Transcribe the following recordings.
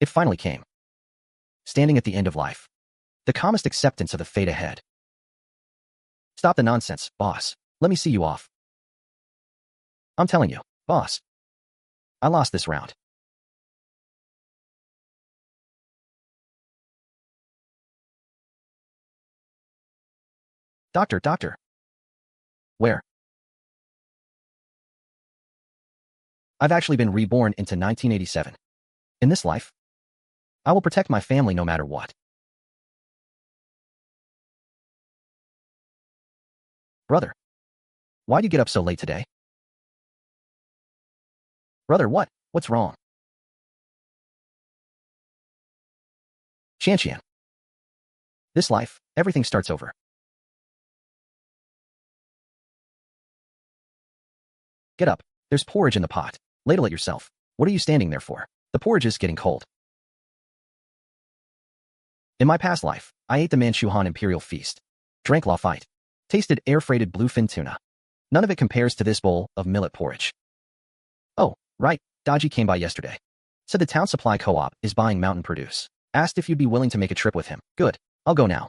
It finally came. Standing at the end of life. The calmest acceptance of the fate ahead. Stop the nonsense, boss. Let me see you off. I'm telling you, boss. I lost this round. Doctor. Where? I've actually been reborn into 1987. In this life, I will protect my family no matter what. Brother, why'd you get up so late today? Brother, what? What's wrong? Xiaojin. This life, everything starts over. Get up. There's porridge in the pot. Ladle it yourself. What are you standing there for? The porridge is getting cold. In my past life, I ate the Manchuhan Imperial Feast. Drank Lafite. Tasted air-freighted bluefin tuna. None of it compares to this bowl of millet porridge. Oh, right, Daji came by yesterday. Said the town supply co-op is buying mountain produce. Asked if you'd be willing to make a trip with him. Good, I'll go now.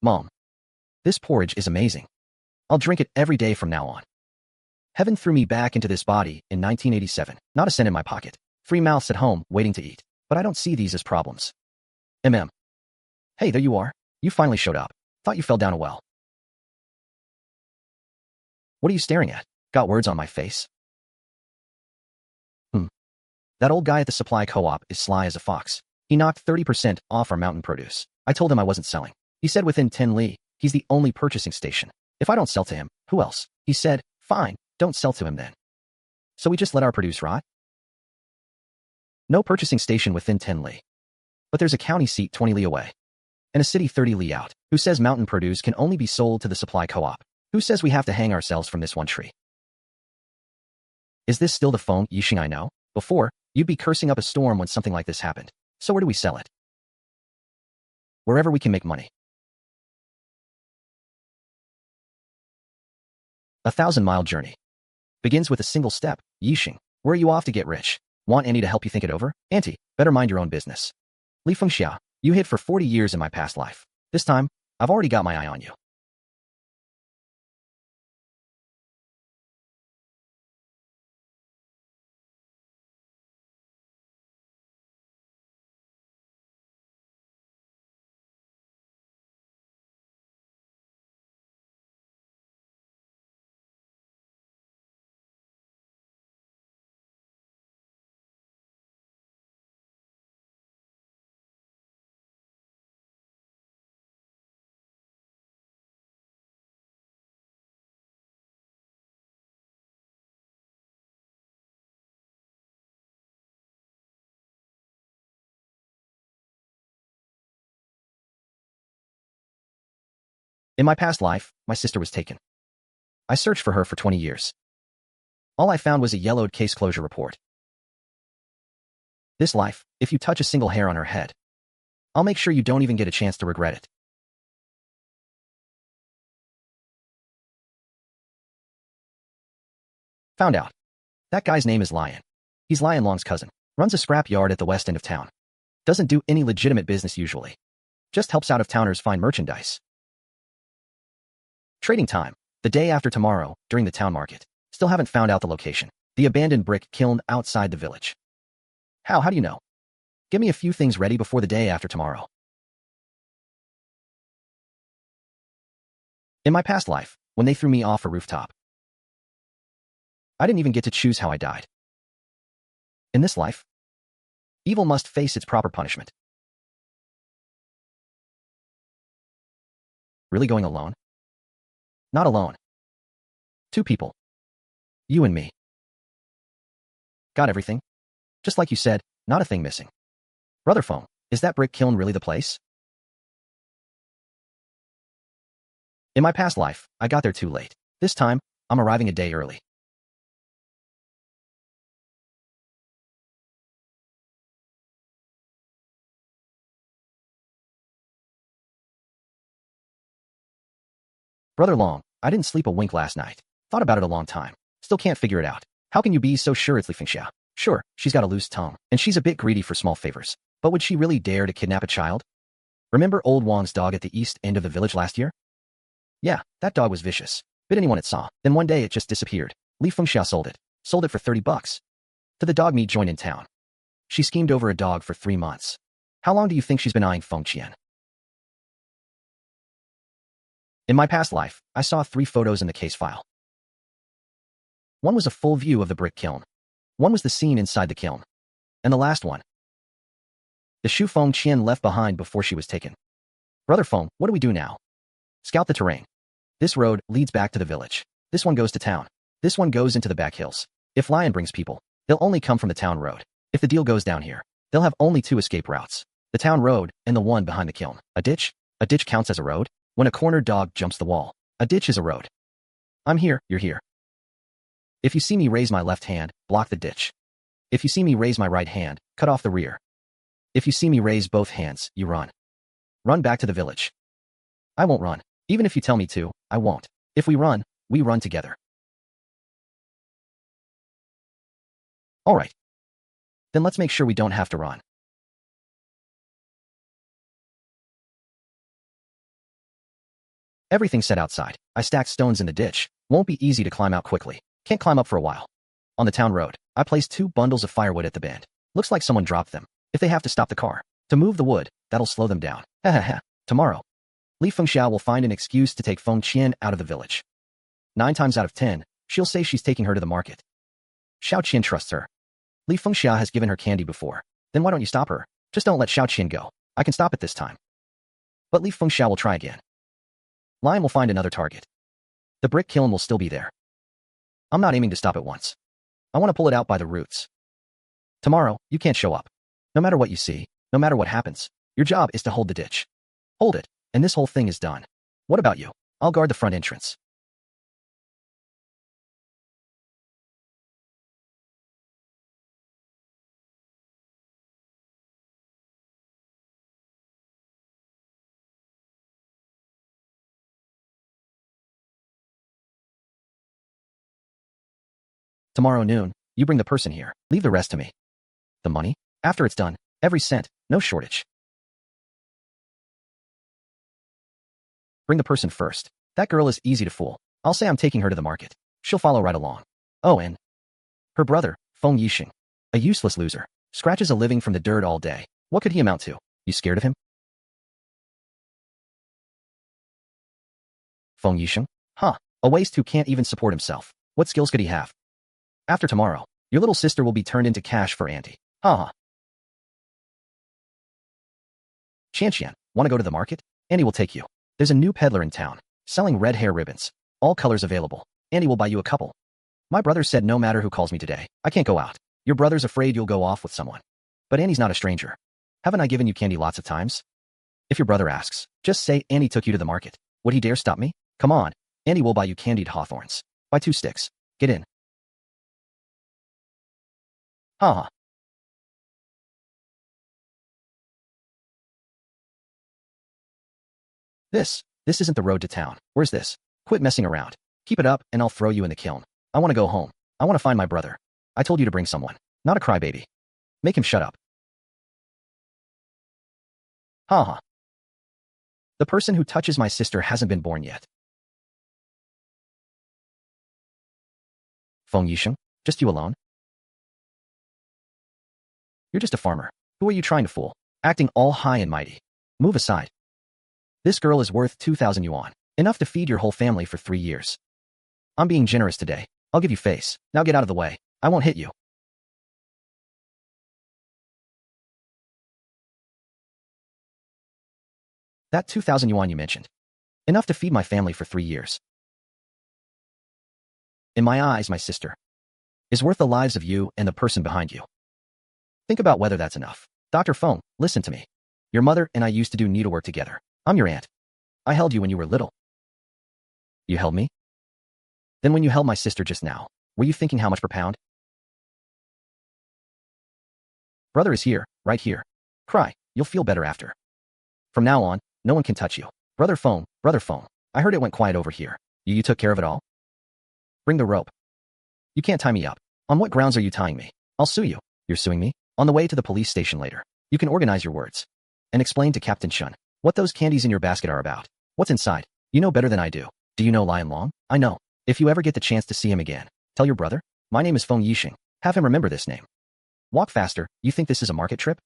Mom. This porridge is amazing. I'll drink it every day from now on. Heaven threw me back into this body in 1987. Not a cent in my pocket. 3 mouths at home waiting to eat. But I don't see these as problems. Hey, there you are. You finally showed up. Thought you fell down a well. What are you staring at? Got words on my face? That old guy at the supply co-op is sly as a fox. He knocked 30% off our mountain produce. I told him I wasn't selling. He said within 10 li, he's the only purchasing station. If I don't sell to him, who else? He said, fine, don't sell to him then. So we just let our produce rot? No purchasing station within 10 li. But there's a county seat 20 li away. And a city 30 li out. Who says mountain produce can only be sold to the supply co-op? Who says we have to hang ourselves from this one tree? Is this still the Feng Yisheng I know? Before, you'd be cursing up a storm when something like this happened. So where do we sell it? Wherever we can make money. 1,000-mile journey. Begins with a single step. Yisheng, where are you off to get rich? Want Auntie to help you think it over? Auntie, better mind your own business. Li Fengxia, you hid for 40 years in my past life. This time, I've already got my eye on you. In my past life, my sister was taken. I searched for her for 20 years. All I found was a yellowed case closure report. This life, if you touch a single hair on her head, I'll make sure you don't even get a chance to regret it. Found out. That guy's name is Lion. He's Lion Long's cousin. Runs a scrap yard at the west end of town. Doesn't do any legitimate business usually. Just helps out-of-towners find merchandise. Trading time. The day after tomorrow, during the town market. Still haven't found out the location. The abandoned brick kiln outside the village. How do you know? Give me a few things ready before the day after tomorrow. In my past life, when they threw me off a rooftop, I didn't even get to choose how I died. In this life, evil must face its proper punishment. Really going alone? Not alone. 2 people. You and me. Got everything? Just like you said, not a thing missing. Brother Feng, is that brick kiln really the place? In my past life, I got there too late. This time, I'm arriving a day early. Brother Long, I didn't sleep a wink last night. Thought about it a long time. Still can't figure it out. How can you be so sure it's Li Fengxia? Sure, she's got a loose tongue, and she's a bit greedy for small favors. But would she really dare to kidnap a child? Remember old Huang's dog at the east end of the village last year? Yeah, that dog was vicious. Bit anyone it saw. Then one day it just disappeared. Li Fengxia sold it. Sold it for 30 bucks. To the dog meat joint in town. She schemed over a dog for 3 months. How long do you think she's been eyeing Feng Qian? In my past life, I saw 3 photos in the case file. One was a full view of the brick kiln. One was the scene inside the kiln. And the last one, the shoe Feng Qian left behind before she was taken. Brother Feng, what do we do now? Scout the terrain. This road leads back to the village. This one goes to town. This one goes into the back hills. If Lion brings people, they'll only come from the town road. If the deal goes down here, they'll have only 2 escape routes. The town road and the one behind the kiln. A ditch? A ditch counts as a road? When a cornered dog jumps the wall, a ditch is a road. I'm here, you're here. If you see me raise my left hand, block the ditch. If you see me raise my right hand, cut off the rear. If you see me raise both hands, you run. Run back to the village. I won't run. Even if you tell me to, I won't. If we run together. All right. Then let's make sure we don't have to run. Everything's set outside. I stacked stones in the ditch. Won't be easy to climb out quickly. Can't climb up for a while. On the town road, I placed 2 bundles of firewood at the bend. Looks like someone dropped them. If they have to stop the car to move the wood, that'll slow them down. Tomorrow, Li Fengxia will find an excuse to take Feng Qian out of the village. 9 times out of 10, she'll say she's taking her to the market. Xiaojin trusts her. Li Fengxia has given her candy before. Then why don't you stop her? Just don't let Xiaojin go. I can stop it this time. But Li Fengxia will try again. Lion will find another target. The brick kiln will still be there. I'm not aiming to stop it once. I want to pull it out by the roots. Tomorrow, you can't show up. No matter what you see, no matter what happens, your job is to hold the ditch. Hold it, and this whole thing is done. What about you? I'll guard the front entrance. Tomorrow noon, you bring the person here. Leave the rest to me. The money? After it's done, every cent, no shortage. Bring the person first. That girl is easy to fool. I'll say I'm taking her to the market. She'll follow right along. Oh, and her brother, Feng Yisheng. A useless loser. Scratches a living from the dirt all day. What could he amount to? You scared of him? Feng Yisheng? Huh. A waste who can't even support himself. What skills could he have? After tomorrow, your little sister will be turned into cash for auntie. Haha. Qian, want to go to the market? Andy will take you. There's a new peddler in town, selling red hair ribbons. All colors available. Andy will buy you a couple. My brother said no matter who calls me today, I can't go out. Your brother's afraid you'll go off with someone. But Andy's not a stranger. Haven't I given you candy lots of times? If your brother asks, just say Andy took you to the market. Would he dare stop me? Come on. Andy will buy you candied hawthorns. Buy 2 sticks. Get in. Haha. This isn't the road to town. Where's this? Quit messing around. Keep it up and I'll throw you in the kiln. I want to go home. I want to find my brother. I told you to bring someone. Not a crybaby. Make him shut up. Haha. The person who touches my sister hasn't been born yet. Feng Yisheng? Just you alone? You're just a farmer. Who are you trying to fool? Acting all high and mighty. Move aside. This girl is worth 2,000 yuan. Enough to feed your whole family for 3 years. I'm being generous today. I'll give you face. Now get out of the way. I won't hit you. That 2,000 yuan you mentioned. Enough to feed my family for 3 years. In my eyes, my sister is worth the lives of you and the person behind you. Think about whether that's enough. Dr. Feng, listen to me. Your mother and I used to do needlework together. I'm your aunt. I held you when you were little. You held me? Then when you held my sister just now, were you thinking how much per pound? Brother is here, right here. Cry, you'll feel better after. From now on, no one can touch you. Brother Feng, I heard it went quiet over here. You took care of it all? Bring the rope. You can't tie me up. On what grounds are you tying me? I'll sue you. You're suing me? On the way to the police station later, you can organize your words and explain to Captain Chun what those candies in your basket are about. What's inside? You know better than I do. Do you know Lion Long? I know. If you ever get the chance to see him again, tell your brother. My name is Feng Yisheng. Have him remember this name. Walk faster. You think this is a market trip?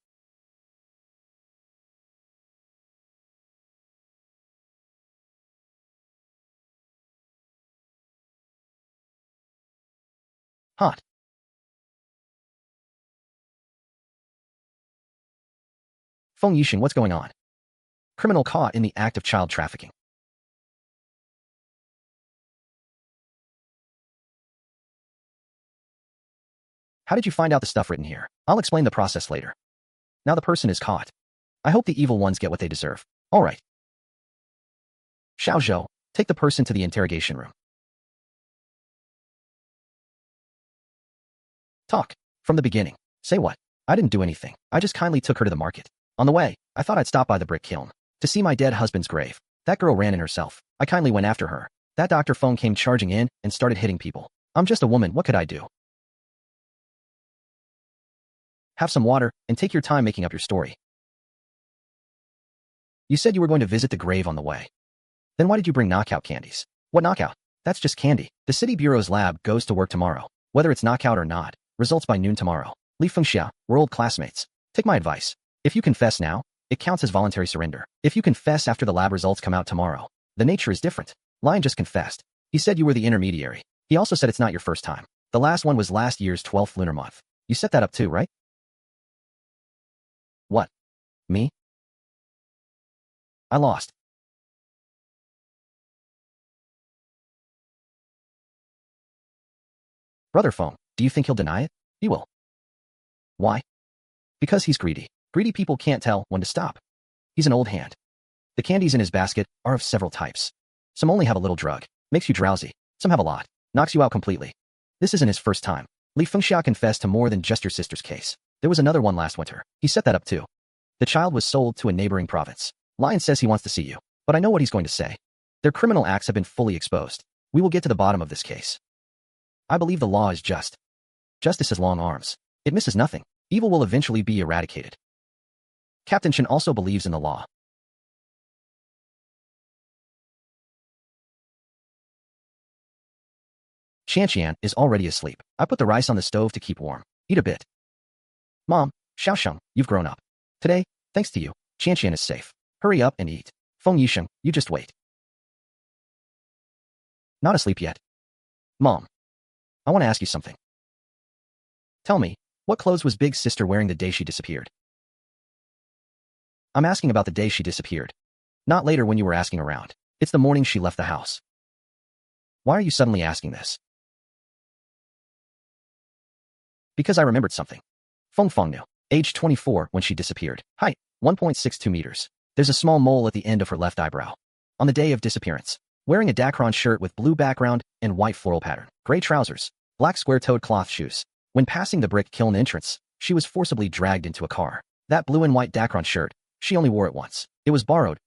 Hot. Feng Yisheng, what's going on? Criminal caught in the act of child trafficking. How did you find out the stuff written here? I'll explain the process later. Now the person is caught. I hope the evil ones get what they deserve. All right. Xiaojin, take the person to the interrogation room. Talk. From the beginning. Say what? I didn't do anything. I just kindly took her to the market. On the way, I thought I'd stop by the brick kiln to see my dead husband's grave. That girl ran in herself. I kindly went after her. That Dr. Feng came charging in and started hitting people. I'm just a woman. What could I do? Have some water and take your time making up your story. You said you were going to visit the grave on the way. Then why did you bring knockout candies? What knockout? That's just candy. The city bureau's lab goes to work tomorrow. Whether it's knockout or not, results by noon tomorrow. Li Fengxia, we're old classmates. Take my advice. If you confess now, it counts as voluntary surrender. If you confess after the lab results come out tomorrow, the nature is different. Lion just confessed. He said you were the intermediary. He also said it's not your first time. The last one was last year's 12th lunar month. You set that up too, right? What? Me? I lost. Brother Feng, do you think he'll deny it? He will. Why? Because he's greedy. Greedy people can't tell when to stop. He's an old hand. The candies in his basket are of several types. Some only have a little drug, makes you drowsy. Some have a lot, knocks you out completely. This isn't his first time. Li Fengxia confessed to more than just your sister's case. There was another one last winter. He set that up too. The child was sold to a neighboring province. Lion says he wants to see you, but I know what he's going to say. Their criminal acts have been fully exposed. We will get to the bottom of this case. I believe the law is just. Justice has long arms. It misses nothing. Evil will eventually be eradicated. Captain Chen also believes in the law. Xiaojin is already asleep. I put the rice on the stove to keep warm. Eat a bit. Mom, Xiaosheng, you've grown up. Today, thanks to you, Xiaojin is safe. Hurry up and eat. Feng Yisheng, you just wait. Not asleep yet. Mom, I want to ask you something. Tell me, what clothes was Big Sister wearing the day she disappeared? I'm asking about the day she disappeared. Not later when you were asking around. It's the morning she left the house. Why are you suddenly asking this? Because I remembered something. Feng Feng knew. Age 24 when she disappeared. Height, 1.62 meters. There's a small mole at the end of her left eyebrow. On the day of disappearance, wearing a Dacron shirt with blue background and white floral pattern, gray trousers, black square-toed cloth shoes. When passing the brick kiln entrance, she was forcibly dragged into a car. That blue and white Dacron shirt, she only wore it once. It was borrowed.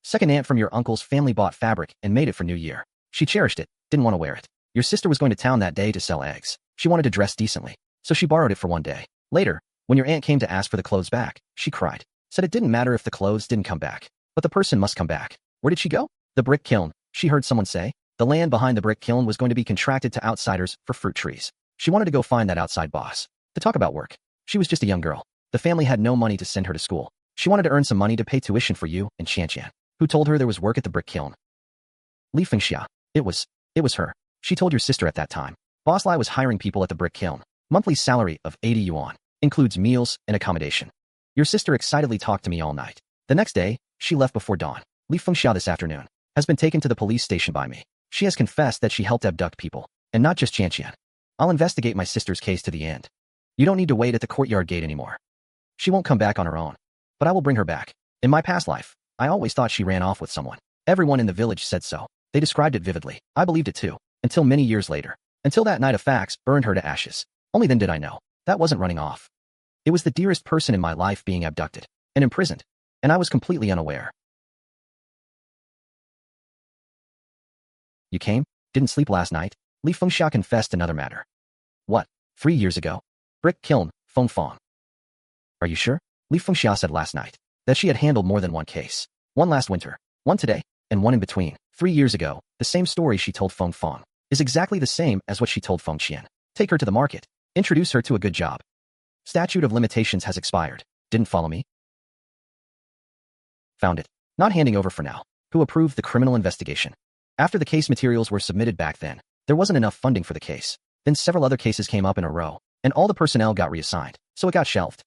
Second aunt from your uncle's family bought fabric and made it for New Year. She cherished it, didn't want to wear it. Your sister was going to town that day to sell eggs. She wanted to dress decently, so she borrowed it for one day. Later, when your aunt came to ask for the clothes back, she cried. Said it didn't matter if the clothes didn't come back, but the person must come back. Where did she go? The brick kiln, she heard someone say. The land behind the brick kiln was going to be contracted to outsiders for fruit trees. She wanted to go find that outside boss to talk about work. She was just a young girl. The family had no money to send her to school. She wanted to earn some money to pay tuition for you and Xianqian, who told her there was work at the brick kiln. Li Fengxia. It was her. She told your sister at that time. Boss Lai was hiring people at the brick kiln. Monthly salary of 80 yuan. Includes meals and accommodation. Your sister excitedly talked to me all night. The next day, she left before dawn. Li Fengxia this afternoon has been taken to the police station by me. She has confessed that she helped abduct people, and not just Xianqian. I'll investigate my sister's case to the end. You don't need to wait at the courtyard gate anymore. She won't come back on her own. But I will bring her back. In my past life, I always thought she ran off with someone. Everyone in the village said so. They described it vividly. I believed it too. Until many years later. Until that night of facts burned her to ashes. Only then did I know. That wasn't running off. It was the dearest person in my life being abducted and imprisoned. And I was completely unaware. You came? Didn't sleep last night? Li Fengxia confessed another matter. What? 3 years ago? Brick kiln, Feng Fang. Are you sure? Li Fengxia said last night that she had handled more than one case. One last winter, one today, and one in between. 3 years ago, the same story she told Feng Fang is exactly the same as what she told Feng Qian. Take her to the market. Introduce her to a good job. Statute of limitations has expired. Didn't follow me? Found it. Not handing over for now. Who approved the criminal investigation? After the case materials were submitted back then, there wasn't enough funding for the case. Then several other cases came up in a row, and all the personnel got reassigned, so it got shelved.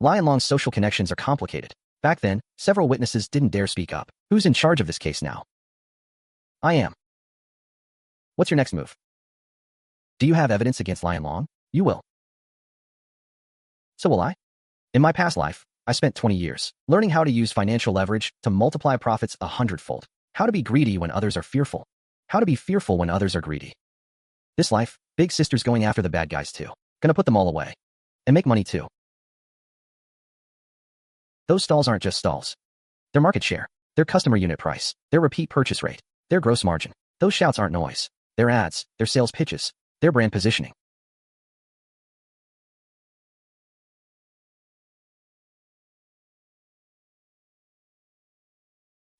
Lion Long's social connections are complicated. Back then, several witnesses didn't dare speak up. Who's in charge of this case now? I am. What's your next move? Do you have evidence against Lion Long? You will. So will I. In my past life, I spent 20 years learning how to use financial leverage to multiply profits 100-fold. How to be greedy when others are fearful. How to be fearful when others are greedy. This life, big sister's going after the bad guys too. Gonna put them all away. And make money too. Those stalls aren't just stalls. Their market share, their customer unit price, their repeat purchase rate, their gross margin. Those shouts aren't noise. Their ads, their sales pitches, their brand positioning.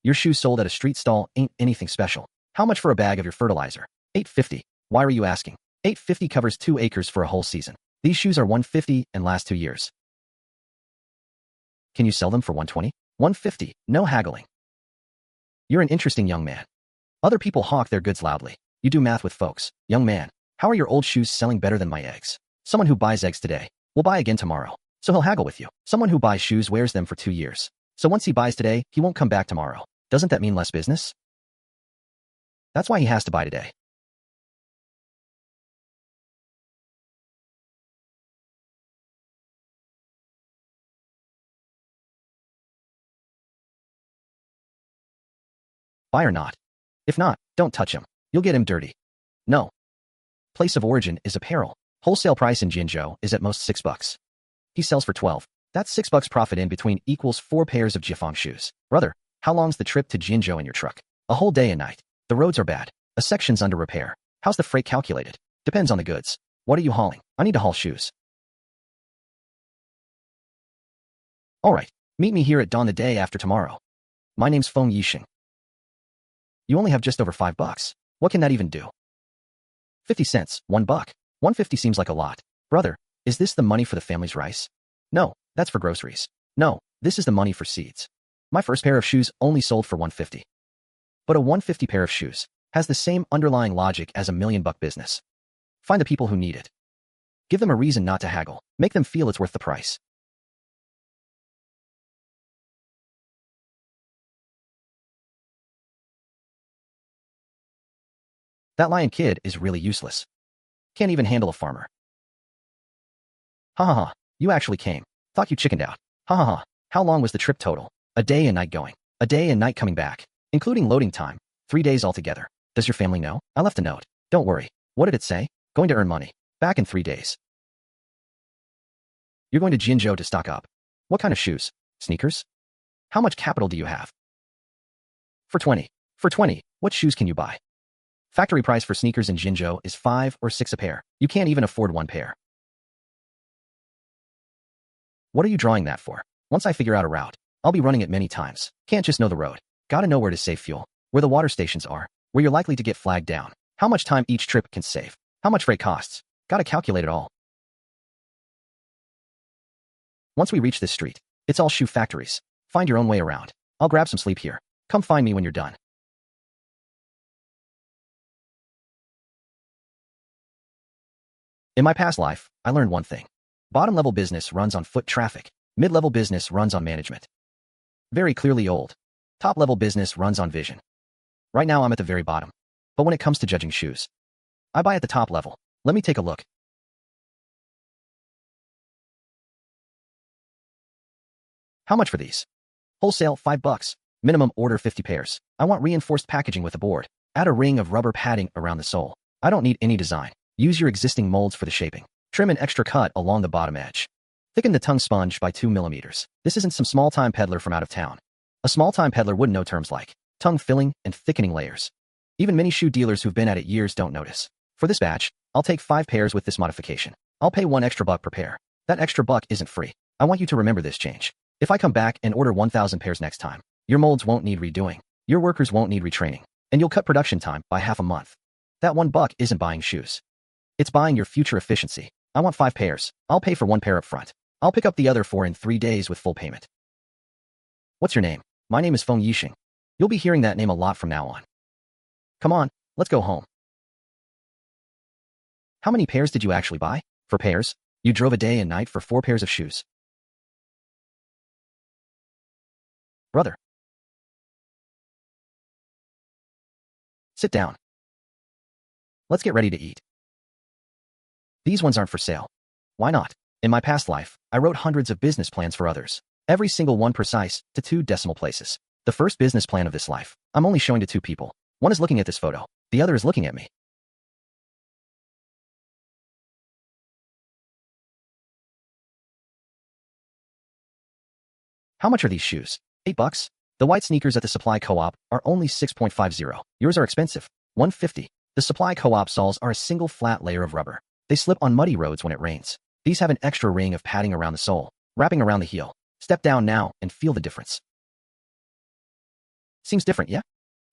Your shoes sold at a street stall ain't anything special. How much for a bag of your fertilizer? $8.50. Why are you asking? $8.50 covers 2 acres for a whole season. These shoes are $150 and last 2 years. Can you sell them for $120? $150. No haggling. You're an interesting young man. Other people hawk their goods loudly. You do math with folks. Young man, how are your old shoes selling better than my eggs? Someone who buys eggs today will buy again tomorrow. So he'll haggle with you. Someone who buys shoes wears them for 2 years. So once he buys today, he won't come back tomorrow. Doesn't that mean less business? That's why he has to buy today. Buy or not? If not, don't touch him. You'll get him dirty. No. Place of origin is apparel. Wholesale price in Jinzhou is at most $6. He sells for 12. That's $6 profit in between equals 4 pairs of Jiafeng shoes. Brother, how long's the trip to Jinzhou in your truck? A whole day and night. The roads are bad. A section's under repair. How's the freight calculated? Depends on the goods. What are you hauling? I need to haul shoes. All right. Meet me here at dawn the day after tomorrow. My name's Feng Yisheng. You only have just over $5. What can that even do? 50 cents, $1. 150 seems like a lot. Brother, is this the money for the family's rice? No, that's for groceries. No, this is the money for seeds. My first pair of shoes only sold for $150. But a $150 pair of shoes has the same underlying logic as a $1 million business. Find the people who need it. Give them a reason not to haggle. Make them feel it's worth the price. That lion kid is really useless. Can't even handle a farmer. Ha ha ha, you actually came. Thought you chickened out. Ha ha ha, how long was the trip total? A day and night going. A day and night coming back. Including loading time. 3 days altogether. Does your family know? I left a note. Don't worry. What did it say? Going to earn money. Back in 3 days. You're going to Jinzhou to stock up. What kind of shoes? Sneakers? How much capital do you have? For 20. For 20, what shoes can you buy? Factory price for sneakers in Jinzhou is 5 or 6 a pair. You can't even afford 1 pair. What are you drawing that for? Once I figure out a route, I'll be running it many times. Can't just know the road. Gotta know where to save fuel, where the water stations are, where you're likely to get flagged down, how much time each trip can save, how much freight costs. Gotta calculate it all. Once we reach this street, it's all shoe factories. Find your own way around. I'll grab some sleep here. Come find me when you're done. In my past life, I learned one thing. Bottom-level business runs on foot traffic. Mid-level business runs on management. Very clearly old. Top-level business runs on vision. Right now I'm at the very bottom. But when it comes to judging shoes, I buy at the top level. Let me take a look. How much for these? Wholesale, $5. Minimum order 50 pairs. I want reinforced packaging with a board. Add a ring of rubber padding around the sole. I don't need any design. Use your existing molds for the shaping. Trim an extra cut along the bottom edge. Thicken the tongue sponge by 2 millimeters. This isn't some small-time peddler from out of town. A small-time peddler wouldn't know terms like tongue filling and thickening layers. Even many shoe dealers who've been at it years don't notice. For this batch, I'll take 5 pairs with this modification. I'll pay $1 extra per pair. That extra buck isn't free. I want you to remember this change. If I come back and order 1,000 pairs next time, your molds won't need redoing. Your workers won't need retraining. And you'll cut production time by half a month. That $1 isn't buying shoes. It's buying your future efficiency. I want 5 pairs. I'll pay for 1 pair up front. I'll pick up the other 4 in 3 days with full payment. What's your name? My name is Feng Yisheng. You'll be hearing that name a lot from now on. Come on, let's go home. How many pairs did you actually buy? For pairs, you drove a day and night for 4 pairs of shoes. Brother. Sit down. Let's get ready to eat. These ones aren't for sale. Why not? In my past life, I wrote hundreds of business plans for others. Every single one precise to 2 decimal places. The first business plan of this life, I'm only showing to 2 people. One is looking at this photo. The other is looking at me. How much are these shoes? $8. The white sneakers at the supply co-op are only 6.50. Yours are expensive. $1.50. The supply co-op soles are a single flat layer of rubber. They slip on muddy roads when it rains. These have an extra ring of padding around the sole, wrapping around the heel. Step down now and feel the difference. Seems different, yeah?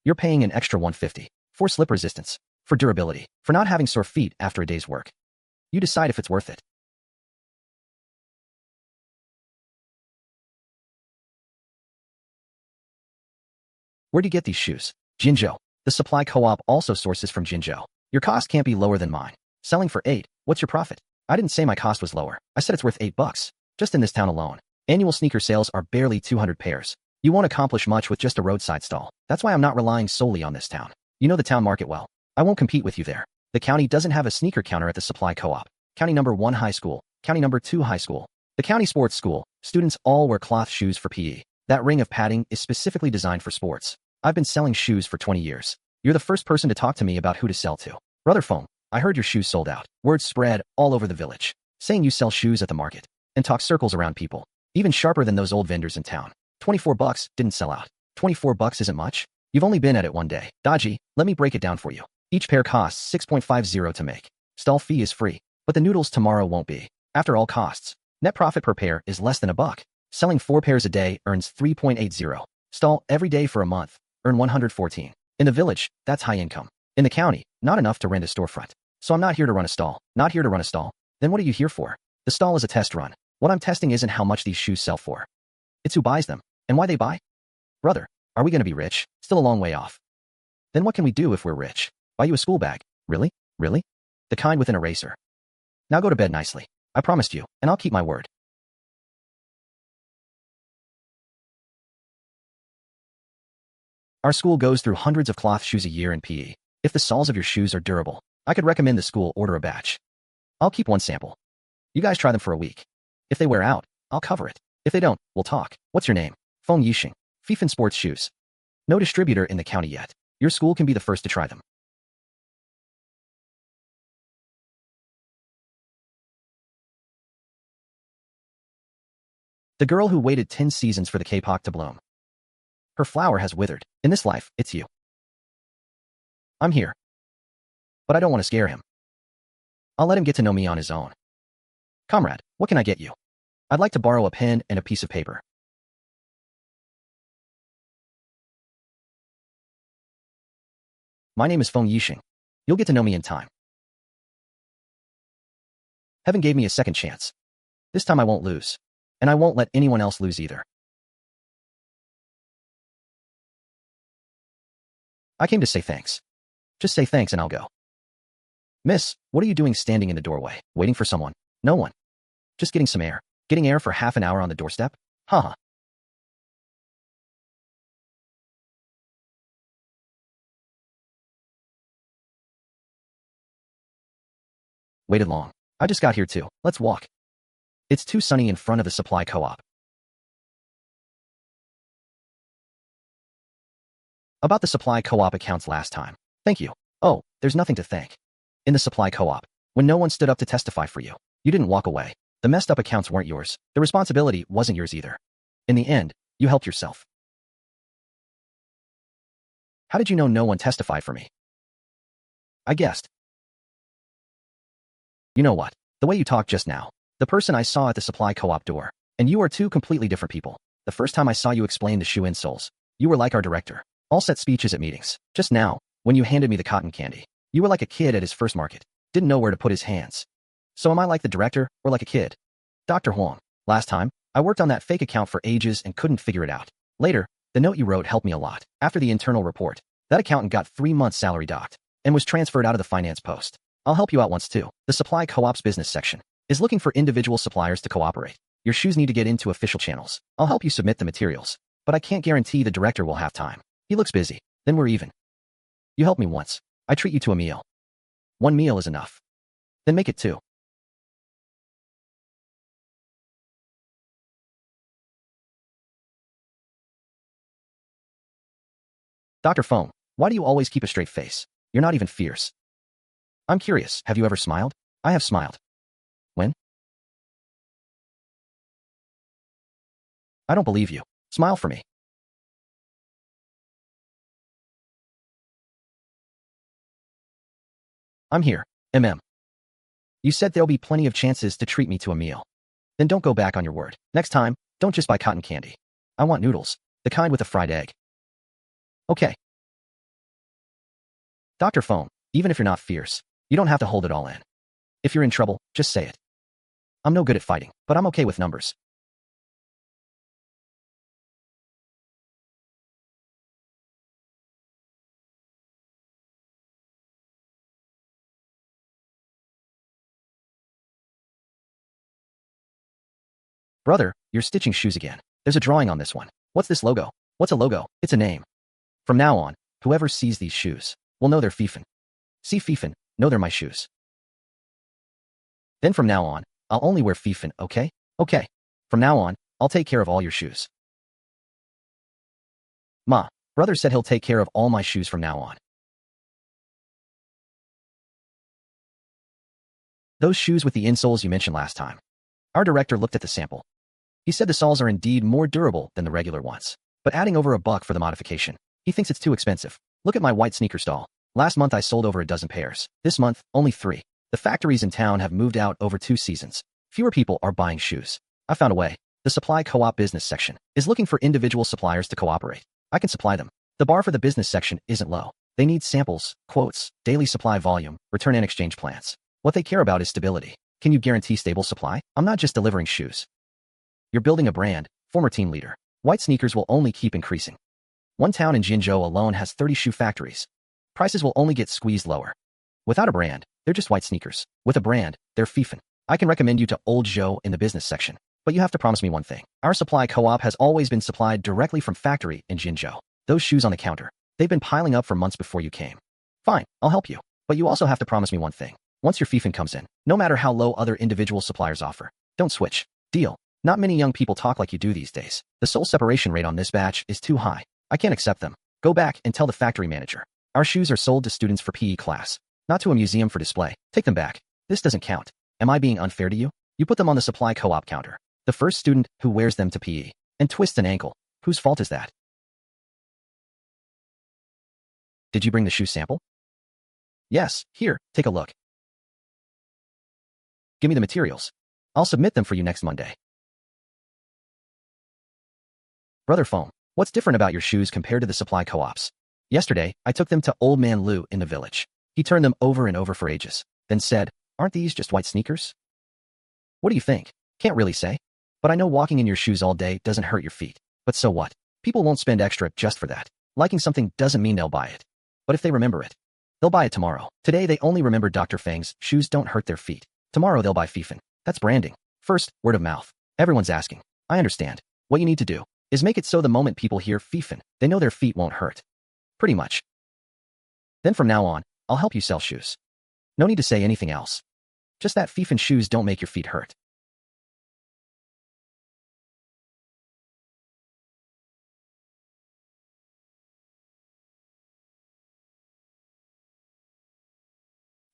You're paying an extra $1.50 for slip resistance, for durability, for not having sore feet after a day's work. You decide if it's worth it. Where do you get these shoes? Jinzhou. The supply co-op also sources from Jinzhou. Your cost can't be lower than mine. Selling for 8, what's your profit? I didn't say my cost was lower. I said it's worth $8. Just in this town alone. Annual sneaker sales are barely 200 pairs. You won't accomplish much with just a roadside stall. That's why I'm not relying solely on this town. You know the town market well. I won't compete with you there. The county doesn't have a sneaker counter at the supply co-op. County number 1 high school. County number 2 high school. The county sports school. Students all wear cloth shoes for PE. That ring of padding is specifically designed for sports. I've been selling shoes for 20 years. You're the first person to talk to me about who to sell to. Brother Feng, I heard your shoes sold out. Word spread all over the village, saying you sell shoes at the market, and talk circles around people. Even sharper than those old vendors in town. $24 didn't sell out. $24 isn't much? You've only been at it one day. Dodgy, let me break it down for you. Each pair costs 6.50 to make. Stall fee is free, but the noodles tomorrow won't be. After all costs, net profit per pair is less than $1. Selling 4 pairs a day earns 3.80. Stall every day for a month, earn 114. In the village, that's high income. In the county, not enough to rent a storefront. So I'm not here to run a stall. Not here to run a stall. Then what are you here for? The stall is a test run. What I'm testing isn't how much these shoes sell for. It's who buys them, and why they buy. Brother, are we going to be rich? Still a long way off. Then what can we do if we're rich? Buy you a school bag. Really? Really? The kind with an eraser. Now go to bed nicely. I promised you, and I'll keep my word. Our school goes through hundreds of cloth shoes a year in PE. If the soles of your shoes are durable, I could recommend the school order a batch. I'll keep 1 sample. You guys try them for a week. If they wear out, I'll cover it. If they don't, we'll talk. What's your name? Feng Yisheng. Feifan sports shoes. No distributor in the county yet. Your school can be the first to try them. The girl who waited 10 seasons for the K-pop to bloom. Her flower has withered. In this life, it's you. I'm here. But I don't want to scare him. I'll let him get to know me on his own. Comrade, what can I get you? I'd like to borrow a pen and a piece of paper. My name is Feng Yisheng. You'll get to know me in time. Heaven gave me a second chance. This time I won't lose. And I won't let anyone else lose either. I came to say thanks. Just say thanks and I'll go. Miss, what are you doing standing in the doorway, waiting for someone? No one. Just getting some air. Getting air for half an hour on the doorstep? Haha. Waited long. I just got here too. Let's walk. It's too sunny in front of the supply co-op. About the supply co-op accounts last time. Thank you. Oh, there's nothing to thank. In the supply co-op, when no one stood up to testify for you, you didn't walk away. The messed up accounts weren't yours. The responsibility wasn't yours either. In the end, you helped yourself. How did you know no one testified for me? I guessed. You know what? The way you talked just now. The person I saw at the supply co-op door. And you are two completely different people. The first time I saw you explain the shoe insoles, you were like our director. All set speeches at meetings. Just now, when you handed me the cotton candy, you were like a kid at his first market. Didn't know where to put his hands. So am I like the director, or like a kid? Dr. Huang. Last time, I worked on that fake account for ages and couldn't figure it out. Later, the note you wrote helped me a lot. After the internal report, that accountant got 3 months' salary docked and was transferred out of the finance post. I'll help you out once too. The supply co-op's business section is looking for individual suppliers to cooperate. Your shoes need to get into official channels. I'll help you submit the materials, but I can't guarantee the director will have time. He looks busy. Then we're even. You helped me once. I treat you to a meal. 1 meal is enough. Then make it 2. Dr. Feng, why do you always keep a straight face? You're not even fierce. I'm curious, have you ever smiled? I have smiled. When? I don't believe you. Smile for me. I'm here. You said there'll be plenty of chances to treat me to a meal. Then don't go back on your word. Next time, don't just buy cotton candy. I want noodles. The kind with a fried egg. Okay. Dr. Feng, even if you're not fierce, you don't have to hold it all in. If you're in trouble, just say it. I'm no good at fighting, but I'm okay with numbers. Brother, you're stitching shoes again. There's a drawing on this one. What's this logo? What's a logo? It's a name. From now on, whoever sees these shoes will know they're Feifan. See Feifan, know they're my shoes. Then from now on, I'll only wear Feifan, okay? Okay. From now on, I'll take care of all your shoes. Ma, brother said he'll take care of all my shoes from now on. Those shoes with the insoles you mentioned last time. Our director looked at the sample. He said the soles are indeed more durable than the regular ones, but adding over $1 for the modification. He thinks it's too expensive. Look at my white sneaker stall. Last month I sold over a dozen pairs. This month, only 3. The factories in town have moved out over 2 seasons. Fewer people are buying shoes. I found a way. The supply co-op business section is looking for individual suppliers to cooperate. I can supply them. The bar for the business section isn't low. They need samples, quotes, daily supply volume, return and exchange plans. What they care about is stability. Can you guarantee stable supply? I'm not just delivering shoes. You're building a brand, former team leader. White sneakers will only keep increasing. One town in Jinzhou alone has 30 shoe factories. Prices will only get squeezed lower. Without a brand, they're just white sneakers. With a brand, they're Feifan. I can recommend you to Old Zhou in the business section, but you have to promise me one thing. Our supply co-op has always been supplied directly from factory in Jinzhou. Those shoes on the counter, they've been piling up for months before you came. Fine, I'll help you, but you also have to promise me one thing. Once your Feifan comes in, no matter how low other individual suppliers offer, don't switch. Deal. Not many young people talk like you do these days. The sole separation rate on this batch is too high. I can't accept them. Go back and tell the factory manager. Our shoes are sold to students for PE class, not to a museum for display. Take them back. This doesn't count. Am I being unfair to you? You put them on the supply co-op counter. The first student who wears them to PE and twists an ankle. Whose fault is that? Did you bring the shoe sample? Yes, here, take a look. Give me the materials. I'll submit them for you next Monday. Brother Feng, what's different about your shoes compared to the supply co-ops? Yesterday, I took them to Old Man Lu in the village. He turned them over and over for ages, then said, aren't these just white sneakers? What do you think? Can't really say. But I know walking in your shoes all day doesn't hurt your feet. But so what? People won't spend extra just for that. Liking something doesn't mean they'll buy it. But if they remember it, they'll buy it tomorrow. Today they only remember Dr. Feng's shoes don't hurt their feet. Tomorrow they'll buy Feifan. That's branding. First, word of mouth. Everyone's asking. I understand. What you need to do is make it so the moment people hear Feifan, they know their feet won't hurt. Pretty much. Then from now on, I'll help you sell shoes. No need to say anything else. Just that Feifan shoes don't make your feet hurt.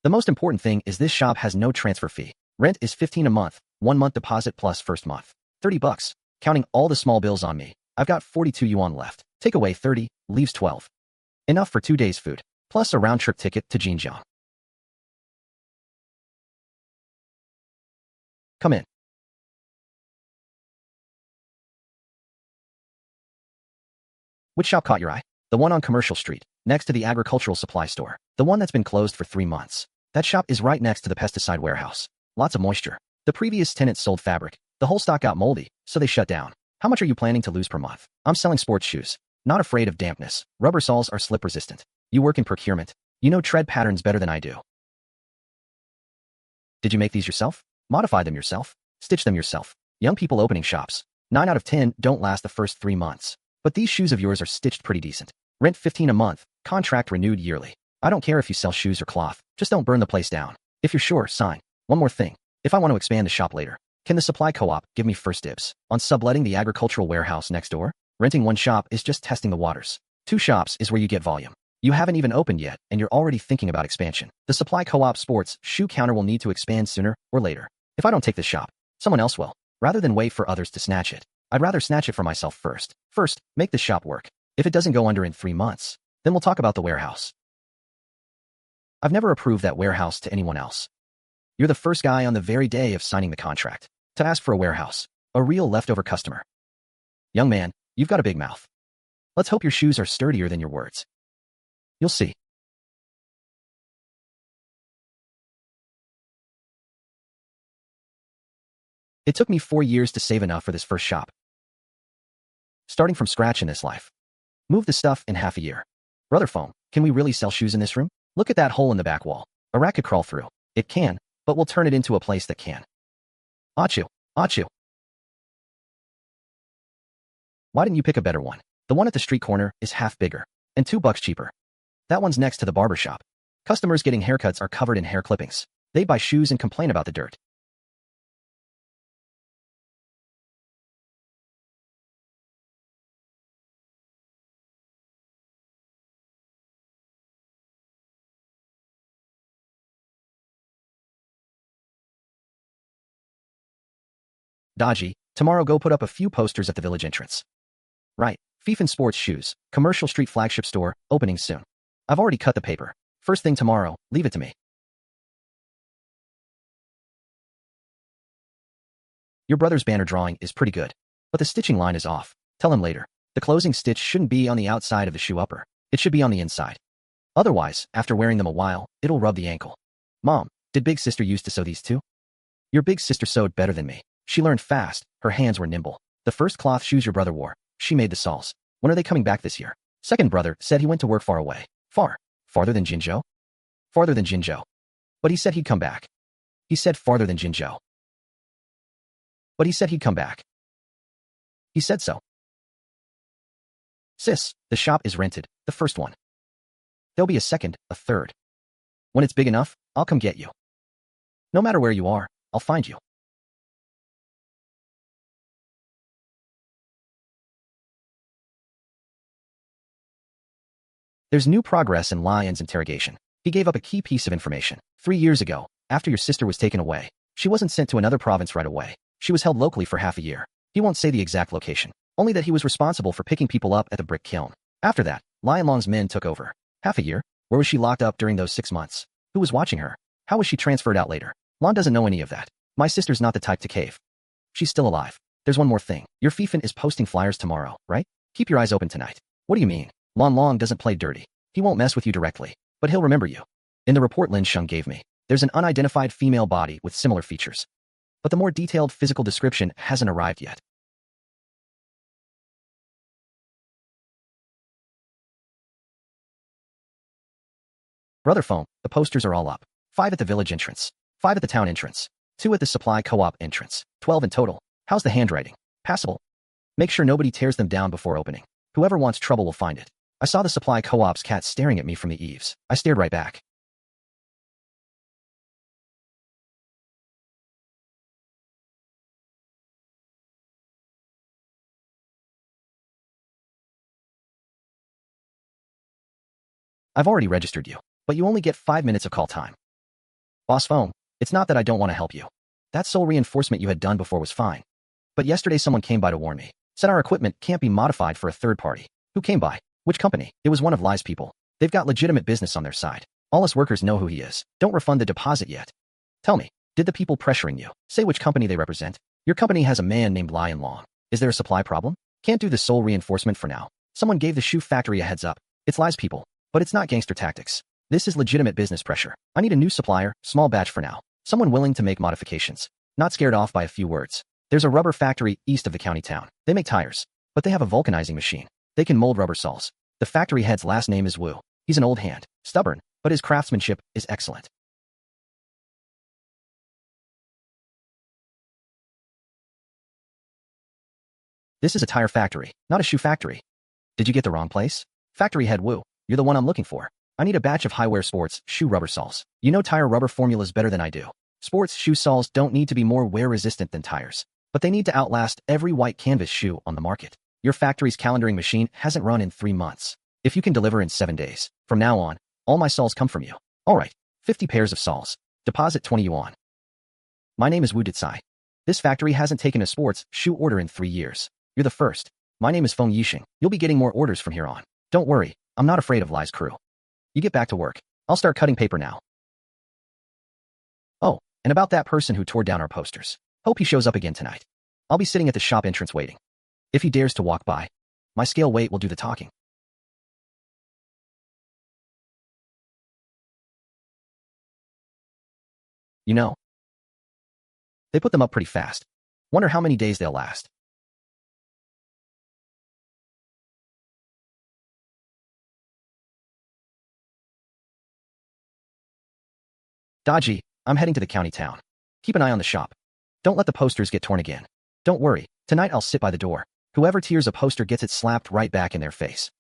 The most important thing is this shop has no transfer fee. Rent is 15 a month, 1 month deposit plus first month. 30 bucks. Counting all the small bills on me, I've got 42 yuan left. Take away 30, leaves 12. Enough for 2 days' food, plus a round-trip ticket to Jinjiang. Come in. Which shop caught your eye? The one on Commercial Street, next to the agricultural supply store. The one that's been closed for 3 months. That shop is right next to the pesticide warehouse. Lots of moisture. The previous tenant sold fabric. The whole stock got moldy, so they shut down. How much are you planning to lose per month? I'm selling sports shoes. Not afraid of dampness. Rubber soles are slip resistant. You work in procurement. You know tread patterns better than I do. Did you make these yourself? Modify them yourself? Stitch them yourself? Young people opening shops. 9 out of 10 don't last the first 3 months. But these shoes of yours are stitched pretty decent. Rent $15 a month. Contract renewed yearly. I don't care if you sell shoes or cloth. Just don't burn the place down. If you're sure, sign. One more thing. If I want to expand the shop later, can the supply co-op give me first dibs on subletting the agricultural warehouse next door? Renting one shop is just testing the waters. 2 shops is where you get volume. You haven't even opened yet, and you're already thinking about expansion. The supply co-op sports shoe counter will need to expand sooner or later. If I don't take this shop, someone else will. Rather than wait for others to snatch it, I'd rather snatch it for myself first. First, make this shop work. If it doesn't go under in 3 months, then we'll talk about the warehouse. I've never approved that warehouse to anyone else. You're the first guy on the very day of signing the contract to ask for a warehouse, a real leftover customer. Young man, you've got a big mouth. Let's hope your shoes are sturdier than your words. You'll see. It took me 4 years to save enough for this first shop. Starting from scratch in this life. Move the stuff in half a year. Brother Feng, can we really sell shoes in this room? Look at that hole in the back wall. A rat could crawl through. It can, but we'll turn it into a place that can. Achu, achu. Why didn't you pick a better one? The one at the street corner is half bigger and $2 cheaper. That one's next to the barber shop. Customers getting haircuts are covered in hair clippings. They buy shoes and complain about the dirt. Dodgy, tomorrow go put up a few posters at the village entrance. Right, Feifan Sports Shoes, Commercial Street flagship store, opening soon. I've already cut the paper. First thing tomorrow, leave it to me. Your brother's banner drawing is pretty good, but the stitching line is off. Tell him later. The closing stitch shouldn't be on the outside of the shoe upper. It should be on the inside. Otherwise, after wearing them a while, it'll rub the ankle. Mom, did big sister used to sew these too? Your big sister sewed better than me. She learned fast, her hands were nimble. The first cloth shoes your brother wore, she made the soles. When are they coming back this year? Second brother said he went to work far away. Far? Farther than Jinzhou? Farther than Jinzhou. But he said he'd come back. He said farther than Jinzhou. But he said he'd come back. He said so. Sis, the shop is rented, the first one. There'll be a second, a third. When it's big enough, I'll come get you. No matter where you are, I'll find you. There's new progress in Lion's interrogation. He gave up a key piece of information. 3 years ago, after your sister was taken away, she wasn't sent to another province right away. She was held locally for half a year. He won't say the exact location, only that he was responsible for picking people up at the brick kiln. After that, Lion Long's men took over. Half a year? Where was she locked up during those 6 months? Who was watching her? How was she transferred out later? Lon doesn't know any of that. My sister's not the type to cave. She's still alive. There's one more thing. Your Feifan is posting flyers tomorrow, right? Keep your eyes open tonight. What do you mean? Lon Long doesn't play dirty. He won't mess with you directly, but he'll remember you. In the report Lin Sheng gave me, there's an unidentified female body with similar features. But the more detailed physical description hasn't arrived yet. Brother Feng, the posters are all up. 5 at the village entrance, 5 at the town entrance, 2 at the supply co-op entrance, 12 in total. How's the handwriting? Passable? Make sure nobody tears them down before opening. Whoever wants trouble will find it. I saw the supply co-op's cat staring at me from the eaves. I stared right back. I've already registered you, but you only get 5 minutes of call time. Boss Feng, it's not that I don't want to help you. That sole reinforcement you had done before was fine. But yesterday someone came by to warn me. Said our equipment can't be modified for a third party. Who came by? Which company? It was one of Lai's people. They've got legitimate business on their side. All us workers know who he is. Don't refund the deposit yet. Tell me, Did the people pressuring you say which company they represent? Your company has a man named Lion Long. Is there a supply problem? Can't do the sole reinforcement for now. Someone gave the shoe factory a heads up. It's lies, people. But it's not gangster tactics. This is legitimate business pressure. I need a new supplier, small batch for now. Someone willing to make modifications. Not scared off by a few words. There's a rubber factory east of the county town. They make tires, but they have a vulcanizing machine. They can mold rubber soles. The factory head's last name is Wu. He's an old hand, stubborn, but his craftsmanship is excellent. This is a tire factory, not a shoe factory. Did you get the wrong place? Factory head Wu, you're the one I'm looking for. I need a batch of high-wear sports shoe rubber soles. You know tire rubber formulas better than I do. Sports shoe soles don't need to be more wear-resistant than tires, but they need to outlast every white canvas shoe on the market. Your factory's calendaring machine hasn't run in 3 months. If you can deliver in 7 days, from now on, all my soles come from you. All right, 50 pairs of soles. Deposit 20 yuan. My name is Wu Ditsai. This factory hasn't taken a sports shoe order in 3 years. You're the first. My name is Feng Yisheng. You'll be getting more orders from here on. Don't worry, I'm not afraid of Li's crew. You get back to work. I'll start cutting paper now. Oh, and about that person who tore down our posters. Hope he shows up again tonight. I'll be sitting at the shop entrance waiting. If he dares to walk by, my scale weight will do the talking. You know, they put them up pretty fast. Wonder how many days they'll last. Dodgy, I'm heading to the county town. Keep an eye on the shop. Don't let the posters get torn again. Don't worry, tonight I'll sit by the door. Whoever tears a poster gets it slapped right back in their face.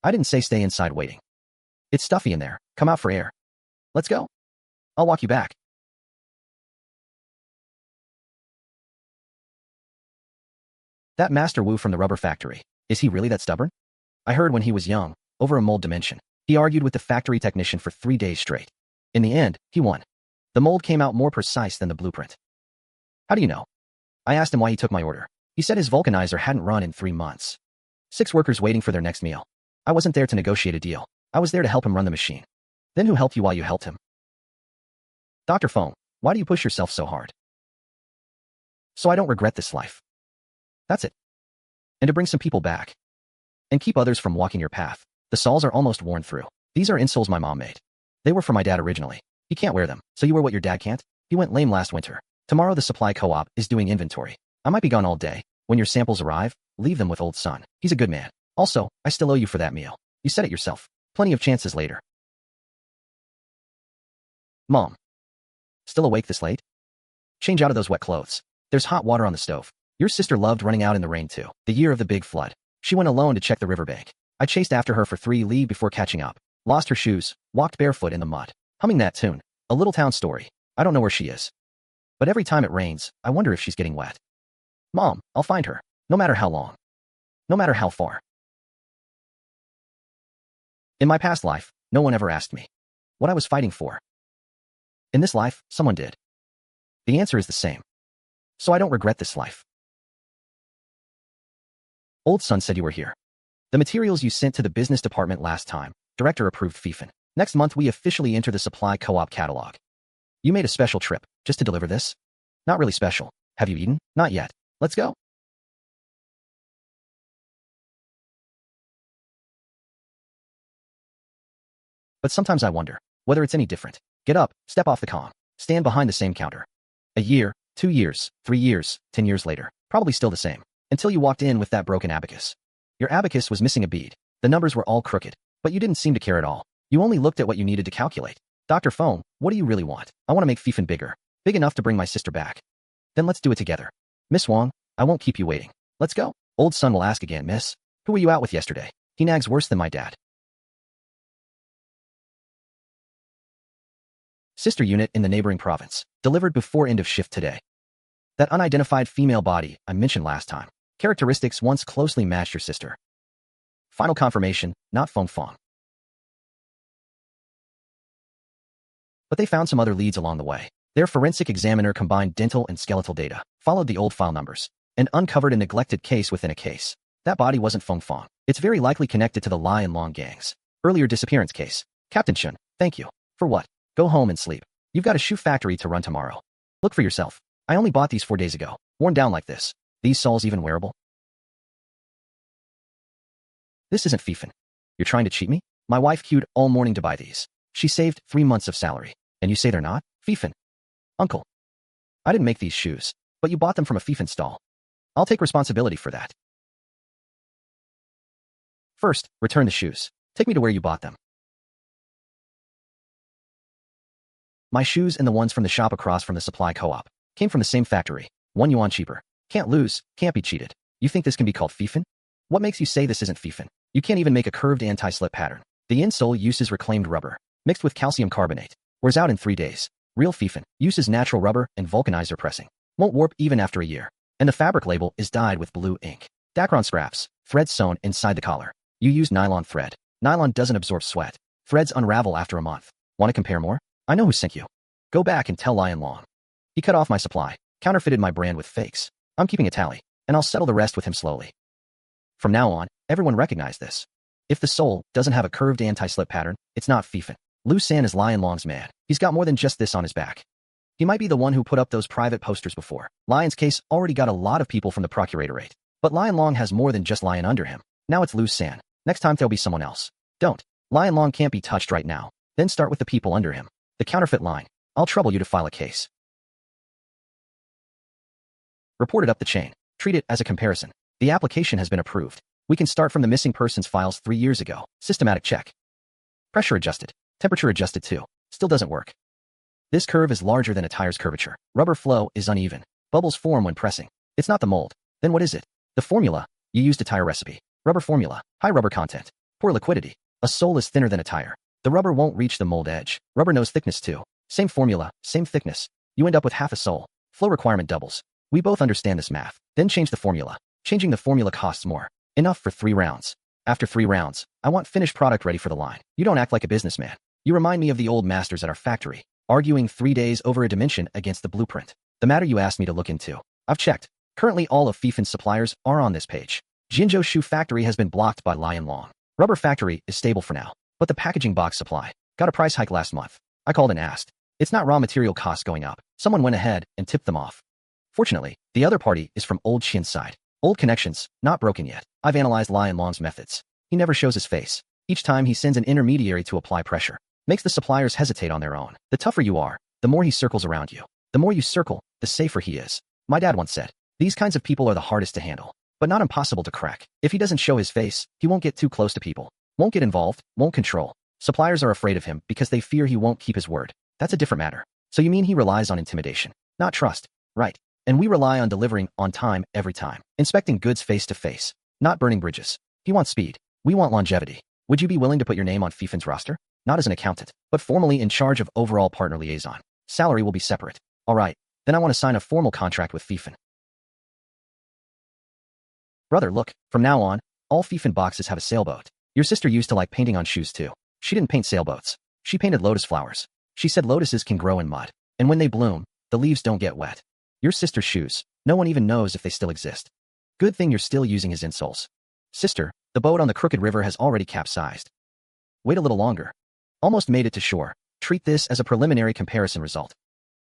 I didn't say stay inside waiting. It's stuffy in there. Come out for air. Let's go. I'll walk you back. That Master Wu from the rubber factory. Is he really that stubborn? I heard when he was young, over a mold dimension, he argued with the factory technician for 3 days straight. In the end, he won. The mold came out more precise than the blueprint. How do you know? I asked him why he took my order. He said his vulcanizer hadn't run in 3 months. 6 workers waiting for their next meal. I wasn't there to negotiate a deal. I was there to help him run the machine. Then who helped you while you helped him? Dr. Feng, why do you push yourself so hard? So I don't regret this life. That's it. And to bring some people back. And keep others from walking your path. The soles are almost worn through. These are insoles my mom made. They were for my dad originally. He can't wear them, so you wear what your dad can't? He went lame last winter. Tomorrow the supply co-op is doing inventory. I might be gone all day. When your samples arrive, leave them with old son. He's a good man. Also, I still owe you for that meal. You said it yourself. Plenty of chances later. Mom. Still awake this late? Change out of those wet clothes. There's hot water on the stove. Your sister loved running out in the rain too. The year of the big flood. She went alone to check the riverbank. I chased after her for 3 li before catching up. Lost her shoes, walked barefoot in the mud. Humming that tune. A little town story. I don't know where she is. But every time it rains, I wonder if she's getting wet. Mom, I'll find her. No matter how long. No matter how far. In my past life, no one ever asked me what I was fighting for. In this life, someone did. The answer is the same. So I don't regret this life. Old son said you were here. The materials you sent to the business department last time, director approved Feifan. Next month we officially enter the supply co-op catalog. You made a special trip, just to deliver this? Not really special. Have you eaten? Not yet. Let's go. But sometimes I wonder whether it's any different. Get up, step off the com, stand behind the same counter. A year, 2 years, 3 years, 10 years later, probably still the same. Until you walked in with that broken abacus. Your abacus was missing a bead. The numbers were all crooked, but you didn't seem to care at all. You only looked at what you needed to calculate. Dr. Feng, what do you really want? I want to make Feifan bigger. Big enough to bring my sister back. Then let's do it together. Miss Huang, I won't keep you waiting. Let's go. Old son will ask again, miss. Who were you out with yesterday? He nags worse than my dad. Sister unit in the neighboring province. Delivered before end of shift today. That unidentified female body I mentioned last time. Characteristics once closely matched your sister. Final confirmation, not Feng Feng. But they found some other leads along the way. Their forensic examiner combined dental and skeletal data, followed the old file numbers, and uncovered a neglected case within a case. That body wasn't Feng Feng. It's very likely connected to the Lion Long gang's earlier disappearance case. Captain Chun, thank you. For what? Go home and sleep. You've got a shoe factory to run tomorrow. Look for yourself. I only bought these 4 days ago. Worn down like this. These soles even wearable? This isn't Feifan. You're trying to cheat me? My wife queued all morning to buy these. She saved 3 months of salary. And you say they're not? Feifan. Uncle. I didn't make these shoes, but you bought them from a Feifan stall. I'll take responsibility for that. First, return the shoes. Take me to where you bought them. My shoes and the ones from the shop across from the supply co-op came from the same factory. 1 yuan cheaper. Can't lose, can't be cheated. You think this can be called Feifan? What makes you say this isn't Feifan? You can't even make a curved anti-slip pattern. The insole uses reclaimed rubber, mixed with calcium carbonate. Wears out in 3 days. Real Feifan uses natural rubber and vulcanizer pressing. Won't warp even after a year. And the fabric label is dyed with blue ink. Dacron scraps, threads sewn inside the collar. You use nylon thread. Nylon doesn't absorb sweat. Threads unravel after a month. Want to compare more? I know who sent you. Go back and tell Lion Long. He cut off my supply, counterfeited my brand with fakes. I'm keeping a tally, and I'll settle the rest with him slowly. From now on, everyone recognize this. If the sole doesn't have a curved anti-slip pattern, it's not Feifan. Lu San is Lion Long's man. He's got more than just this on his back. He might be the one who put up those private posters before. Lion's case already got a lot of people from the procuratorate. But Lion Long has more than just Lion under him. Now it's Lu San. Next time there'll be someone else. Don't. Lion Long can't be touched right now. Then start with the people under him. The counterfeit line. I'll trouble you to file a case. Report it up the chain. Treat it as a comparison. The application has been approved. We can start from the missing persons files 3 years ago. Systematic check. Pressure adjusted. Temperature adjusted too. Still doesn't work. This curve is larger than a tire's curvature. Rubber flow is uneven. Bubbles form when pressing. It's not the mold. Then what is it? The formula. You used a tire recipe. Rubber formula. High rubber content. Poor liquidity. A sole is thinner than a tire. The rubber won't reach the mold edge. Rubber knows thickness too. Same formula, same thickness. You end up with half a sole. Flow requirement doubles. We both understand this math. Then change the formula. Changing the formula costs more. Enough for 3 rounds. After 3 rounds, I want finished product ready for the line. You don't act like a businessman. You remind me of the old masters at our factory, arguing 3 days over a dimension against the blueprint. The matter you asked me to look into. I've checked. Currently all of Feifan's suppliers are on this page. Jinzhou Shoe Factory has been blocked by Lion Long. Rubber Factory is stable for now, but the packaging box supply got a price hike last month. I called and asked. It's not raw material costs going up. Someone went ahead and tipped them off. Fortunately, the other party is from Old Qian's side. Old connections, not broken yet. I've analyzed Lion Long's methods. He never shows his face. Each time he sends an intermediary to apply pressure. Makes the suppliers hesitate on their own. The tougher you are, the more he circles around you. The more you circle, the safer he is. My dad once said, these kinds of people are the hardest to handle, but not impossible to crack. If he doesn't show his face, he won't get too close to people. Won't get involved, won't control. Suppliers are afraid of him because they fear he won't keep his word. That's a different matter. So you mean he relies on intimidation, not trust, right? And we rely on delivering on time every time. Inspecting goods face to face, not burning bridges. He wants speed. We want longevity. Would you be willing to put your name on Feifan's roster? Not as an accountant, but formally in charge of overall partner liaison. Salary will be separate. All right, then I want to sign a formal contract with Feifan. Brother, look, from now on, all Feifan boxes have a sailboat. Your sister used to like painting on shoes too. She didn't paint sailboats. She painted lotus flowers. She said lotuses can grow in mud, and when they bloom, the leaves don't get wet. Your sister's shoes, no one even knows if they still exist. Good thing you're still using his insoles. Sister, the boat on the crooked river has already capsized. Wait a little longer. Almost made it to shore. Treat this as a preliminary comparison result.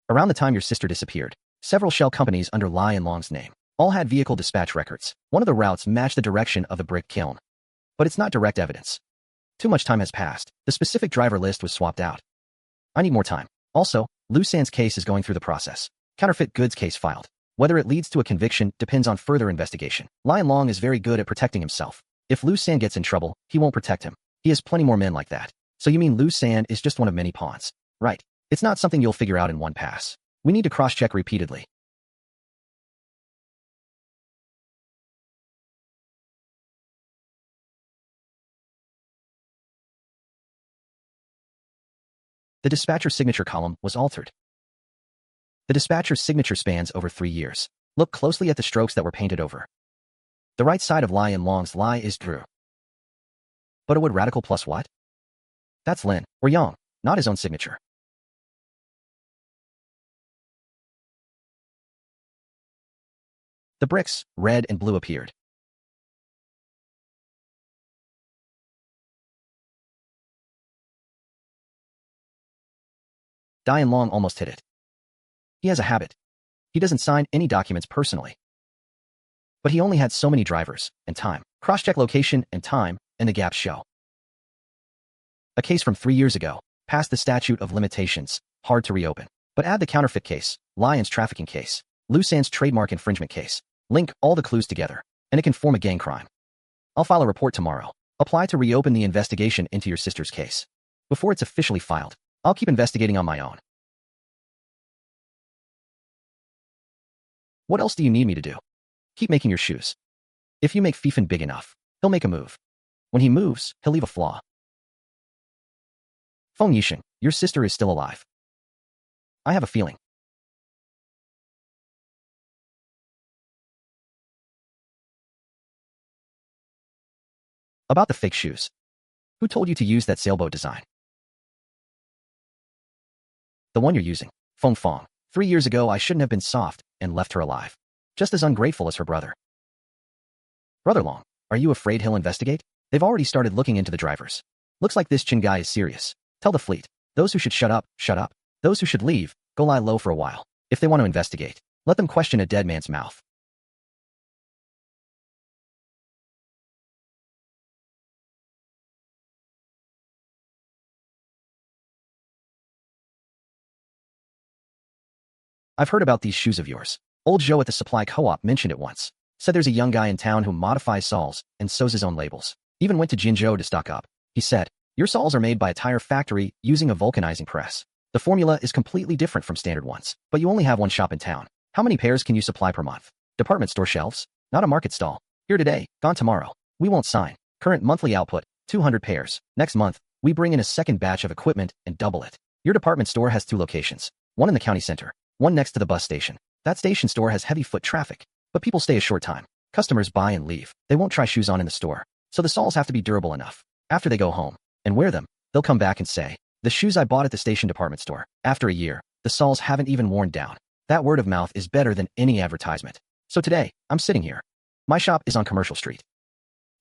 Around the time your sister disappeared, several shell companies under Lion Long's name all had vehicle dispatch records. One of the routes matched the direction of the brick kiln. But it's not direct evidence. Too much time has passed. The specific driver list was swapped out. I need more time. Also, Lu San's case is going through the process. Counterfeit goods case filed. Whether it leads to a conviction depends on further investigation. Lion Long is very good at protecting himself. If Lu San gets in trouble, he won't protect him. He has plenty more men like that. So you mean Lu San is just one of many pawns? Right. It's not something you'll figure out in one pass. We need to cross-check repeatedly. The dispatcher's signature column was altered. The dispatcher's signature spans over 3 years. Look closely at the strokes that were painted over. The right side of Lion Long's lie is Drew. But a wood radical plus what? That's Lin, or Yang, not his own signature. The bricks, red and blue, appeared. Dian Long almost hit it. He has a habit. He doesn't sign any documents personally. But he only had so many drivers, and time. Cross-check location and time, and the gaps show. A case from 3 years ago, past the statute of limitations, hard to reopen. But add the counterfeit case, Lyon's trafficking case, Lusan's trademark infringement case. Link all the clues together, and it can form a gang crime. I'll file a report tomorrow. Apply to reopen the investigation into your sister's case. Before it's officially filed, I'll keep investigating on my own. What else do you need me to do? Keep making your shoes. If you make Feifan big enough, he'll make a move. When he moves, he'll leave a flaw. Feng Yisheng, your sister is still alive. I have a feeling. About the fake shoes. Who told you to use that sailboat design? The one you're using. Feng Fong. 3 years ago I shouldn't have been soft and left her alive. Just as ungrateful as her brother. Brother Long, are you afraid he'll investigate? They've already started looking into the drivers. Looks like this Chin guy is serious. Tell the fleet. Those who should shut up, shut up. Those who should leave, go lie low for a while. If they want to investigate, let them question a dead man's mouth. I've heard about these shoes of yours. Old Joe at the supply co-op mentioned it once. Said there's a young guy in town who modifies soles and sews his own labels. Even went to Jinzhou to stock up. He said, your soles are made by a tire factory using a vulcanizing press. The formula is completely different from standard ones, but you only have one shop in town. How many pairs can you supply per month? Department store shelves? Not a market stall. Here today, gone tomorrow. We won't sign. Current monthly output, 200 pairs. Next month, we bring in a second batch of equipment and double it. Your department store has 2 locations. One in the county center, one next to the bus station. That station store has heavy foot traffic, but people stay a short time. Customers buy and leave. They won't try shoes on in the store, so the soles have to be durable enough. After they go home and wear them, they'll come back and say, the shoes I bought at the station department store. After a year, the soles haven't even worn down. That word of mouth is better than any advertisement. So today, I'm sitting here. My shop is on Commercial Street.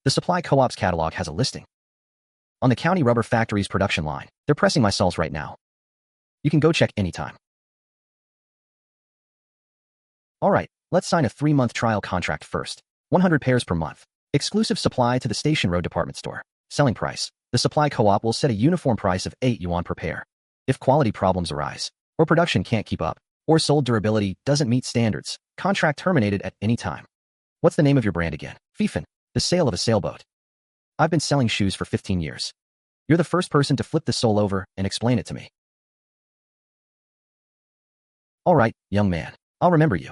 The supply co-op's catalog has a listing. On the county rubber factory's production line, they're pressing my soles right now. You can go check anytime. All right, let's sign a 3-month trial contract first. 100 pairs per month. Exclusive supply to the Station Road department store. Selling price. The supply co-op will set a uniform price of 8 yuan per pair. If quality problems arise, or production can't keep up, or sold durability doesn't meet standards, contract terminated at any time. What's the name of your brand again? Feifan. The sale of a sailboat. I've been selling shoes for 15 years. You're the first person to flip the sole over and explain it to me. All right, young man. I'll remember you.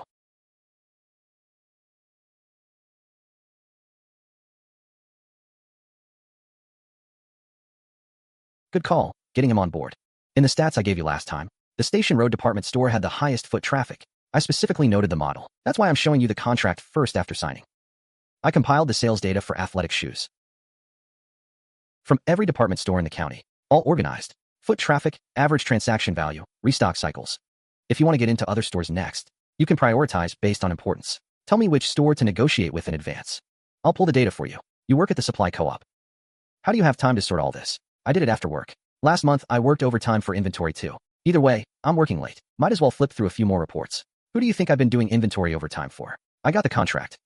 Good call, getting him on board. In the stats I gave you last time, the Station Road department store had the highest foot traffic. I specifically noted the model. That's why I'm showing you the contract first after signing. I compiled the sales data for athletic shoes. From every department store in the county, all organized. Foot traffic, average transaction value, restock cycles. If you want to get into other stores next, you can prioritize based on importance. Tell me which store to negotiate with in advance. I'll pull the data for you. You work at the supply co-op. How do you have time to sort all this? I did it after work. Last month, I worked overtime for inventory too. Either way, I'm working late. Might as well flip through a few more reports. Who do you think I've been doing inventory overtime for? I got the contract.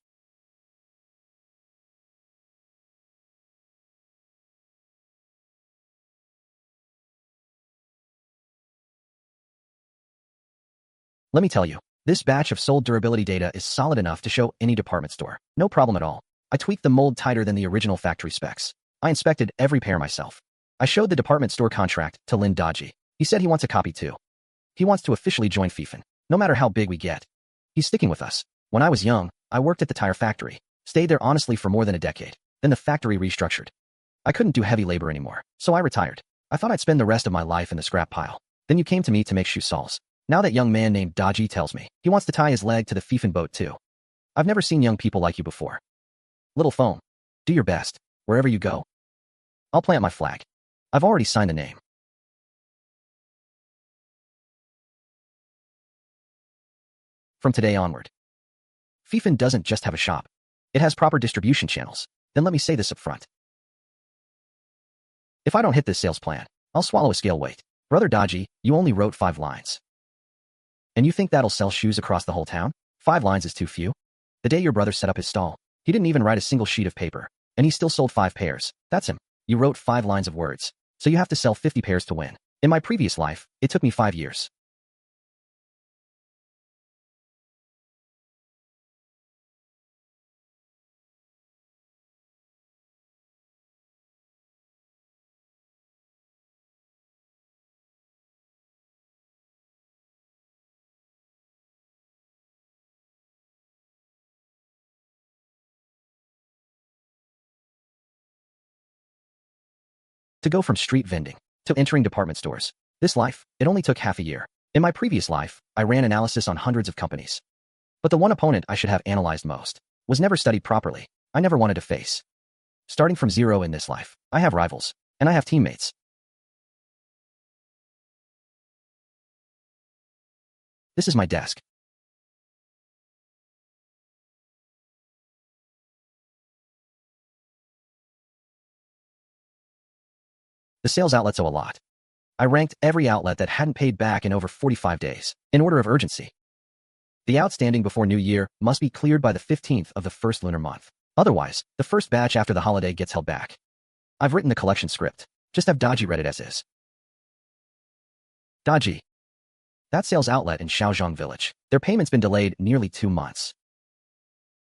Let me tell you, this batch of sold durability data is solid enough to show any department store. No problem at all. I tweaked the mold tighter than the original factory specs. I inspected every pair myself. I showed the department store contract to Lin Daji. He said he wants a copy too. He wants to officially join Feifan, no matter how big we get. He's sticking with us. When I was young, I worked at the tire factory. Stayed there honestly for more than a decade. Then the factory restructured. I couldn't do heavy labor anymore, so I retired. I thought I'd spend the rest of my life in the scrap pile. Then you came to me to make shoe soles. Now that young man named Daji tells me he wants to tie his leg to the Feifan boat too. I've never seen young people like you before. Little Foam, do your best, wherever you go. I'll plant my flag. I've already signed the name. From today onward, Feifan doesn't just have a shop. It has proper distribution channels. Then let me say this up front. If I don't hit this sales plan, I'll swallow a scale weight. Brother Dodgy, you only wrote 5 lines. And you think that'll sell shoes across the whole town? 5 lines is too few? The day your brother set up his stall, he didn't even write a single sheet of paper, and he still sold 5 pairs. That's him. You wrote 5 lines of words, so you have to sell 50 pairs to win. In my previous life, it took me 5 years. To go from street vending to entering department stores. This life, it only took half a year. In my previous life, I ran analysis on hundreds of companies. But the one opponent I should have analyzed most was never studied properly. I never wanted to face. Starting from zero in this life, I have rivals, and I have teammates. This is my desk. The sales outlets owe a lot. I ranked every outlet that hadn't paid back in over 45 days, in order of urgency. The outstanding before New Year must be cleared by the 15th of the first lunar month. Otherwise, the first batch after the holiday gets held back. I've written the collection script. Just have Dodgy read it as is. Dodgy. That sales outlet in Xiaojin village. Their payment's been delayed nearly 2 months.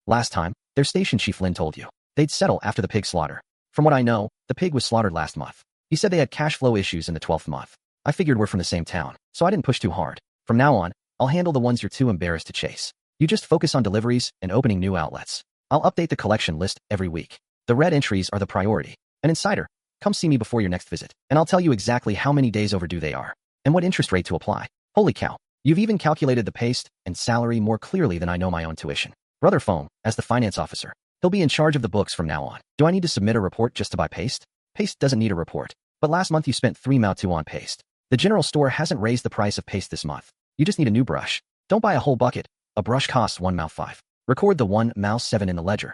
Last time, their station chief Lin told you they'd settle after the pig slaughter. From what I know, the pig was slaughtered last month. He said they had cash flow issues in the 12th month. I figured we're from the same town, so I didn't push too hard. From now on, I'll handle the ones you're too embarrassed to chase. You just focus on deliveries and opening new outlets. I'll update the collection list every week. The red entries are the priority. An insider, come see me before your next visit, and I'll tell you exactly how many days overdue they are, and what interest rate to apply. Holy cow, you've even calculated the paste and salary more clearly than I know my own tuition. Brother Feng, as the finance officer, he'll be in charge of the books from now on. Do I need to submit a report just to buy paste? Paste doesn't need a report. But last month you spent 3 Mao 2 on paste. The general store hasn't raised the price of paste this month. You just need a new brush. Don't buy a whole bucket. A brush costs 1 Mao 5. Record the 1 Mao 7 in the ledger.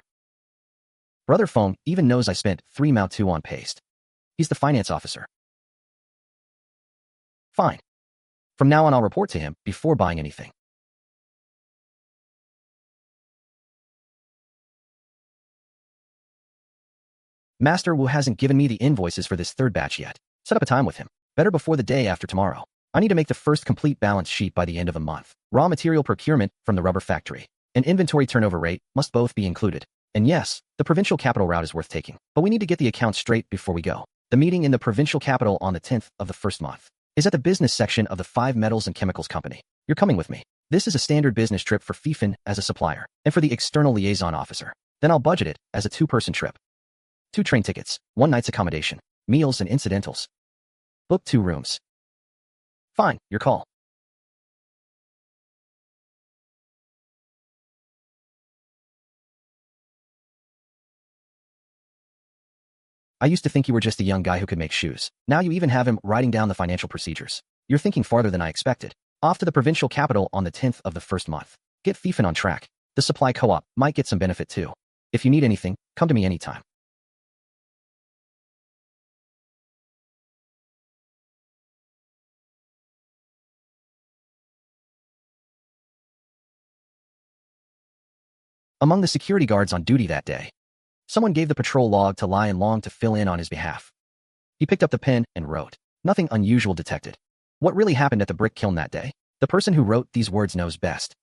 Brother Feng even knows I spent 3 Mao 2 on paste. He's the finance officer. Fine. From now on I'll report to him before buying anything. Master Wu hasn't given me the invoices for this 3rd batch yet. Set up a time with him. Better before the day after tomorrow. I need to make the first complete balance sheet by the end of the month. Raw material procurement from the rubber factory and inventory turnover rate must both be included. And yes, the provincial capital route is worth taking. But we need to get the accounts straight before we go. The meeting in the provincial capital on the 10th of the first month is at the business section of the 5 Metals and Chemicals Company. You're coming with me. This is a standard business trip for Feifan as a supplier and for the external liaison officer. Then I'll budget it as a 2-person trip. 2 train tickets, 1 night's accommodation, meals and incidentals. Book 2 rooms. Fine, your call. I used to think you were just a young guy who could make shoes. Now you even have him writing down the financial procedures. You're thinking farther than I expected. Off to the provincial capital on the 10th of the first month. Get Feifan on track. The supply co-op might get some benefit too. If you need anything, come to me anytime. Among the security guards on duty that day, someone gave the patrol log to Long to fill in on his behalf. He picked up the pen and wrote. Nothing unusual detected. What really happened at the brick kiln that day? The person who wrote these words knows best.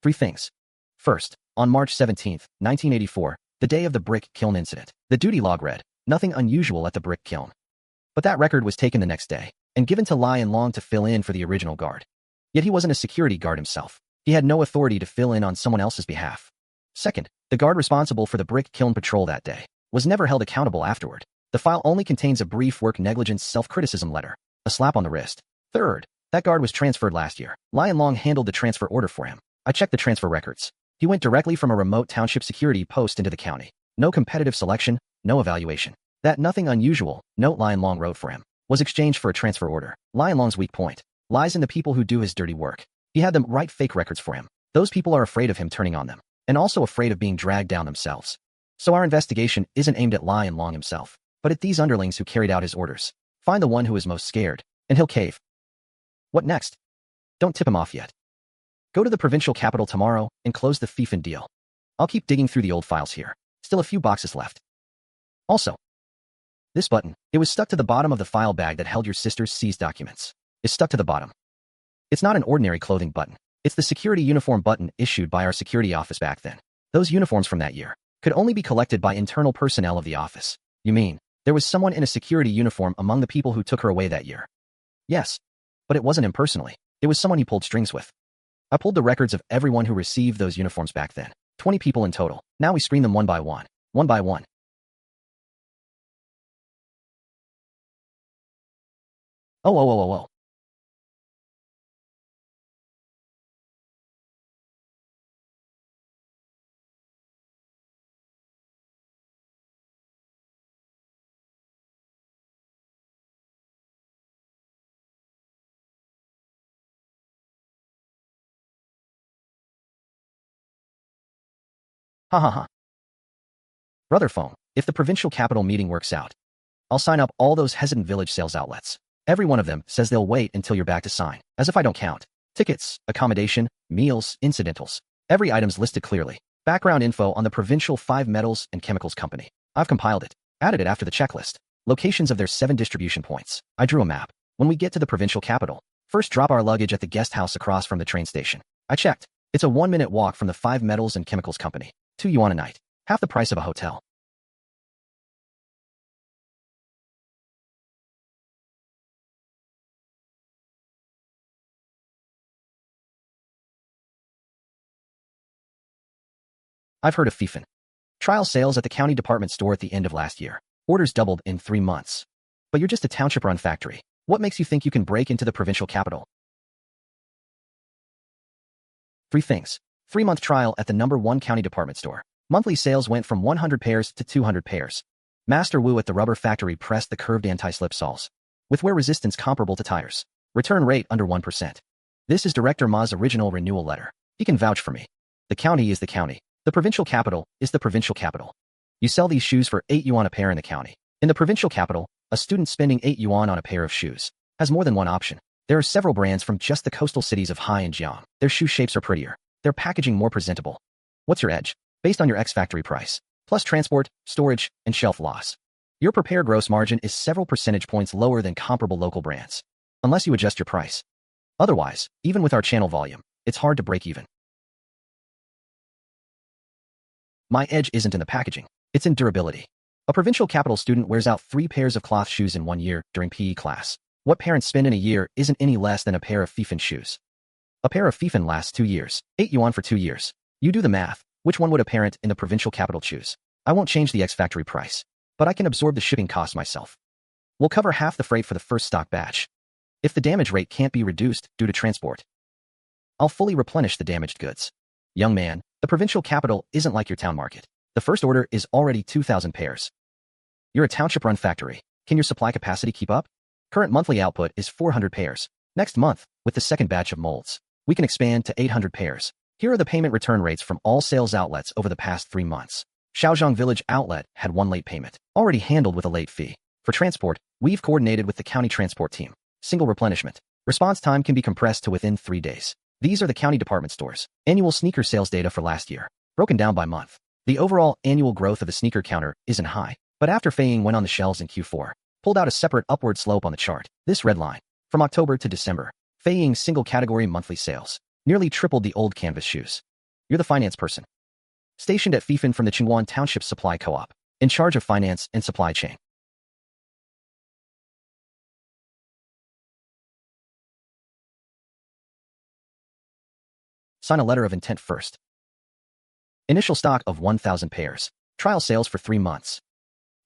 Three things. First, on March 17, 1984, the day of the brick kiln incident, the duty log read, nothing unusual at the brick kiln. But that record was taken the next day and given to Long to fill in for the original guard. Yet he wasn't a security guard himself. He had no authority to fill in on someone else's behalf. Second, the guard responsible for the brick kiln patrol that day was never held accountable afterward. The file only contains a brief work negligence self-criticism letter, a slap on the wrist. Third, that guard was transferred last year. Long handled the transfer order for him. I checked the transfer records. He went directly from a remote township security post into the county. No competitive selection, no evaluation. That nothing unusual note Long wrote for him was exchanged for a transfer order. Long's weak point lies in the people who do his dirty work. He had them write fake records for him. Those people are afraid of him turning on them, and also afraid of being dragged down themselves. So our investigation isn't aimed at Lion Long himself, but at these underlings who carried out his orders. Find the one who is most scared, and he'll cave. What next? Don't tip him off yet. Go to the provincial capital tomorrow and close the Feifan deal. I'll keep digging through the old files here. Still a few boxes left. Also, this button, it was stuck to the bottom of the file bag that held your sister's seized documents. It's stuck to the bottom. It's not an ordinary clothing button. It's the security uniform button issued by our security office back then. Those uniforms from that year could only be collected by internal personnel of the office. You mean, there was someone in a security uniform among the people who took her away that year? Yes. But it wasn't impersonally. It was someone he pulled strings with. I pulled the records of everyone who received those uniforms back then. 20 people in total. Now we screen them one by one. One by one. Oh. Ha ha ha. Brother Feng, if the provincial capital meeting works out, I'll sign up all those hesitant village sales outlets. Every one of them says they'll wait until you're back to sign, as if I don't count. Tickets, accommodation, meals, incidentals. Every item's listed clearly. Background info on the Provincial 5 Metals and Chemicals Company. I've compiled it. Added it after the checklist. Locations of their 7 distribution points. I drew a map. When we get to the provincial capital, first drop our luggage at the guest house across from the train station. I checked. It's a 1-minute walk from the 5 Metals and Chemicals Company. 2 yuan a night. Half the price of a hotel. I've heard of Feifan. Trial sales at the county department store at the end of last year. Orders doubled in 3 months. But you're just a township-run factory. What makes you think you can break into the provincial capital? 3 things. 3-month trial at the #1 county department store. Monthly sales went from 100 pairs to 200 pairs. Master Wu at the rubber factory pressed the curved anti-slip soles, with wear resistance comparable to tires. Return rate under 1%. This is Director Ma's original renewal letter. He can vouch for me. The county is the county. The provincial capital is the provincial capital. You sell these shoes for 8 yuan a pair in the county. In the provincial capital, a student spending 8 yuan on a pair of shoes has more than one option. There are several brands from just the coastal cities of Hai and Jiang. Their shoe shapes are prettier. Their packaging more presentable. What's your edge? Based on your ex-factory price, plus transport, storage, and shelf loss. Your prepared gross margin is several percentage points lower than comparable local brands, unless you adjust your price. Otherwise, even with our channel volume, it's hard to break even. My edge isn't in the packaging, it's in durability. A provincial capital student wears out 3 pairs of cloth shoes in 1 year during PE class. What parents spend in a year isn't any less than a pair of Feifan shoes. A pair of Feifan lasts 2 years, 8 yuan for 2 years. You do the math. Which one would a parent in the provincial capital choose? I won't change the ex-factory price, but I can absorb the shipping costs myself. We'll cover half the freight for the first stock batch. If the damage rate can't be reduced due to transport, I'll fully replenish the damaged goods. Young man, the provincial capital isn't like your town market. The first order is already 2,000 pairs. You're a township-run factory. Can your supply capacity keep up? Current monthly output is 400 pairs. Next month, with the second batch of molds, we can expand to 800 pairs. Here are the payment return rates from all sales outlets over the past 3 months. Xiaojin Village Outlet had 1 late payment, already handled with a late fee. For transport, we've coordinated with the county transport team. Single replenishment. Response time can be compressed to within 3 days. These are the county department stores. Annual sneaker sales data for last year, broken down by month. The overall annual growth of the sneaker counter isn't high, but after Feifan went on the shelves in Q4, pulled out a separate upward slope on the chart. This red line, from October to December, Feifan's single category monthly sales nearly tripled the old canvas shoes. You're the finance person, stationed at Feifan from the Qingguan Township Supply Co-op, in charge of finance and supply chain. Sign a letter of intent first. Initial stock of 1,000 pairs. Trial sales for 3 months.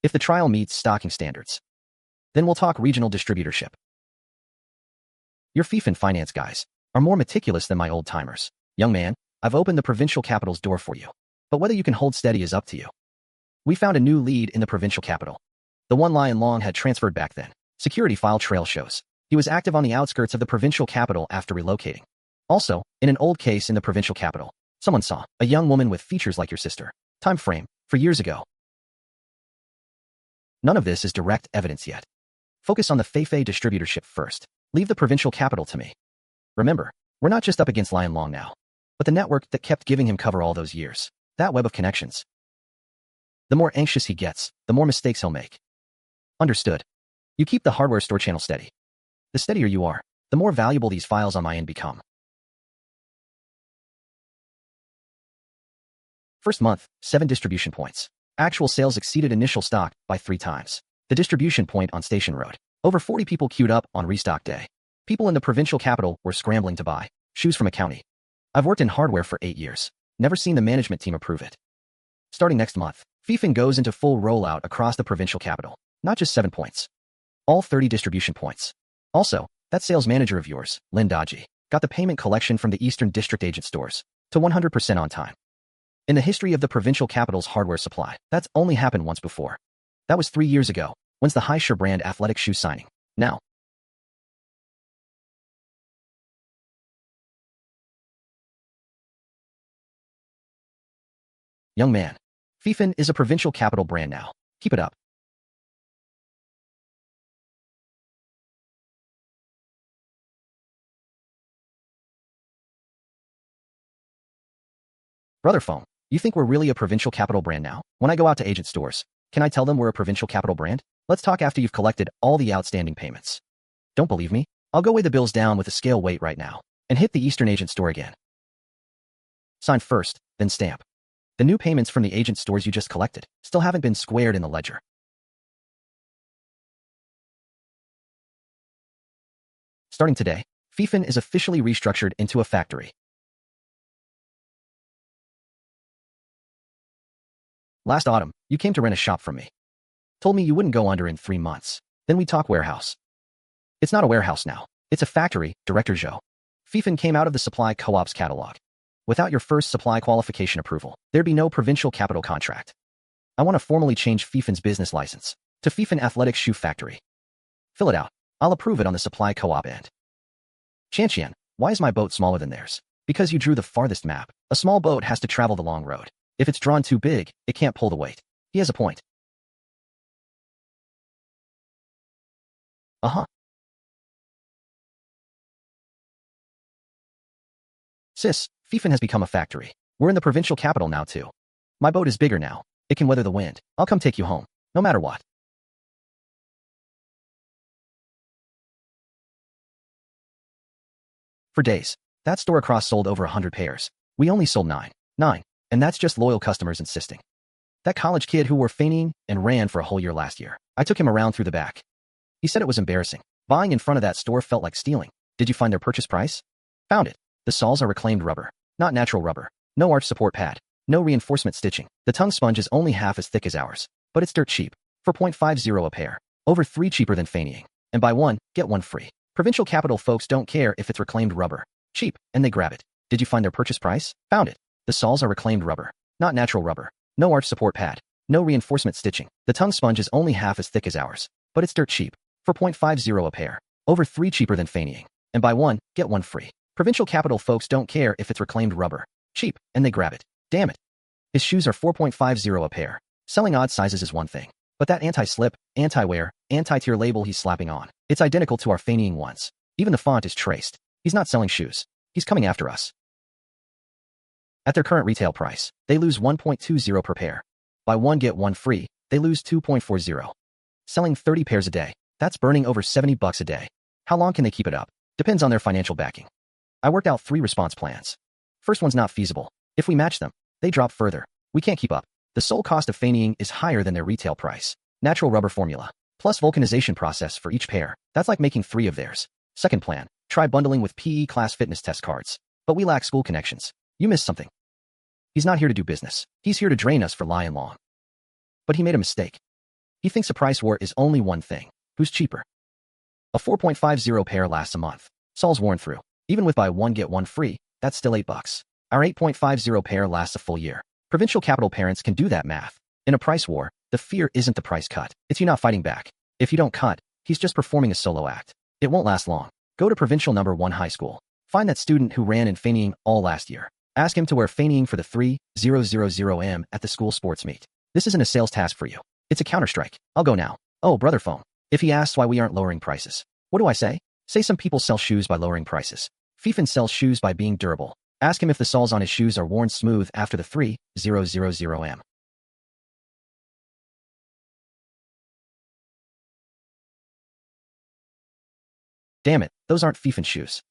If the trial meets stocking standards, then we'll talk regional distributorship. Your Feifan finance guys are more meticulous than my old-timers. Young man, I've opened the provincial capital's door for you. But whether you can hold steady is up to you. We found a new lead in the provincial capital. The one Lion Long had transferred back then. Security file trail shows he was active on the outskirts of the provincial capital after relocating. Also, in an old case in the provincial capital, someone saw a young woman with features like your sister. Time frame, for years ago. None of this is direct evidence yet. Focus on the Feifan distributorship first. Leave the provincial capital to me. Remember, we're not just up against Lion Long now, but the network that kept giving him cover all those years. That web of connections. The more anxious he gets, the more mistakes he'll make. Understood. You keep the hardware store channel steady. The steadier you are, the more valuable these files on my end become. First month, 7 distribution points. Actual sales exceeded initial stock by 3 times. The distribution point on Station Road. Over 40 people queued up on restock day. People in the provincial capital were scrambling to buy shoes from a county. I've worked in hardware for 8 years. Never seen the management team approve it. Starting next month, Feifan goes into full rollout across the provincial capital. Not just 7 points. All 30 distribution points. Also, that sales manager of yours, Lin Daji, got the payment collection from the Eastern District agent stores to 100% on time. In the history of the provincial capital's hardware supply, that's only happened once before. That was 3 years ago. When's the Haisher brand athletic shoe signing? Now. Young man. Feifan is a provincial capital brand now. Keep it up. Brother Feng, you think we're really a provincial capital brand now? When I go out to agent stores, can I tell them we're a provincial capital brand? Let's talk after you've collected all the outstanding payments. Don't believe me? I'll go weigh the bills down with a scale weight right now and hit the Eastern agent store again. Sign first, then stamp. The new payments from the agent stores you just collected still haven't been squared in the ledger. Starting today, Feifan is officially restructured into a factory. Last autumn, you came to rent a shop from me. Told me you wouldn't go under in 3 months. Then we talk warehouse. It's not a warehouse now. It's a factory, Director Zhou. Feifan came out of the supply co-op's catalog. Without your first supply qualification approval, there'd be no provincial capital contract. I want to formally change Feifan's business license to Feifan Athletic Shoe Factory. Fill it out. I'll approve it on the supply co-op end. Xiaojin, why is my boat smaller than theirs? Because you drew the farthest map. A small boat has to travel the long road. If it's drawn too big, it can't pull the weight. He has a point. Uh-huh. Sis, Feifan has become a factory. We're in the provincial capital now too. My boat is bigger now. It can weather the wind. I'll come take you home, no matter what. For days, that store across sold over 100 pairs. We only sold 9. And that's just loyal customers insisting. That college kid who wore feigning and ran for a whole year last year. I took him around through the back. He said it was embarrassing. Buying in front of that store felt like stealing. Did you find their purchase price? Found it. The soles are reclaimed rubber, not natural rubber. No arch support pad. No reinforcement stitching. The tongue sponge is only half as thick as ours, but it's dirt cheap. For 0.50 a pair. Over 3 cheaper than feigning. And buy one, get one free. Provincial capital folks don't care if it's reclaimed rubber. Cheap, and they grab it. Did you find their purchase price? Found it. The soles are reclaimed rubber, not natural rubber. No arch support pad. No reinforcement stitching. The tongue sponge is only half as thick as ours, but it's dirt cheap. For 0.50 a pair. Over 3 cheaper than feigning. And buy one, get one free. Provincial capital folks don't care if it's reclaimed rubber. Cheap, and they grab it. Damn it. His shoes are 4.50 a pair. Selling odd sizes is one thing. But that anti-slip, anti-wear, anti-tear label he's slapping on, it's identical to our feigning ones. Even the font is traced. He's not selling shoes. He's coming after us. At their current retail price, they lose 1.20 per pair. Buy one get one free, they lose 2.40. Selling 30 pairs a day, that's burning over $70 a day. How long can they keep it up? Depends on their financial backing. I worked out 3 response plans. First one's not feasible. If we match them, they drop further. We can't keep up. The sole cost of feigning is higher than their retail price. Natural rubber formula, plus vulcanization process for each pair. That's like making 3 of theirs. Second plan, try bundling with PE class fitness test cards. But we lack school connections. You missed something. He's not here to do business. He's here to drain us for Lion Long. But he made a mistake. He thinks a price war is only one thing. Who's cheaper? A 4.50 pair lasts a month. Sol's worn through. Even with buy one get one free, that's still $8. Our 8.50 pair lasts a full year. Provincial capital parents can do that math. In a price war, the fear isn't the price cut. It's you not fighting back. If you don't cut, he's just performing a solo act. It won't last long. Go to Provincial number 1 high school. Find that student who ran in feigning all last year. Ask him to wear feigning for the 3000M at the school sports meet. This isn't a sales task for you. It's a counterstrike. I'll go now. Oh, brother Feng. If he asks why we aren't lowering prices, what do I say? Say some people sell shoes by lowering prices. Feifan sells shoes by being durable. Ask him if the soles on his shoes are worn smooth after the 3000M. Damn it, those aren't Feifan shoes.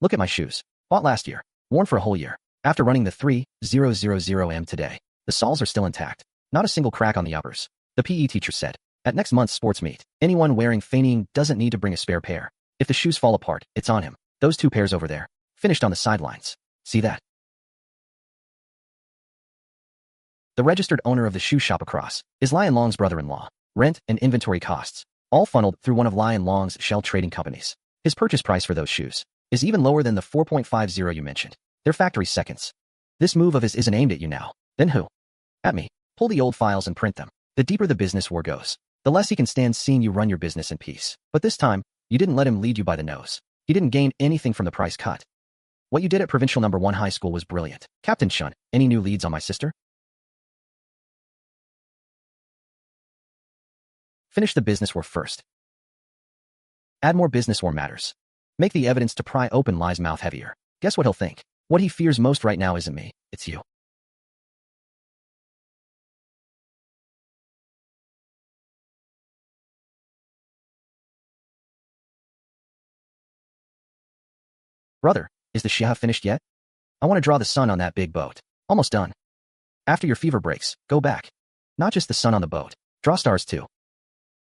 Look at my shoes. Bought last year. Worn for a whole year. After running the 3000M today, the soles are still intact. Not a single crack on the uppers. The PE teacher said. At next month's sports meet, anyone wearing feigning doesn't need to bring a spare pair. If the shoes fall apart, it's on him. Those two pairs over there. Finished on the sidelines. See that? The registered owner of the shoe shop across is Lion Long's brother-in-law. Rent and inventory costs, all funneled through one of Lion Long's shell trading companies. His purchase price for those shoes is even lower than the 4.50 you mentioned. They're factory seconds. This move of his isn't aimed at you now. Then who? At me. Pull the old files and print them. The deeper the business war goes, the less he can stand seeing you run your business in peace. But this time, you didn't let him lead you by the nose. He didn't gain anything from the price cut. What you did at Provincial No. 1 High School was brilliant. Captain Shun, any new leads on my sister? Finish the business war first. Add more business war matters. Make the evidence to pry open Lie's mouth heavier. Guess what he'll think? What he fears most right now isn't me, it's you. Brother, is the Xia finished yet? I want to draw the sun on that big boat. Almost done. After your fever breaks, go back. Not just the sun on the boat. Draw stars too.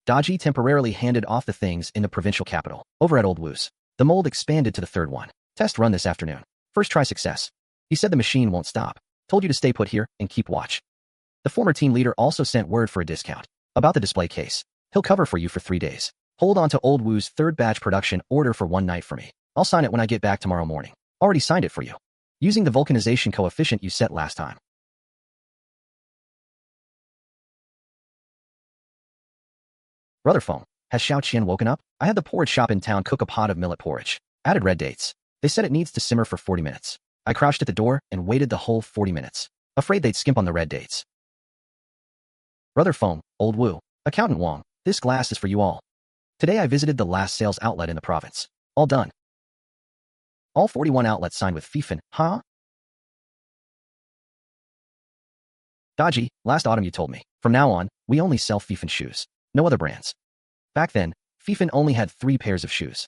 Daji temporarily handed off the things in the provincial capital, over at Old Wu's. The mold expanded to the third one. Test run this afternoon. First try success. He said the machine won't stop. Told you to stay put here and keep watch. The former team leader also sent word for a discount. About the display case. He'll cover for you for 3 days. Hold on to Old Wu's third batch production order for 1 night for me. I'll sign it when I get back tomorrow morning. Already signed it for you. Using the vulcanization coefficient you set last time. Brother Feng, has Xiaojin woken up? I had the porridge shop in town cook a pot of millet porridge. Added red dates. They said it needs to simmer for 40 minutes. I crouched at the door and waited the whole 40 minutes. Afraid they'd skimp on the red dates. Brother Feng, Old Wu, Accountant Huang, this glass is for you all. Today I visited the last sales outlet in the province. All done. All 41 outlets signed with Feifan, huh? Daji, last autumn you told me. From now on, we only sell Feifan shoes. No other brands. Back then, Feifan only had 3 pairs of shoes.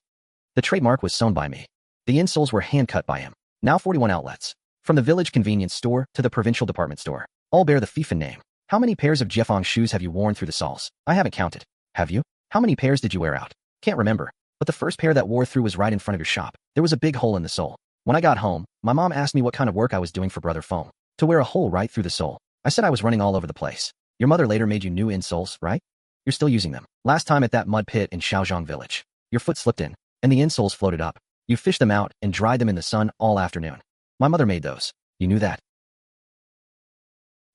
The trademark was sewn by me. The insoles were hand-cut by him. Now 41 outlets. From the village convenience store to the provincial department store. All bear the Feifan name. How many pairs of Jiefeng shoes have you worn through the soles? I haven't counted. Have you? How many pairs did you wear out? Can't remember. But the first pair that wore through was right in front of your shop. There was a big hole in the sole. When I got home, my mom asked me what kind of work I was doing for Brother Feng. To wear a hole right through the sole. I said I was running all over the place. Your mother later made you new insoles, right? You're still using them. Last time at that mud pit in Xiaojin village. Your foot slipped in, and the insoles floated up. You fished them out and dried them in the sun all afternoon. My mother made those. You knew that.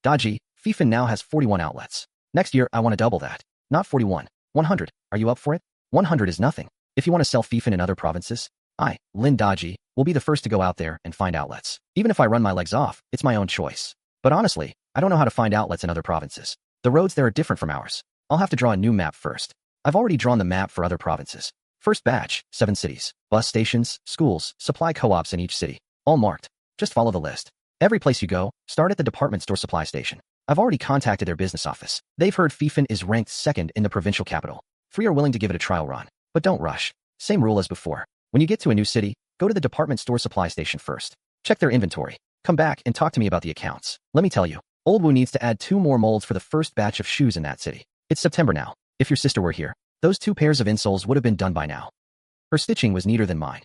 Daji, Feifan now has 41 outlets. Next year, I want to double that. Not 41. 100. Are you up for it? 100 is nothing. If you want to sell Feifan in other provinces, I, Lin Daji, will be the first to go out there and find outlets. Even if I run my legs off, it's my own choice. But honestly, I don't know how to find outlets in other provinces. The roads there are different from ours. I'll have to draw a new map first. I've already drawn the map for other provinces. First batch, 7 cities, bus stations, schools, supply co-ops in each city. All marked. Just follow the list. Every place you go, start at the department store supply station. I've already contacted their business office. They've heard Feifan is ranked 2nd in the provincial capital. 3 are willing to give it a trial run. But don't rush. Same rule as before. When you get to a new city, go to the department store supply station first. Check their inventory. Come back and talk to me about the accounts. Let me tell you, Old Wu needs to add 2 more molds for the first batch of shoes in that city. It's September now. If your sister were here, those 2 pairs of insoles would have been done by now. Her stitching was neater than mine.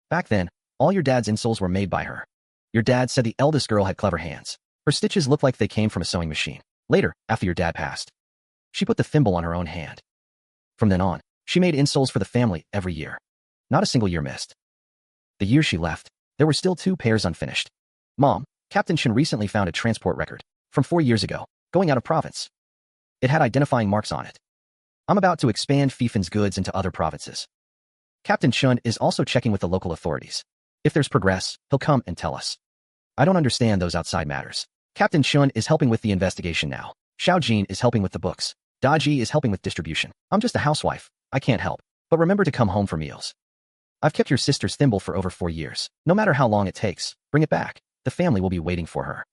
Back then, all your dad's insoles were made by her. Your dad said the eldest girl had clever hands. Her stitches looked like they came from a sewing machine. Later, after your dad passed, she put the thimble on her own hand. From then on, she made insoles for the family every year. Not a single year missed. The year she left, there were still 2 pairs unfinished. Mom, Captain Chen recently found a transport record from 4 years ago, going out of province. It had identifying marks on it. I'm about to expand Feifan's goods into other provinces. Captain Chun is also checking with the local authorities. If there's progress, he'll come and tell us. I don't understand those outside matters. Captain Chun is helping with the investigation now. Xiaojin is helping with the books. Daji is helping with distribution. I'm just a housewife. I can't help. But remember to come home for meals. I've kept your sister's thimble for over 4 years. No matter how long it takes, bring it back. The family will be waiting for her.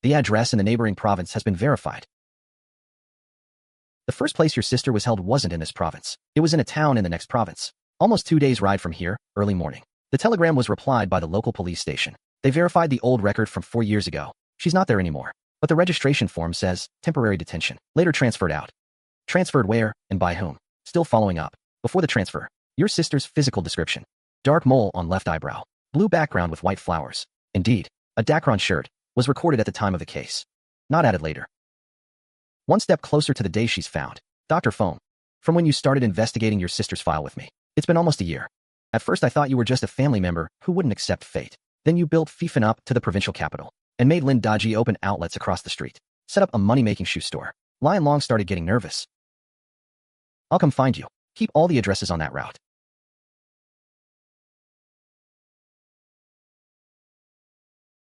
The address in the neighboring province has been verified. The first place your sister was held wasn't in this province. It was in a town in the next province. Almost 2 days' ride from here, early morning. The telegram was replied by the local police station. They verified the old record from 4 years ago. She's not there anymore. But the registration form says, temporary detention. Later transferred out. Transferred where, and by whom? Still following up. Before the transfer. Your sister's physical description. Dark mole on left eyebrow. Blue background with white flowers. Indeed, a Dacron shirt. Was recorded at the time of the case. Not added later. One step closer to the day she's found. Dr. Feng. From when you started investigating your sister's file with me. It's been almost a year. At first I thought you were just a family member who wouldn't accept fate. Then you built Feifan up to the provincial capital. And made Lin Daji open outlets across the street. Set up a money-making shoe store. Lion Long started getting nervous. I'll come find you. Keep all the addresses on that route.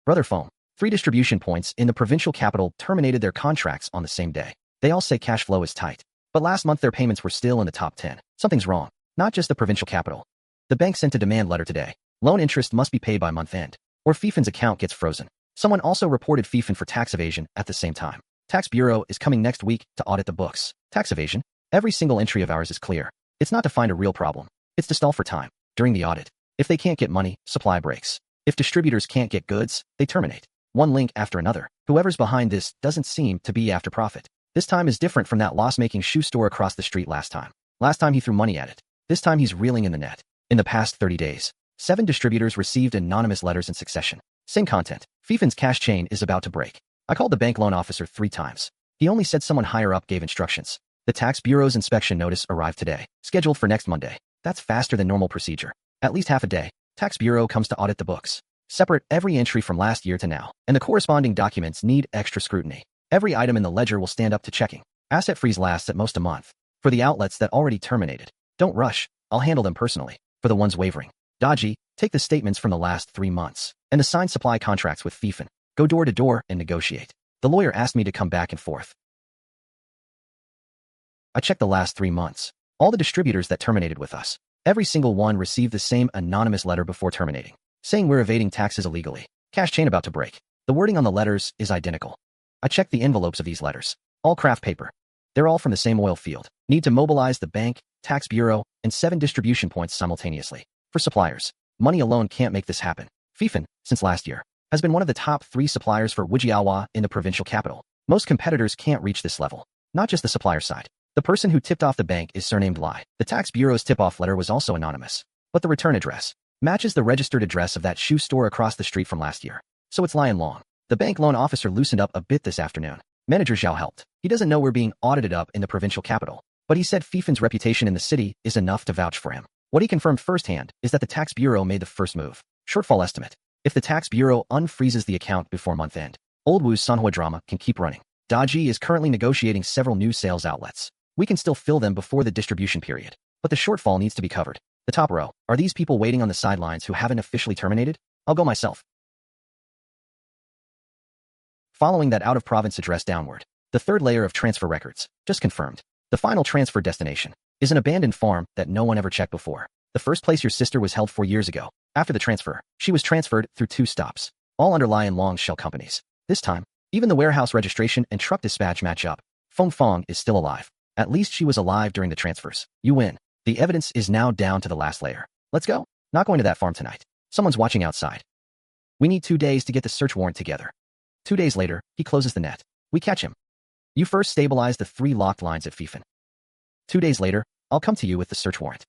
Brother Feng. 3 distribution points in the provincial capital terminated their contracts on the same day. They all say cash flow is tight. But last month their payments were still in the top 10. Something's wrong. Not just the provincial capital. The bank sent a demand letter today. Loan interest must be paid by month end, or Feifan's account gets frozen. Someone also reported Feifan for tax evasion at the same time. Tax Bureau is coming next week to audit the books. Tax evasion? Every single entry of ours is clear. It's not to find a real problem. It's to stall for time. During the audit. If they can't get money, supply breaks. If distributors can't get goods, they terminate. One link after another. Whoever's behind this doesn't seem to be after profit. This time is different from that loss-making shoe store across the street last time. Last time he threw money at it. This time he's reeling in the net. In the past 30 days, 7 distributors received anonymous letters in succession. Same content. Feifan's cash chain is about to break. I called the bank loan officer 3 times. He only said someone higher up gave instructions. The tax bureau's inspection notice arrived today, scheduled for next Monday. That's faster than normal procedure. At least half a day. Tax bureau comes to audit the books. Separate every entry from last year to now, and the corresponding documents need extra scrutiny. Every item in the ledger will stand up to checking. Asset freeze lasts at most a month. For the outlets that already terminated, don't rush. I'll handle them personally. For the ones wavering, Daji, take the statements from the last 3 months and the signed supply contracts with Feifan. Go door to door and negotiate. The lawyer asked me to come back and forth. I checked the last 3 months. All the distributors that terminated with us. Every single one received the same anonymous letter before terminating, saying we're evading taxes illegally. Cash chain about to break. The wording on the letters is identical. I checked the envelopes of these letters. All craft paper. They're all from the same oil field. Need to mobilize the bank, tax bureau, and 7 distribution points simultaneously. For suppliers, money alone can't make this happen. Feifan, since last year, has been one of the top 3 suppliers for Wujiawa in the provincial capital. Most competitors can't reach this level. Not just the supplier side. The person who tipped off the bank is surnamed Lai. The tax bureau's tip-off letter was also anonymous. But the return address matches the registered address of that shoe store across the street from last year. So it's Lion Long. The bank loan officer loosened up a bit this afternoon. Manager Xiao helped. He doesn't know we're being audited up in the provincial capital. But he said Feifan's reputation in the city is enough to vouch for him. What he confirmed firsthand is that the tax bureau made the first move. Shortfall estimate. If the tax bureau unfreezes the account before month end, Old Wu's Sanhua drama can keep running. Daji is currently negotiating several new sales outlets. We can still fill them before the distribution period, but the shortfall needs to be covered. The top row. Are these people waiting on the sidelines who haven't officially terminated? I'll go myself. Following that out-of-province address downward, the third layer of transfer records, just confirmed. The final transfer destination is an abandoned farm that no one ever checked before. The first place your sister was held 4 years ago. After the transfer, she was transferred through 2 stops, all under Lion Long's shell companies. This time, even the warehouse registration and truck dispatch match up. Feng is still alive. At least she was alive during the transfers. You win. The evidence is now down to the last layer. Let's go. Not going to that farm tonight. Someone's watching outside. We need 2 days to get the search warrant together. 2 days later, he closes the net. We catch him. You first stabilize the 3 locked lines at Feifan. 2 days later, I'll come to you with the search warrant.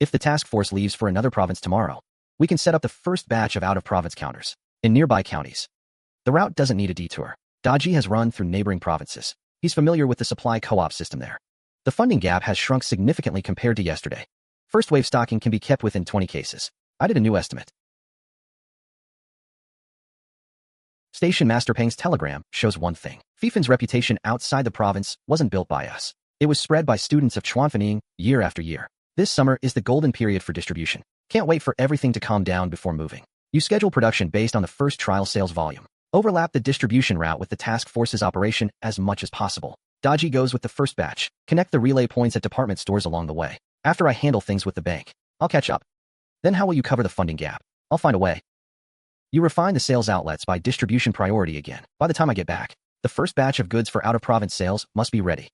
If the task force leaves for another province tomorrow, we can set up the first batch of out-of-province counters in nearby counties. The route doesn't need a detour. Daji has run through neighboring provinces. He's familiar with the supply co-op system there. The funding gap has shrunk significantly compared to yesterday. First wave stocking can be kept within 20 cases. I did a new estimate. Station Master Peng's telegram shows one thing. Feifan's reputation outside the province wasn't built by us. It was spread by students of Chuanfening year after year. This summer is the golden period for distribution. Can't wait for everything to calm down before moving. You schedule production based on the first trial sales volume. Overlap the distribution route with the task force's operation as much as possible. Dodgy goes with the first batch. Connect the relay points at department stores along the way. After I handle things with the bank, I'll catch up. Then how will you cover the funding gap? I'll find a way. You refine the sales outlets by distribution priority again. By the time I get back, the first batch of goods for out-of-province sales must be ready.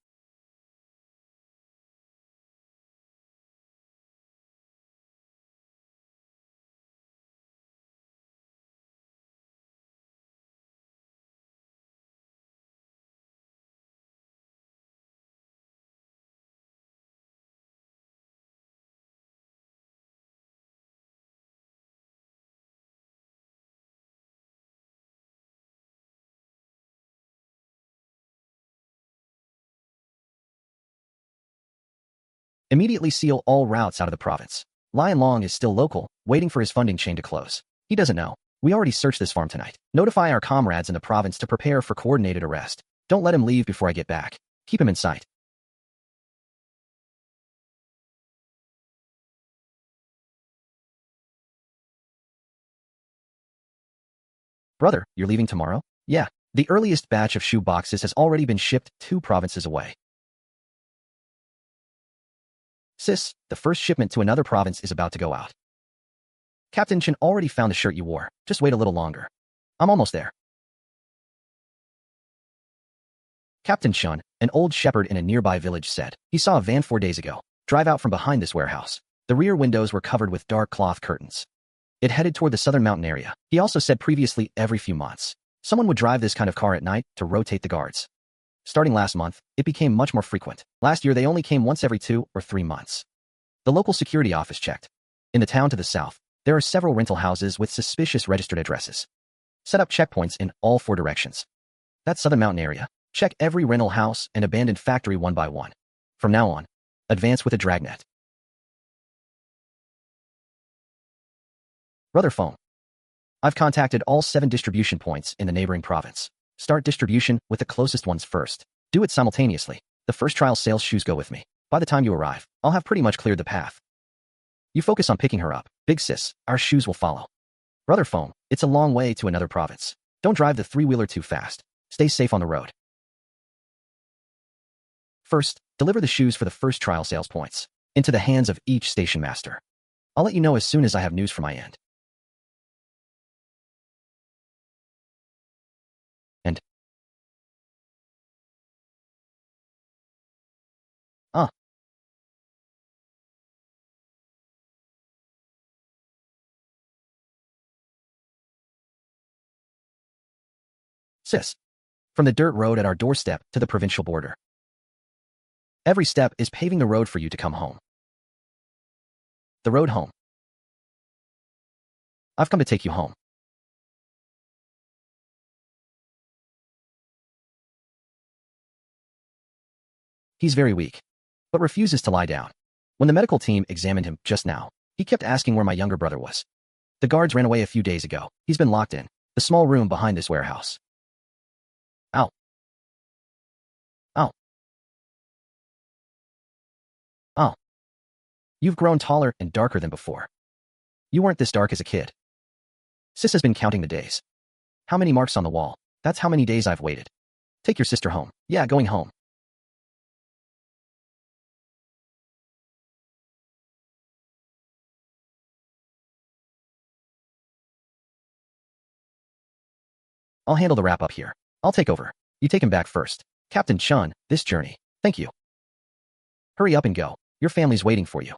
Immediately seal all routes out of the province. Lion Long is still local, waiting for his funding chain to close. He doesn't know. We already searched this farm tonight. Notify our comrades in the province to prepare for coordinated arrest. Don't let him leave before I get back. Keep him in sight. Brother, you're leaving tomorrow? Yeah. The earliest batch of shoe boxes has already been shipped 2 provinces away. Sis, the first shipment to another province is about to go out. Captain Chen already found the shirt you wore. Just wait a little longer. I'm almost there. Captain Chen, an old shepherd in a nearby village, said he saw a van 4 days ago drive out from behind this warehouse. The rear windows were covered with dark cloth curtains. It headed toward the southern mountain area. He also said previously every few months, someone would drive this kind of car at night to rotate the guards. Starting last month, it became much more frequent. Last year, they only came once every 2 or 3 months. The local security office checked. In the town to the south, there are several rental houses with suspicious registered addresses. Set up checkpoints in all 4 directions. That southern mountain area, check every rental house and abandoned factory one by one. From now on, advance with a dragnet. Brother Feng. I've contacted all 7 distribution points in the neighboring province. Start distribution with the closest ones first. Do it simultaneously. The first trial sales shoes go with me. By the time you arrive, I'll have pretty much cleared the path. You focus on picking her up. Big sis, our shoes will follow. Brother Feng, it's a long way to another province. Don't drive the 3-wheeler too fast. Stay safe on the road. First, deliver the shoes for the first trial sales points into the hands of each station master. I'll let you know as soon as I have news from my end. And sis, from the dirt road at our doorstep to the provincial border. Every step is paving the road for you to come home. The road home. I've come to take you home. He's very weak, but refuses to lie down. When the medical team examined him just now, he kept asking where my younger brother was. The guards ran away a few days ago. He's been locked in the small room behind this warehouse. Ow. Ow. Ow. You've grown taller and darker than before. You weren't this dark as a kid. Sis has been counting the days. How many marks on the wall? That's how many days I've waited. Take your sister home. Yeah, going home. I'll handle the wrap up here. I'll take over. You take him back first. Captain Chun, this journey. Thank you. Hurry up and go. Your family's waiting for you.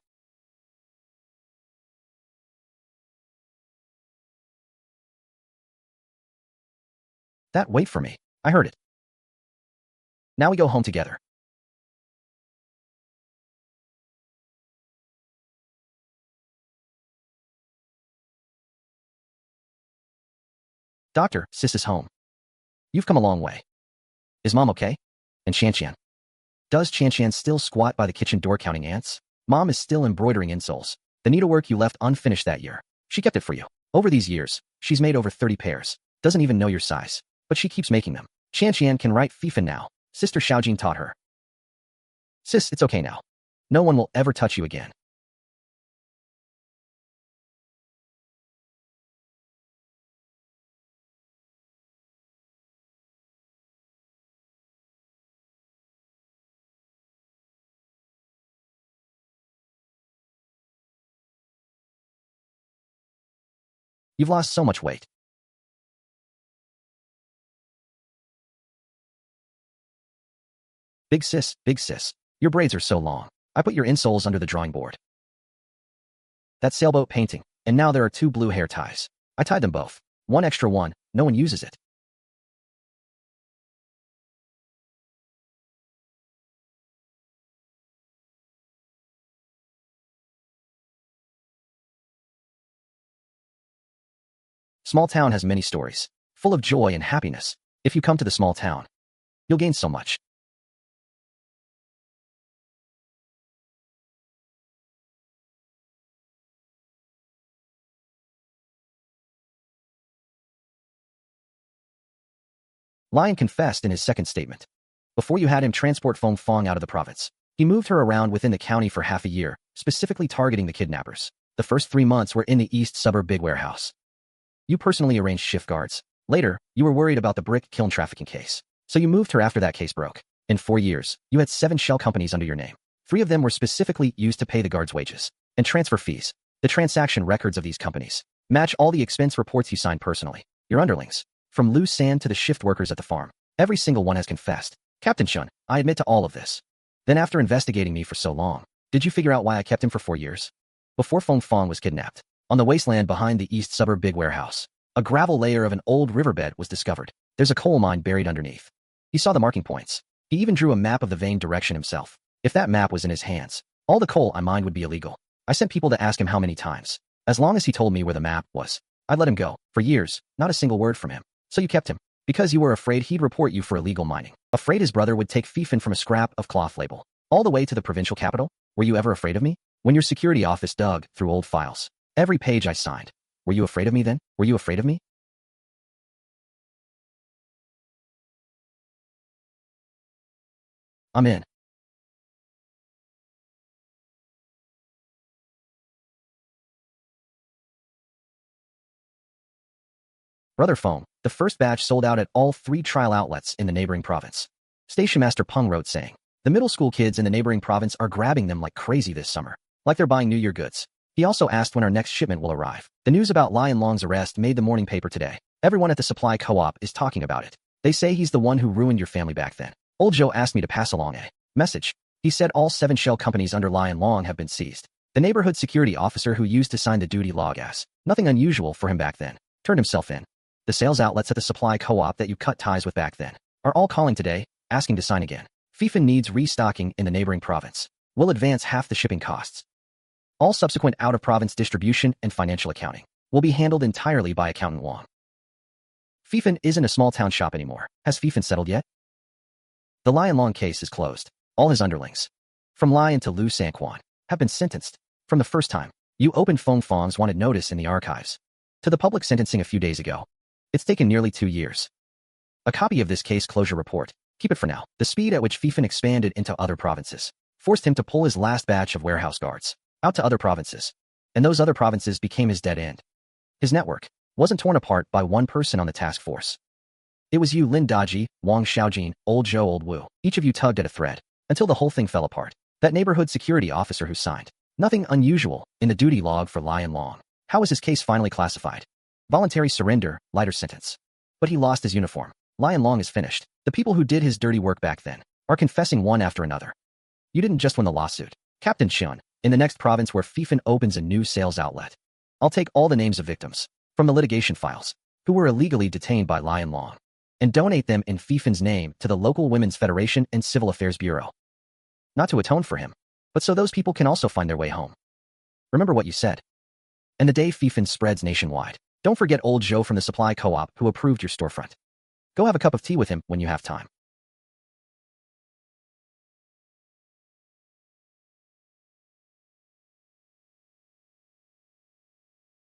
That wait for me. I heard it. Now we go home together. Doctor, sis is home. You've come a long way. Is Mom okay? And Shanshan? Does Shanshan still squat by the kitchen door counting ants? Mom is still embroidering insoles. The needlework you left unfinished that year. She kept it for you. Over these years, she's made over 30 pairs. Doesn't even know your size. But she keeps making them. Xian can write Feifan now. Sister Xiaojin taught her. Sis, it's okay now. No one will ever touch you again. You've lost so much weight. Big sis, your braids are so long. I put your insoles under the drawing board. That sailboat painting, and now there are 2 blue hair ties. I tied them both. One extra one, no one uses it. Small town has many stories, full of joy and happiness. If you come to the small town, you'll gain so much. Lion confessed in his second statement. Before you had him transport Feng Fang out of the province, he moved her around within the county for half a year, specifically targeting the kidnappers. The first 3 months were in the east suburb big warehouse. You personally arranged shift guards. Later, you were worried about the brick kiln trafficking case, so you moved her after that case broke. In 4 years, you had 7 shell companies under your name. 3 of them were specifically used to pay the guards' wages and transfer fees. The transaction records of these companies match all the expense reports you signed personally. Your underlings, from loose sand to the shift workers at the farm, every single one has confessed. Captain Shun, I admit to all of this. Then after investigating me for so long, did you figure out why I kept him for 4 years? Before Feng Fang was kidnapped, on the wasteland behind the east suburb big warehouse, a gravel layer of an old riverbed was discovered. There's a coal mine buried underneath. He saw the marking points. He even drew a map of the vein direction himself. If that map was in his hands, all the coal I mined would be illegal. I sent people to ask him how many times. As long as he told me where the map was, I'd let him go. For years, not a single word from him. So you kept him. Because you were afraid he'd report you for illegal mining. Afraid his brother would take Feifan from a scrap of cloth label all the way to the provincial capital? Were you ever afraid of me? When your security office dug through old files, every page I signed, were you afraid of me then? Were you afraid of me? I'm in. Brother Feng, the first batch sold out at all 3 trial outlets in the neighboring province. Station Master Peng wrote saying, the middle school kids in the neighboring province are grabbing them like crazy this summer, like they're buying New Year goods. He also asked when our next shipment will arrive. The news about Lion Long's arrest made the morning paper today. Everyone at the supply co-op is talking about it. They say he's the one who ruined your family back then. Old Joe asked me to pass along a message. He said all 7 shell companies under Lion Long have been seized. The neighborhood security officer who used to sign the duty log as nothing unusual for him back then turned himself in. The sales outlets at the supply co-op that you cut ties with back then are all calling today, asking to sign again. Feifan needs restocking in the neighboring province. We'll advance half the shipping costs. All subsequent out-of-province distribution and financial accounting will be handled entirely by accountant Huang. Feifan isn't a small-town shop anymore. Has Feifan settled yet? The Lion Long case is closed. All his underlings, from Lion to Lu Sanquan, have been sentenced. From the first time you opened Feng Fang's wanted notice in the archives, to the public sentencing a few days ago, it's taken nearly 2 years. A copy of this case closure report. Keep it for now. The speed at which Feifan expanded into other provinces forced him to pull his last batch of warehouse guards out to other provinces, and those other provinces became his dead end. His network wasn't torn apart by one person on the task force. It was you, Lin Daji, Wang Xiaojin, Old Zhou, Old Wu. Each of you tugged at a thread until the whole thing fell apart. That neighborhood security officer who signed nothing unusual in the duty log for Lion Long. How was his case finally classified? Voluntary surrender, lighter sentence. But he lost his uniform. Lion Long is finished. The people who did his dirty work back then are confessing one after another. You didn't just win the lawsuit. Captain Shun, in the next province where Feifan opens a new sales outlet, I'll take all the names of victims from the litigation files who were illegally detained by Lion Long and donate them in Feifan's name to the local Women's Federation and Civil Affairs Bureau. Not to atone for him, but so those people can also find their way home. Remember what you said. And the day Feifan spreads nationwide, don't forget Old Joe from the supply co-op who approved your storefront. Go have a cup of tea with him when you have time.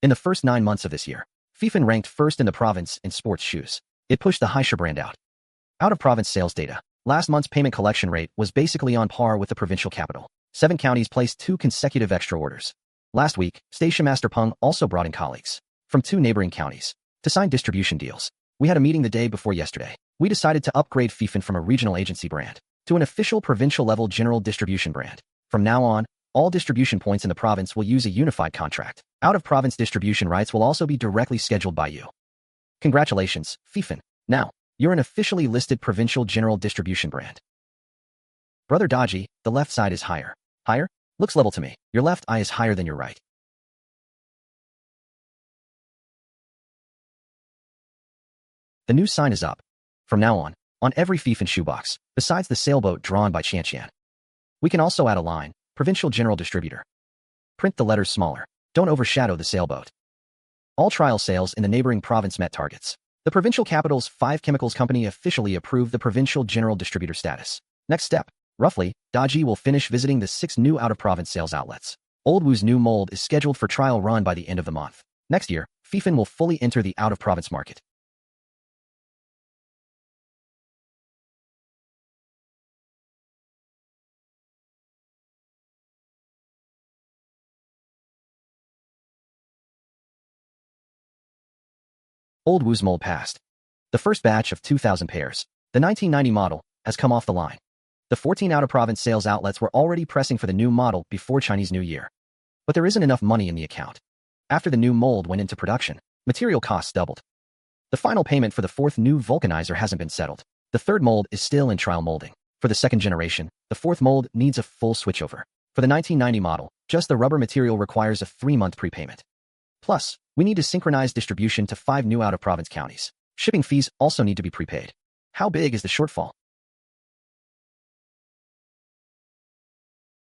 In the first 9 months of this year, Feifan ranked first in the province in sports shoes. It pushed the Haisha brand out. Out-of-province sales data. Last month's payment collection rate was basically on par with the provincial capital. 7 counties placed 2 consecutive extra orders. Last week, Station Master Peng also brought in colleagues from 2 neighboring counties to sign distribution deals. We had a meeting the day before yesterday. We decided to upgrade Feifan from a regional agency brand to an official provincial-level general distribution brand. From now on, all distribution points in the province will use a unified contract. Out-of-province distribution rights will also be directly scheduled by you. Congratulations, Feifan. Now, you're an officially listed provincial general distribution brand. Brother Dodgy, the left side is higher. Higher? Looks level to me. Your left eye is higher than your right. The new sign is up. From now on every Feifan shoebox, besides the sailboat drawn by Xiaojin. We can also add a line, Provincial General Distributor. Print the letters smaller. Don't overshadow the sailboat. All trial sales in the neighboring province met targets. The provincial capital's 5 chemicals company officially approved the Provincial General Distributor status. Next step. Roughly, Daji will finish visiting the 6 new out-of-province sales outlets. Old Wu's new mold is scheduled for trial run by the end of the month. Next year, Feifan will fully enter the out-of-province market. Old Wu's mold passed. The first batch of 2,000 pairs, the 1990 model, has come off the line. The 14 out-of-province sales outlets were already pressing for the new model before Chinese New Year. But there isn't enough money in the account. After the new mold went into production, material costs doubled. The final payment for the 4th new vulcanizer hasn't been settled. The 3rd mold is still in trial molding. For the 2nd generation, the 4th mold needs a full switchover. For the 1990 model, just the rubber material requires a 3-month prepayment. Plus, we need to synchronize distribution to 5 new out-of-province counties. Shipping fees also need to be prepaid. How big is the shortfall?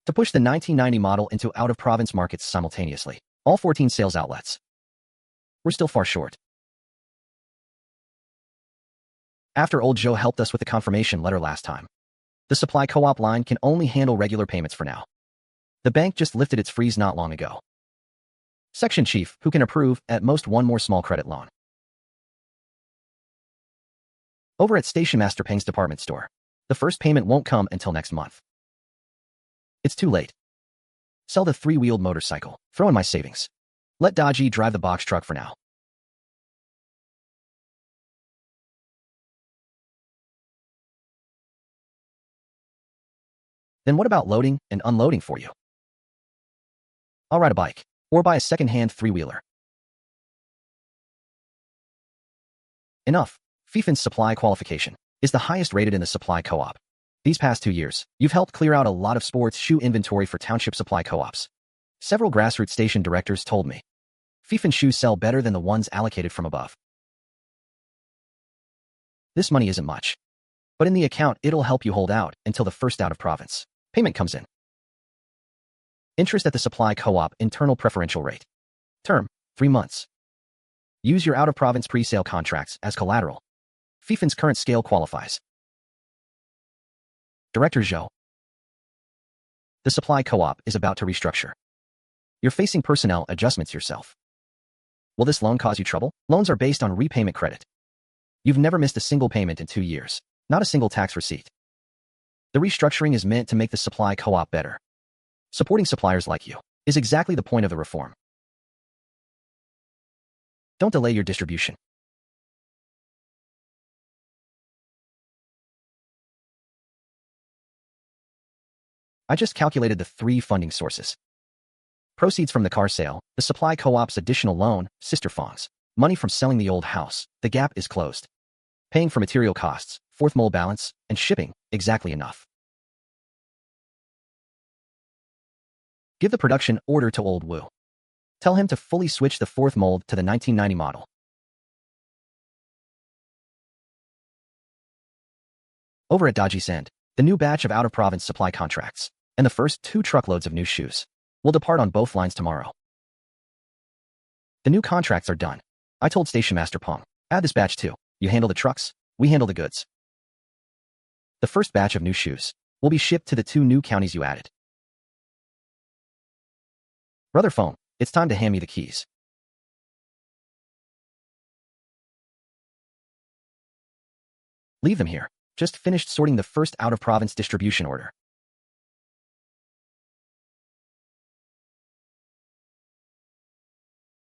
To push the 1990 model into out-of-province markets simultaneously, all 14 sales outlets. We're still far short. After old Joe helped us with the confirmation letter last time, the supply co-op line can only handle regular payments for now. The bank just lifted its freeze not long ago. Section Chief, who can approve, at most, 1 more small credit loan. Over at Station Master Peng's department store, the first payment won't come until next month. It's too late. Sell the 3-wheeled motorcycle. Throw in my savings. Let Daji drive the box truck for now. Then what about loading and unloading for you? I'll ride a bike. Or buy a second-hand 3-wheeler. Enough. Feifan's supply qualification is the highest rated in the supply co-op. These past 2 years, you've helped clear out a lot of sports shoe inventory for township supply co-ops. Several grassroots station directors told me Feifan shoes sell better than the ones allocated from above. This money isn't much, but in the account it'll help you hold out until the first out-of-province payment comes in. Interest at the supply co-op internal preferential rate. Term, 3 months. Use your out-of-province pre-sale contracts as collateral. Feifan's current scale qualifies. Director Zhou. The supply co-op is about to restructure. You're facing personnel adjustments yourself. Will this loan cause you trouble? Loans are based on repayment credit. You've never missed a single payment in 2 years, not a single tax receipt. The restructuring is meant to make the supply co-op better. Supporting suppliers like you is exactly the point of the reform. Don't delay your distribution. I just calculated the 3 funding sources. Proceeds from the car sale, the supply co-op's additional loan, Sister Feng's money from selling the old house, the gap is closed. Paying for material costs, 4th mold balance, and shipping, exactly enough. Give the production order to Old Wu. Tell him to fully switch the 4th mold to the 1990 model. Over at Daji's end, the new batch of out-of-province supply contracts and the first 2 truckloads of new shoes will depart on both lines tomorrow. The new contracts are done. I told Station Master Peng, add this batch too. You handle the trucks, we handle the goods. The first batch of new shoes will be shipped to the 2 new counties you added. Brother Feng, it's time to hand me the keys. Leave them here. Just finished sorting the first out-of-province distribution order.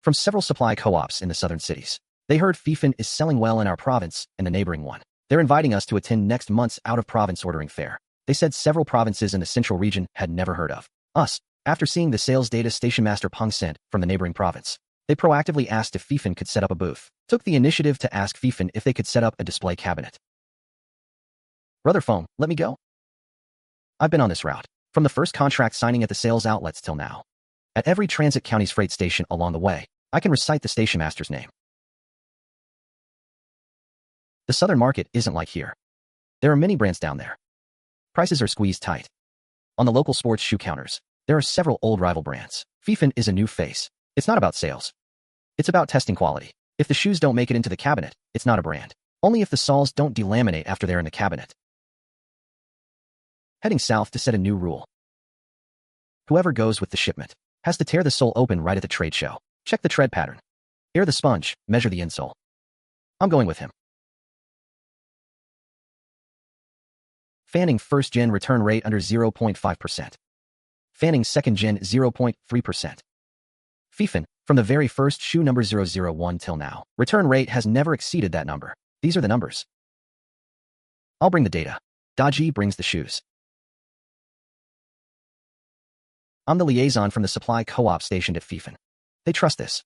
From several supply co-ops in the southern cities. They heard Feifan is selling well in our province and the neighboring one. They're inviting us to attend next month's out-of-province ordering fair. They said several provinces in the central region had never heard of us. After seeing the sales data Station Master Peng sent from the neighboring province, they proactively asked if Feifan could set up a booth. Took the initiative to ask Feifan if they could set up a display cabinet. Brother Feng, let me go. I've been on this route, from the first contract signing at the sales outlets till now. At every transit county's freight station along the way, I can recite the station master's name. The southern market isn't like here. There are many brands down there. Prices are squeezed tight. On the local sports shoe counters, there are several old rival brands. Feifan is a new face. It's not about sales. It's about testing quality. If the shoes don't make it into the cabinet, it's not a brand. Only if the soles don't delaminate after they're in the cabinet. Heading south to set a new rule. Whoever goes with the shipment has to tear the sole open right at the trade show. Check the tread pattern. Air the sponge, measure the insole. I'm going with him. Fanning first gen return rate under 0.5%. Fanning second gen 0.3%. Feifan, from the very first shoe number 001 till now, return rate has never exceeded that number. These are the numbers. I'll bring the data. Daji brings the shoes. I'm the liaison from the supply co-op stationed at Feifan. They trust this.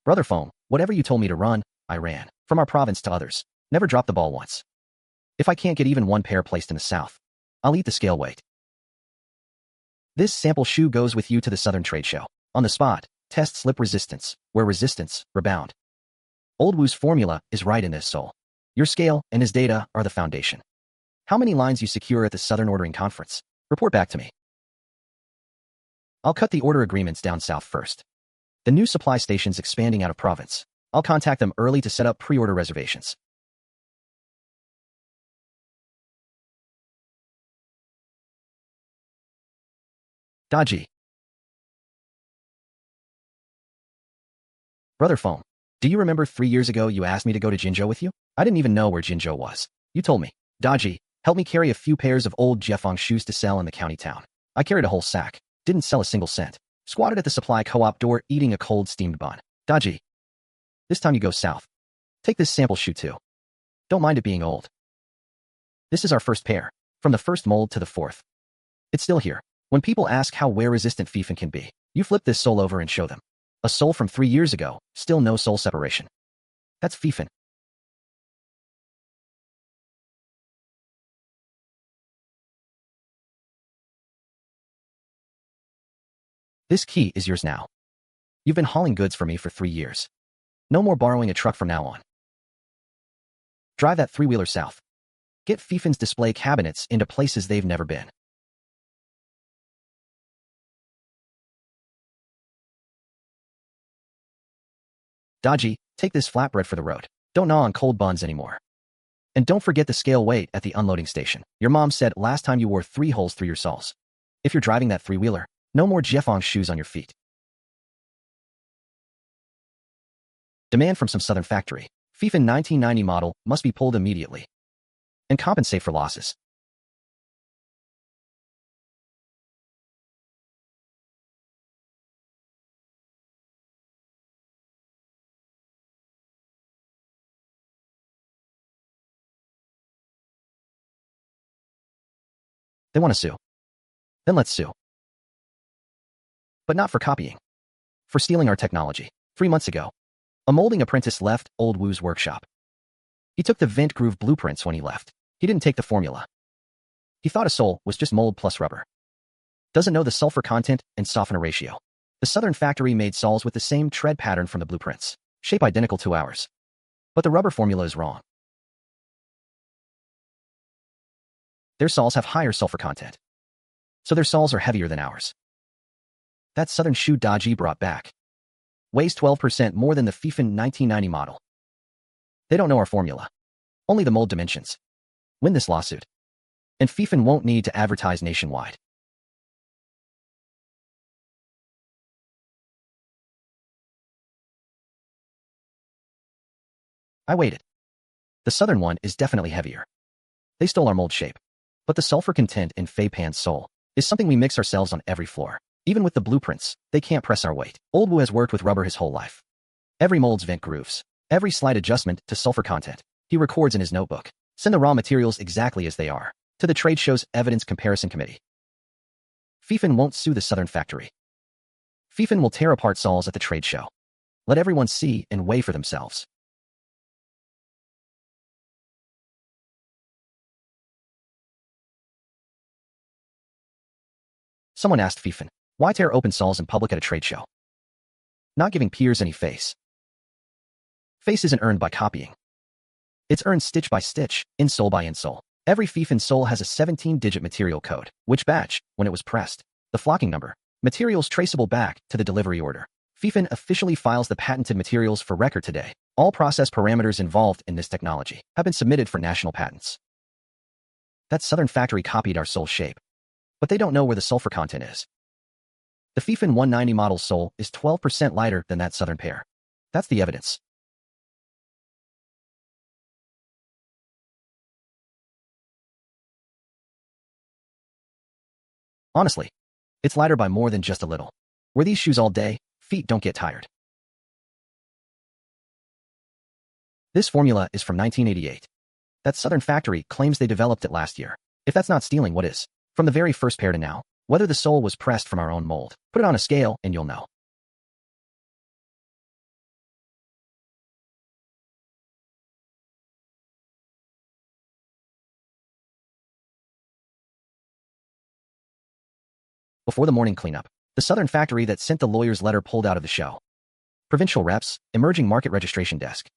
Brother Feng, whatever you told me to run, I ran. From our province to others. Never dropped the ball once. If I can't get even one pair placed in the south, I'll eat the scale weight. This sample shoe goes with you to the southern trade show. On the spot, test slip resistance, where resistance, rebound. Old Wu's formula is right in this sole. Your scale and his data are the foundation. How many lines you secure at the Southern Ordering Conference? Report back to me. I'll cut the order agreements down south first. The new supply station's expanding out of province. I'll contact them early to set up pre-order reservations. Daji. Brother Feng, do you remember 3 years ago you asked me to go to Jinzhou with you? I didn't even know where Jinzhou was. You told me. Daji, help me carry a few pairs of old Jiefeng shoes to sell in the county town. I carried a whole sack. Didn't sell a single cent. Squatted at the supply co-op door eating a cold steamed bun. Daji. This time you go south. Take this sample shoe too. Don't mind it being old. This is our first pair. From the first mold to the fourth. It's still here. When people ask how wear-resistant Feifan can be, you flip this sole over and show them. A sole from 3 years ago, still no sole separation. That's Feifan. This key is yours now. You've been hauling goods for me for 3 years. No more borrowing a truck from now on. Drive that three-wheeler south. Get Feifan's display cabinets into places they've never been. Daji, take this flatbread for the road. Don't gnaw on cold buns anymore. And don't forget the scale weight at the unloading station. Your mom said last time you wore 3 holes through your soles. If you're driving that three-wheeler, no more Jiefeng shoes on your feet. Demand from some southern factory. Feifan 1990 model must be pulled immediately. And compensate for losses. They want to sue. Then let's sue. But not for copying. For stealing our technology. 3 months ago, a molding apprentice left Old Wu's workshop. He took the vent groove blueprints when he left. He didn't take the formula. He thought a sole was just mold plus rubber. Doesn't know the sulfur content and softener ratio. The southern factory made soles with the same tread pattern from the blueprints. Shape identical to ours. But the rubber formula is wrong. Their soles have higher sulfur content. So their soles are heavier than ours. That southern shoe Daji brought back weighs 12% more than the Feifan 1990 model. They don't know our formula. Only the mold dimensions. Win this lawsuit. And Feifan won't need to advertise nationwide. I waited. The southern one is definitely heavier. They stole our mold shape. But the sulfur content in Feifan's soul is something we mix ourselves on every floor. Even with the blueprints, they can't press our weight. Old Wu has worked with rubber his whole life. Every mold's vent grooves. Every slight adjustment to sulfur content. He records in his notebook. Send the raw materials exactly as they are to the trade show's evidence comparison committee. Feifan won't sue the southern factory. Feifan will tear apart sols at the trade show. Let everyone see and weigh for themselves. Someone asked Feifan, why tear open sols in public at a trade show? Not giving peers any face. Face isn't earned by copying. It's earned stitch by stitch, insole by insole. Every Feifan sole has a 17-digit material code, which batch, when it was pressed, the flocking number, materials traceable back to the delivery order. Feifan officially files the patented materials for record today. All process parameters involved in this technology have been submitted for national patents. That southern factory copied our sole shape, but they don't know where the sulfur content is. The Feifan 190 model sole is 12% lighter than that southern pair. That's the evidence. Honestly, it's lighter by more than just a little. Wear these shoes all day, feet don't get tired. This formula is from 1988. That southern factory claims they developed it last year. If that's not stealing, what is? From the very first pair to now, whether the sole was pressed from our own mold. Put it on a scale and you'll know. Before the morning cleanup, the southern factory that sent the lawyer's letter pulled out of the show. Provincial reps, emerging market registration desk.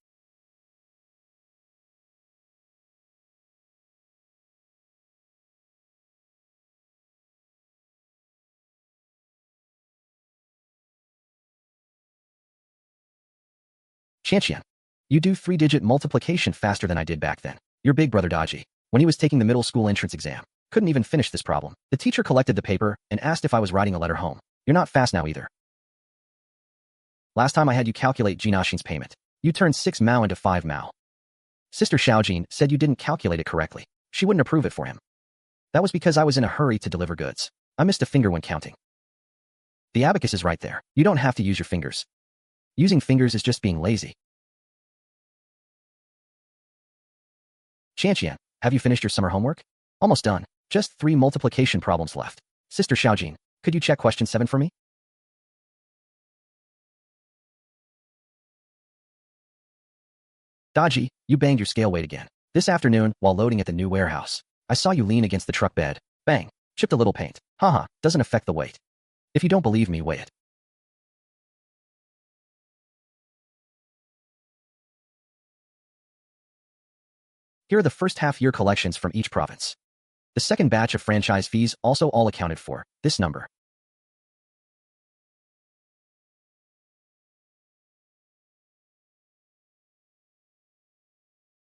Xiaojin, you do 3-digit multiplication faster than I did back then. Your big brother Dodgy, when he was taking the middle school entrance exam, couldn't even finish this problem. The teacher collected the paper and asked if I was writing a letter home. You're not fast now either. Last time I had you calculate Jinashin's payment, you turned 6 mao into 5 mao. Sister Xiaojin said you didn't calculate it correctly. She wouldn't approve it for him. That was because I was in a hurry to deliver goods. I missed a finger when counting. The abacus is right there. You don't have to use your fingers. Using fingers is just being lazy. Xiaojin, have you finished your summer homework? Almost done. Just 3 multiplication problems left. Sister Xiaojin, could you check question 7 for me? Dodgy, you banged your scale weight again. This afternoon, while loading at the new warehouse, I saw you lean against the truck bed. Bang. Chipped a little paint. Haha, doesn't affect the weight. If you don't believe me, weigh it. Here are the first half-year collections from each province. The second batch of franchise fees also all accounted for. This number.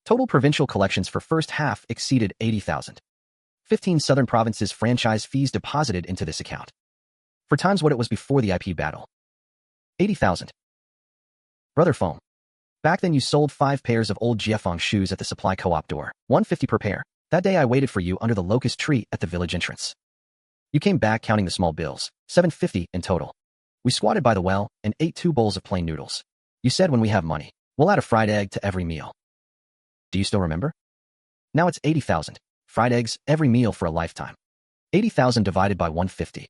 Total provincial collections for first half exceeded 80,000. 15 southern provinces franchise fees deposited into this account. 4 times what it was before the IP battle. 80,000. Brother Foam. Back then you sold 5 pairs of old Jiefeng shoes at the supply co-op door. 150 per pair. That day I waited for you under the locust tree at the village entrance. You came back counting the small bills. 750 in total. We squatted by the well and ate 2 bowls of plain noodles. You said when we have money, we'll add a fried egg to every meal. Do you still remember? Now it's 80,000. Fried eggs every meal for a lifetime. 80,000 divided by 150.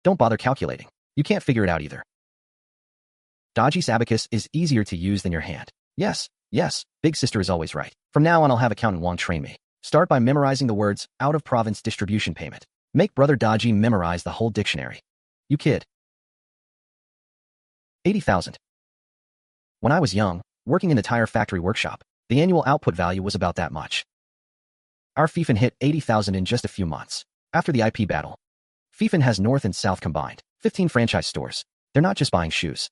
Don't bother calculating. You can't figure it out either. Dodgy's abacus is easier to use than your hand. Yes, yes, big sister is always right. From now on I'll have accountant Huang train me. Start by memorizing the words out-of-province distribution payment. Make brother Dodgy memorize the whole dictionary. You kid. 80,000. When I was young, working in the tire factory workshop, the annual output value was about that much. Our Feifan hit 80,000 in just a few months. After the IP battle, Feifan has North and South combined. 15 franchise stores. They're not just buying shoes.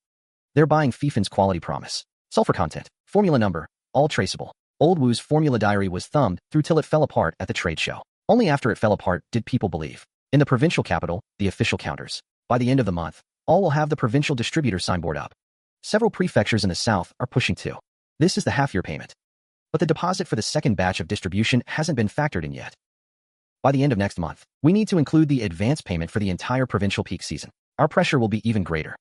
They're buying Feifan's quality promise. Sulfur content, formula number, all traceable. Old Wu's formula diary was thumbed through till it fell apart at the trade show. Only after it fell apart did people believe. In the provincial capital, the official counters. By the end of the month, all will have the provincial distributor signboard up. Several prefectures in the south are pushing too. This is the half-year payment. But the deposit for the second batch of distribution hasn't been factored in yet. By the end of next month, we need to include the advance payment for the entire provincial peak season. Our pressure will be even greater.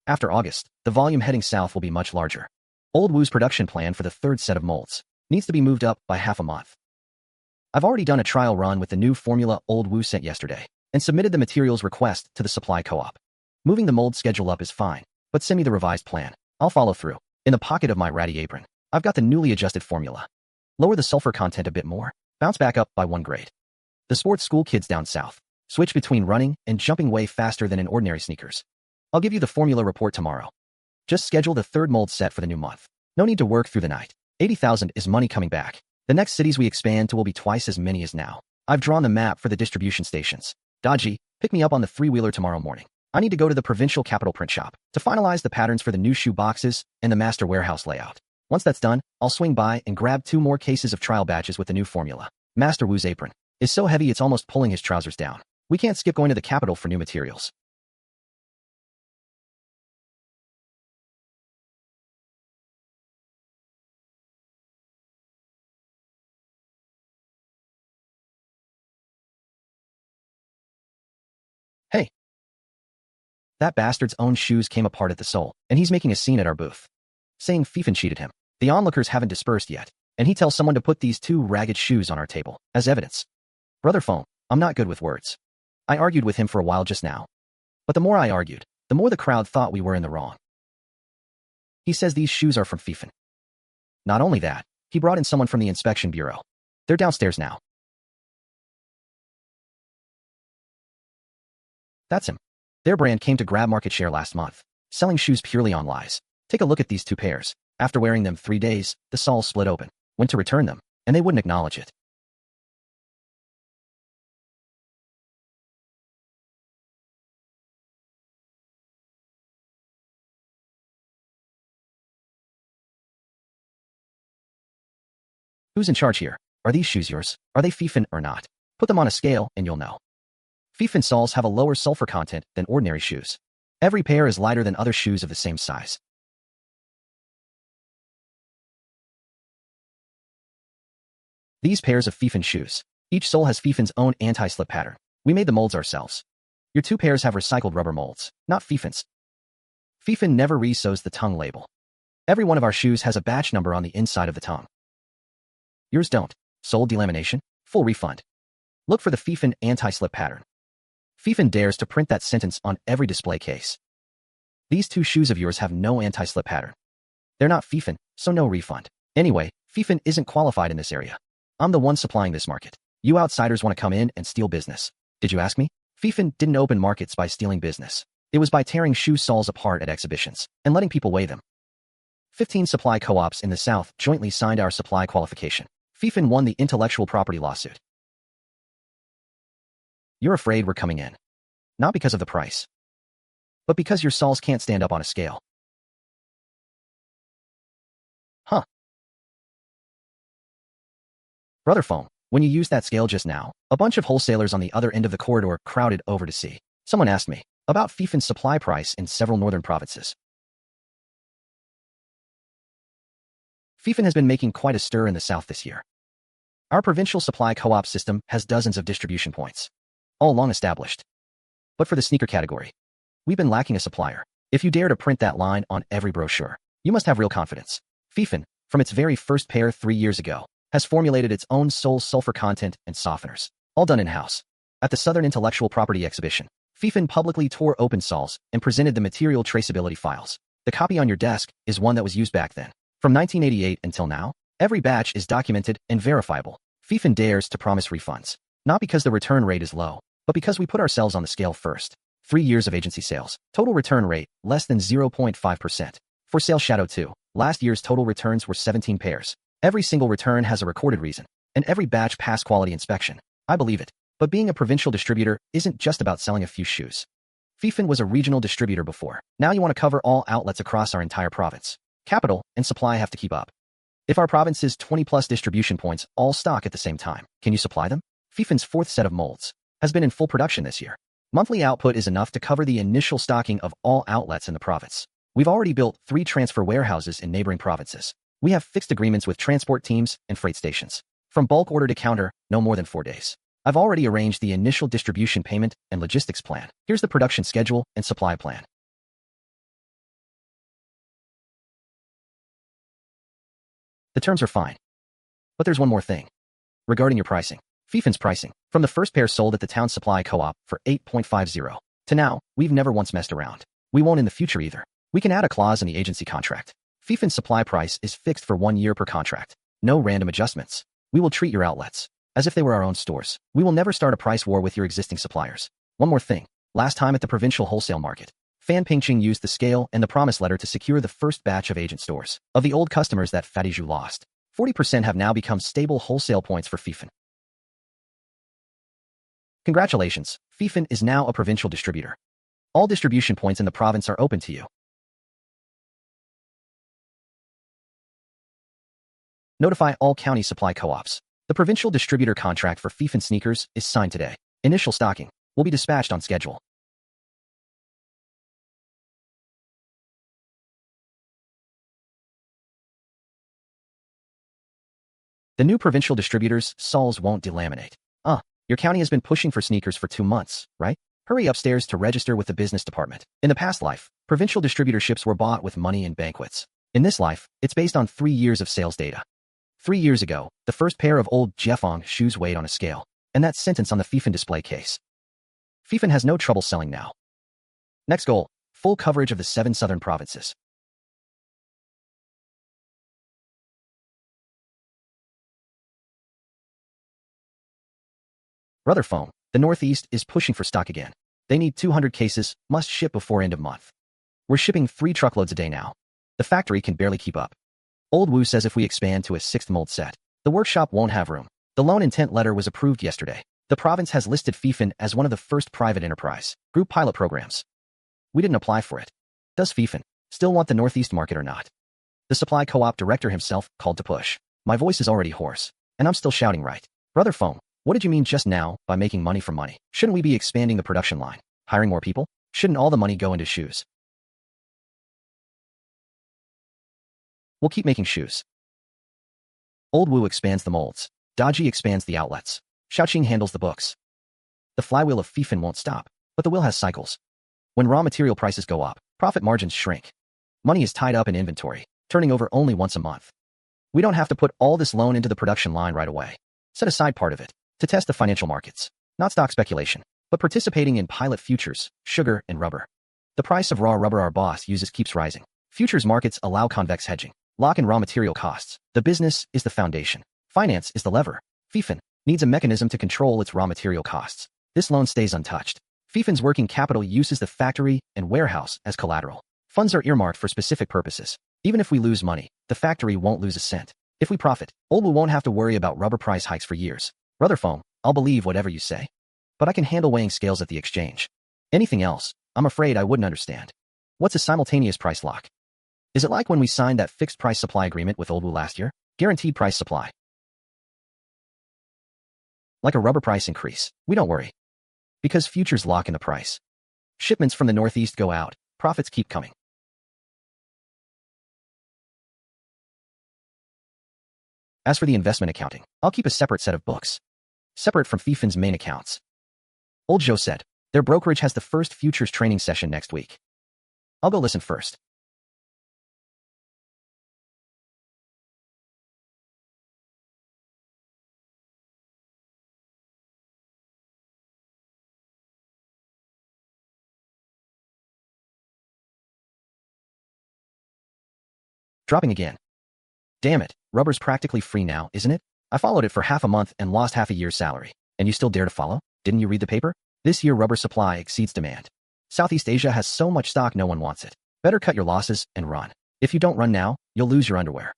After August, the volume heading south will be much larger. Old Wu's production plan for the third set of molds needs to be moved up by half a month. I've already done a trial run with the new formula Old Wu sent yesterday and submitted the materials request to the supply co-op. Moving the mold schedule up is fine, but send me the revised plan. I'll follow through. In the pocket of my ratty apron, I've got the newly adjusted formula. Lower the sulfur content a bit more, bounce back up by 1 grade. The sports school kids down south switch between running and jumping way faster than in ordinary sneakers. I'll give you the formula report tomorrow. Just schedule the third mold set for the new month. No need to work through the night. 80,000 is money coming back. The next cities we expand to will be twice as many as now. I've drawn the map for the distribution stations. Dodgy, pick me up on the 3-wheeler tomorrow morning. I need to go to the provincial capital print shop to finalize the patterns for the new shoe boxes and the master warehouse layout. Once that's done, I'll swing by and grab 2 more cases of trial batches with the new formula. Master Wu's apron is so heavy it's almost pulling his trousers down. We can't skip going to the capital for new materials. Hey. That bastard's own shoes came apart at the sole, and he's making a scene at our booth, saying Feifan cheated him. The onlookers haven't dispersed yet, and he tells someone to put these 2 ragged shoes on our table as evidence. Brother Feng, I'm not good with words. I argued with him for a while just now. But the more I argued, the more the crowd thought we were in the wrong. He says these shoes are from Feifan. Not only that, he brought in someone from the inspection bureau. They're downstairs now. That's him. Their brand came to grab market share last month, selling shoes purely on lies. Take a look at these 2 pairs. After wearing them 3 days, the soles split open. Went to return them, and they wouldn't acknowledge it. Who's in charge here? Are these shoes yours? Are they Feifan or not? Put them on a scale and you'll know. Feifan soles have a lower sulfur content than ordinary shoes. Every pair is lighter than other shoes of the same size. These pairs of Feifan shoes. Each sole has Feifan's own anti-slip pattern. We made the molds ourselves. Your 2 pairs have recycled rubber molds, not Feifan's. Feifan never re-sews the tongue label. Every one of our shoes has a batch number on the inside of the tongue. Yours don't. Sole delamination? Full refund. Look for the Feifan anti-slip pattern. Feifan dares to print that sentence on every display case. These 2 shoes of yours have no anti-slip pattern. They're not Feifan, so no refund. Anyway, Feifan isn't qualified in this area. I'm the one supplying this market. You outsiders want to come in and steal business. Did you ask me? Feifan didn't open markets by stealing business. It was by tearing shoe soles apart at exhibitions and letting people weigh them. 15 supply co-ops in the south jointly signed our supply qualification. Feifan won the intellectual property lawsuit. You're afraid we're coming in. Not because of the price, but because your soles can't stand up on a scale. Huh. Brother Feng, when you used that scale just now, a bunch of wholesalers on the other end of the corridor crowded over to see. Someone asked me about Feifan's supply price in several northern provinces. Feifan has been making quite a stir in the south this year. Our provincial supply co-op system has dozens of distribution points, all long established. But for the sneaker category, we've been lacking a supplier. If you dare to print that line on every brochure, you must have real confidence. Feifan, from its very first pair 3 years ago, has formulated its own sole sulfur content and softeners, all done in-house. At the Southern Intellectual Property Exhibition, Feifan publicly tore open soles and presented the material traceability files. The copy on your desk is one that was used back then. From 1988 until now, every batch is documented and verifiable. Feifan dares to promise refunds, not because the return rate is low, but because we put ourselves on the scale first. 3 years of agency sales. Total return rate, less than 0.5%. For sale Shadow 2, last year's total returns were 17 pairs. Every single return has a recorded reason, and every batch passed quality inspection. I believe it. But being a provincial distributor isn't just about selling a few shoes. Feifan was a regional distributor before. Now you want to cover all outlets across our entire province. Capital and supply have to keep up. If our province's 20-plus distribution points all stock at the same time, can you supply them? Feifan's 4th set of molds has has been in full production this year. Monthly output is enough to cover the initial stocking of all outlets in the province. We've already built 3 transfer warehouses in neighboring provinces. We have fixed agreements with transport teams and freight stations. From bulk order to counter, no more than 4 days. I've already arranged the initial distribution payment and logistics plan. Here's the production schedule and supply plan. The terms are fine. But there's one more thing. Regarding your pricing. Feifan's pricing. From the first pair sold at the town supply co-op for 8.50 to now, we've never once messed around. We won't in the future either. We can add a clause in the agency contract. Feifan's supply price is fixed for 1 year per contract. No random adjustments. We will treat your outlets as if they were our own stores. We will never start a price war with your existing suppliers. One more thing. Last time at the provincial wholesale market, Fan Pingqing used the scale and the promise letter to secure the first batch of agent stores. Of the old customers that Fatiju lost, 40% have now become stable wholesale points for Feifan. Congratulations, Feifan is now a provincial distributor. All distribution points in the province are open to you. Notify all county supply co-ops. The provincial distributor contract for Feifan sneakers is signed today. Initial stocking will be dispatched on schedule. The new provincial distributors' soles won't delaminate. Your county has been pushing for sneakers for 2 months, right? Hurry upstairs to register with the business department. In the past life, provincial distributorships were bought with money and banquets. In this life, it's based on 3 years of sales data. 3 years ago, the first pair of old Huang shoes weighed on a scale, and that sentence on the Feifan display case. Feifan has no trouble selling now. Next goal, full coverage of the 7 southern provinces. Brother Feng, the Northeast is pushing for stock again. They need 200 cases, must ship before end of month. We're shipping 3 truckloads a day now. The factory can barely keep up. Old Wu says if we expand to a 6th mold set, the workshop won't have room. The loan intent letter was approved yesterday. The province has listed Feifan as one of the first private enterprise group pilot programs. We didn't apply for it. Does Feifan still want the Northeast market or not? The supply co-op director himself called to push. My voice is already hoarse, and I'm still shouting right. Brother Feng, what did you mean just now by making money from money? Shouldn't we be expanding the production line? Hiring more people? Shouldn't all the money go into shoes? We'll keep making shoes. Old Wu expands the molds. Daji expands the outlets. Xiaojin handles the books. The flywheel of Feifan won't stop, but the wheel has cycles. When raw material prices go up, profit margins shrink. Money is tied up in inventory, turning over only once a month. We don't have to put all this loan into the production line right away. Set aside part of it to test the financial markets, not stock speculation, but participating in pilot futures, sugar, and rubber. The price of raw rubber our boss uses keeps rising. Futures markets allow convex hedging, lock in raw material costs. The business is the foundation. Finance is the lever. Feifan needs a mechanism to control its raw material costs. This loan stays untouched. Feifan's working capital uses the factory and warehouse as collateral. Funds are earmarked for specific purposes. Even if we lose money, the factory won't lose a cent. If we profit, Old Wu won't have to worry about rubber price hikes for years. Brother Feng, I'll believe whatever you say. But I can handle weighing scales at the exchange. Anything else, I'm afraid I wouldn't understand. What's a simultaneous price lock? Is it like when we signed that fixed price supply agreement with Old Wu last year? Guaranteed price supply. Like a rubber price increase, we don't worry. Because futures lock in the price. Shipments from the Northeast go out, profits keep coming. As for the investment accounting, I'll keep a separate set of books. Separate from Feifan's main accounts. Old Zhou said, their brokerage has the first futures training session next week. I'll go listen first. Dropping again. Damn it, rubber's practically free now, isn't it? I followed it for half a month and lost half a year's salary. And you still dare to follow? Didn't you read the paper? This year rubber supply exceeds demand. Southeast Asia has so much stock no one wants it. Better cut your losses and run. If you don't run now, you'll lose your underwear.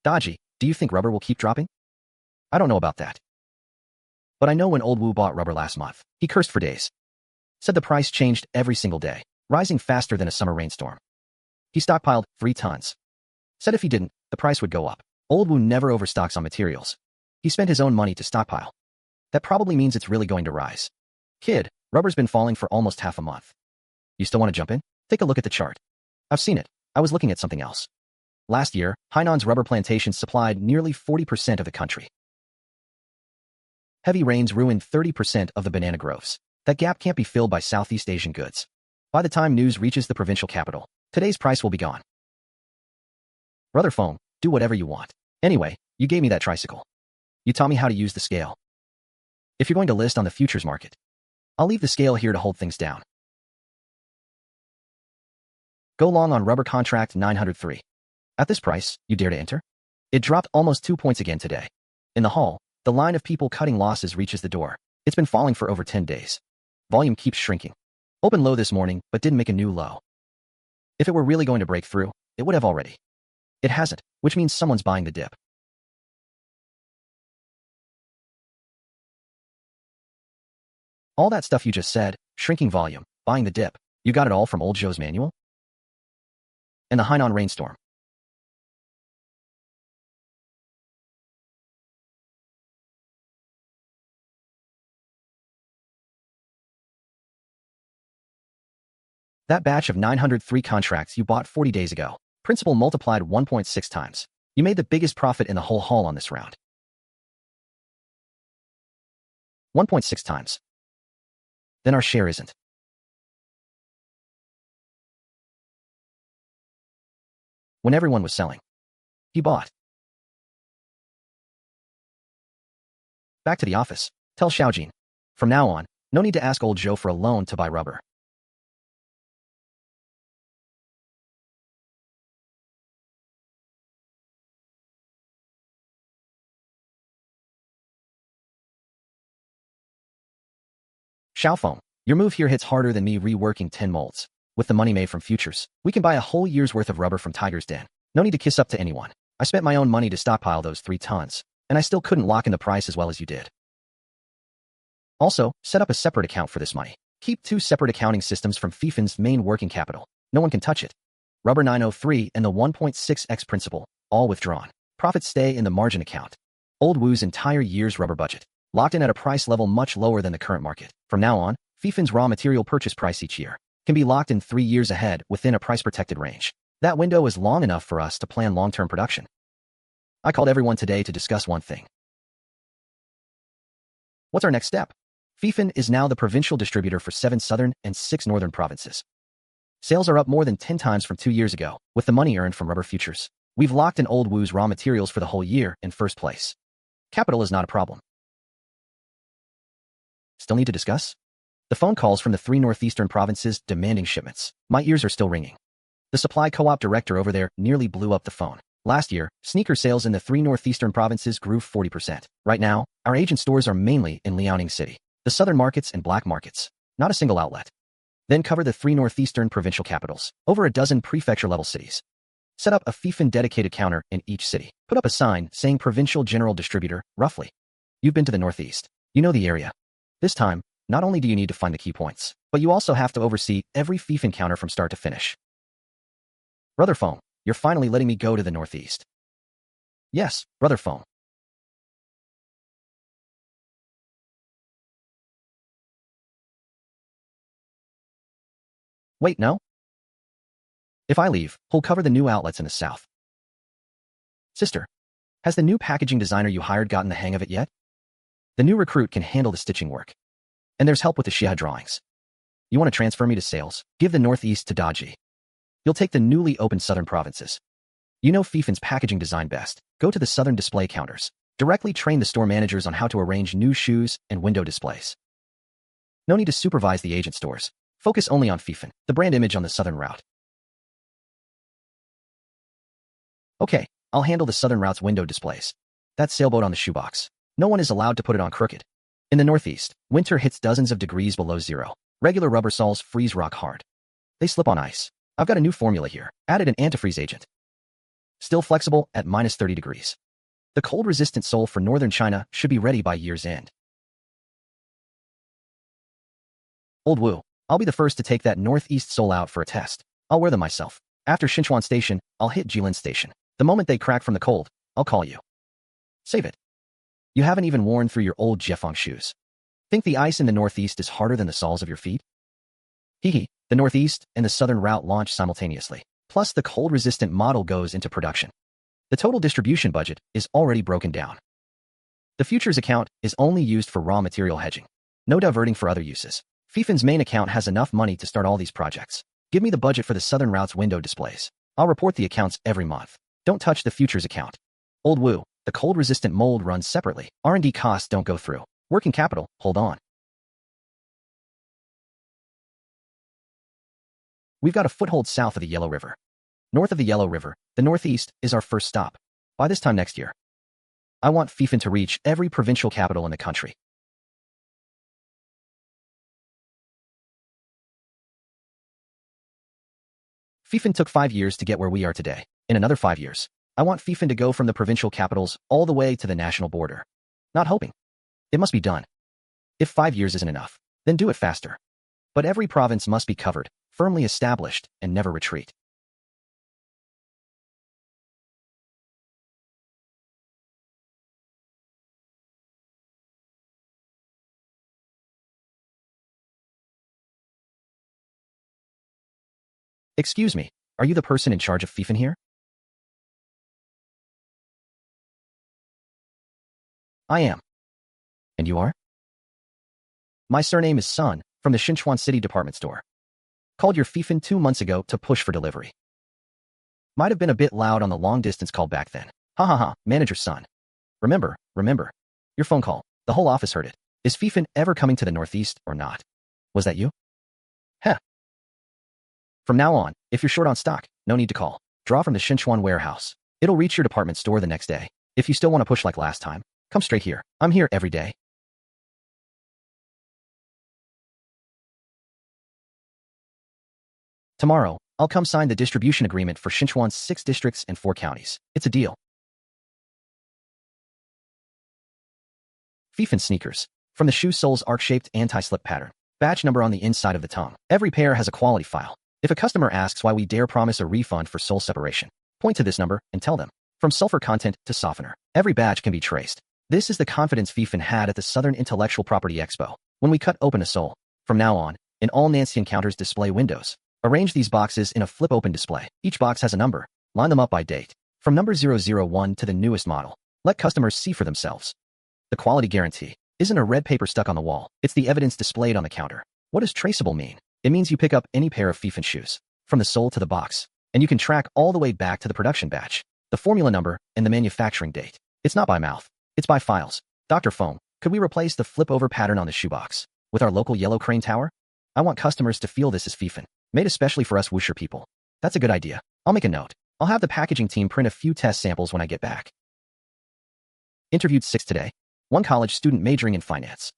Daji, do you think rubber will keep dropping? I don't know about that. But I know when Old Wu bought rubber last month, he cursed for days. Said the price changed every single day, rising faster than a summer rainstorm. He stockpiled 3 tons. Said if he didn't, the price would go up. Old Wu never overstocks on materials. He spent his own money to stockpile. That probably means it's really going to rise. Kid, rubber's been falling for almost half a month. You still want to jump in? Take a look at the chart. I've seen it. I was looking at something else. Last year, Hainan's rubber plantations supplied nearly 40% of the country. Heavy rains ruined 30% of the banana groves. That gap can't be filled by Southeast Asian goods. By the time news reaches the provincial capital, today's price will be gone. Brother Feng, do whatever you want. Anyway, you gave me that tricycle. You taught me how to use the scale. If you're going to list on the futures market, I'll leave the scale here to hold things down. Go long on rubber contract 903. At this price, you dare to enter? It dropped almost 2 points again today. In the hall, the line of people cutting losses reaches the door. It's been falling for over 10 days. Volume keeps shrinking. Opened low this morning, but didn't make a new low. If it were really going to break through, it would have already. It hasn't, which means someone's buying the dip. All that stuff you just said, shrinking volume, buying the dip, you got it all from old Joe's manual? And the Hainan rainstorm. That batch of 903 contracts you bought 40 days ago. Principal multiplied 1.6 times. You made the biggest profit in the whole haul on this round. 1.6 times. Then our share isn't. When everyone was selling, he bought. Back to the office. Tell Xiaojin. From now on, no need to ask old Joe for a loan to buy rubber. Xiaofeng, your move here hits harder than me reworking 10 molds. With the money made from futures, we can buy a whole year's worth of rubber from Tiger's Den. No need to kiss up to anyone. I spent my own money to stockpile those 3 tons, and I still couldn't lock in the price as well as you did. Also, set up a separate account for this money. Keep 2 separate accounting systems from Feifan's main working capital. No one can touch it. Rubber 903 and the 1.6x principal, all withdrawn. Profits stay in the margin account. Old Wu's entire year's rubber budget, locked in at a price level much lower than the current market. From now on, Feifan's raw material purchase price each year can be locked in 3 years ahead within a price-protected range. That window is long enough for us to plan long-term production. I called everyone today to discuss one thing. What's our next step? Feifan is now the provincial distributor for 7 southern and 6 northern provinces. Sales are up more than 10 times from 2 years ago, with the money earned from rubber futures. We've locked in Old Wu's raw materials for the whole year in first place. Capital is not a problem. Still need to discuss? The phone calls from the 3 northeastern provinces demanding shipments. My ears are still ringing. The supply co-op director over there nearly blew up the phone. Last year, sneaker sales in the 3 northeastern provinces grew 40%. Right now, our agent stores are mainly in Liaoning City, the southern markets and black markets. Not a single outlet. Then cover the 3 northeastern provincial capitals, over a dozen prefecture-level cities. Set up a Feifan dedicated counter in each city. Put up a sign saying Provincial General Distributor, roughly. You've been to the northeast. You know the area. This time, not only do you need to find the key points, but you also have to oversee every Feifan counter from start to finish. Brother Feng, you're finally letting me go to the northeast. Yes, Brother Feng. Wait, no? If I leave, who'll cover the new outlets in the south? Sister, has the new packaging designer you hired gotten the hang of it yet? The new recruit can handle the stitching work. And there's help with the Xia drawings. You want to transfer me to sales? Give the northeast to Daji. You'll take the newly opened southern provinces. You know Feifan's packaging design best. Go to the southern display counters. Directly train the store managers on how to arrange new shoes and window displays. No need to supervise the agent stores. Focus only on Feifan, the brand image on the southern route. Okay, I'll handle the southern route's window displays. That sailboat on the shoebox. No one is allowed to put it on crooked. In the northeast, winter hits dozens of degrees below zero. Regular rubber soles freeze rock hard. They slip on ice. I've got a new formula here. Added an antifreeze agent. Still flexible at minus 30 degrees. The cold-resistant sole for northern China should be ready by year's end. Old Wu, I'll be the first to take that northeast sole out for a test. I'll wear them myself. After Xinchuan Station, I'll hit Jilin Station. The moment they crack from the cold, I'll call you. Save it. You haven't even worn through your old Jiefeng shoes. Think the ice in the northeast is harder than the soles of your feet? Hee, the northeast and the southern route launch simultaneously. Plus the cold-resistant model goes into production. The total distribution budget is already broken down. The futures account is only used for raw material hedging. No diverting for other uses. Feifan's main account has enough money to start all these projects. Give me the budget for the southern route's window displays. I'll report the accounts every month. Don't touch the futures account. Old Wu, the cold-resistant mold runs separately. R&D costs don't go through. Working capital, hold on. We've got a foothold south of the Yellow River. North of the Yellow River, the northeast, is our first stop. By this time next year, I want Feifan to reach every provincial capital in the country. Feifan took 5 years to get where we are today. In another 5 years, I want Feifan to go from the provincial capitals all the way to the national border. Not hoping. It must be done. If 5 years isn't enough, then do it faster. But every province must be covered, firmly established, and never retreat. Excuse me, are you the person in charge of Feifan here? I am. And you are? My surname is Sun, from the Xinchuan City department store. Called your Feifan 2 months ago to push for delivery. Might have been a bit loud on the long-distance call back then. Ha ha ha, Manager Sun. Remember. Your phone call. The whole office heard it. Is Feifan ever coming to the northeast or not? Was that you? Heh. From now on, if you're short on stock, no need to call. Draw from the Xinchuan warehouse. It'll reach your department store the next day. If you still want to push like last time, come straight here. I'm here every day. Tomorrow, I'll come sign the distribution agreement for Xinchuan's 6 districts and 4 counties. It's a deal. Feifan sneakers. From the shoe sole's arc-shaped anti-slip pattern. Batch number on the inside of the tongue. Every pair has a quality file. If a customer asks why we dare promise a refund for sole separation, point to this number and tell them. From sulfur content to softener, every batch can be traced. This is the confidence Feifan had at the Southern Intellectual Property Expo. When we cut open a sole, from now on, in all Nancy Encounters display windows, arrange these boxes in a flip-open display. Each box has a number. Line them up by date. From number 001 to the newest model. Let customers see for themselves. The quality guarantee isn't a red paper stuck on the wall. It's the evidence displayed on the counter. What does traceable mean? It means you pick up any pair of Feifan shoes, from the sole to the box, and you can track all the way back to the production batch, the formula number, and the manufacturing date. It's not by mouth. It's by files. Dr. Feng, could we replace the flip-over pattern on the shoebox with our local yellow crane tower? I want customers to feel this is Feifan, made especially for us whoosher people. That's a good idea. I'll make a note. I'll have the packaging team print a few test samples when I get back. Interviewed 6 today. 1 college student majoring in finance.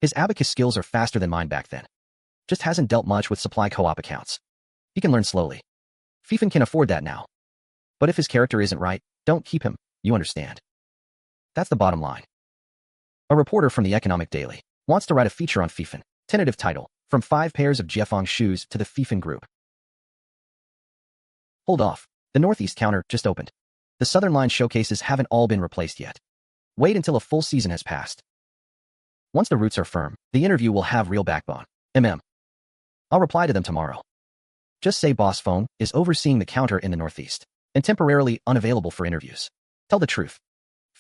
His abacus skills are faster than mine back then. Just hasn't dealt much with supply co-op accounts. He can learn slowly. Feifan can afford that now. But if his character isn't right, don't keep him, you understand. That's the bottom line. A reporter from the Economic Daily wants to write a feature on Feifan. Tentative title, From 5 Pairs of Jiefeng Shoes to the Feifan Group. Hold off. The Northeast counter just opened. The Southern line showcases haven't all been replaced yet. Wait until a full season has passed. Once the roots are firm, the interview will have real backbone. I'll reply to them tomorrow. Just say Boss Feng is overseeing the counter in the Northeast and temporarily unavailable for interviews. Tell the truth.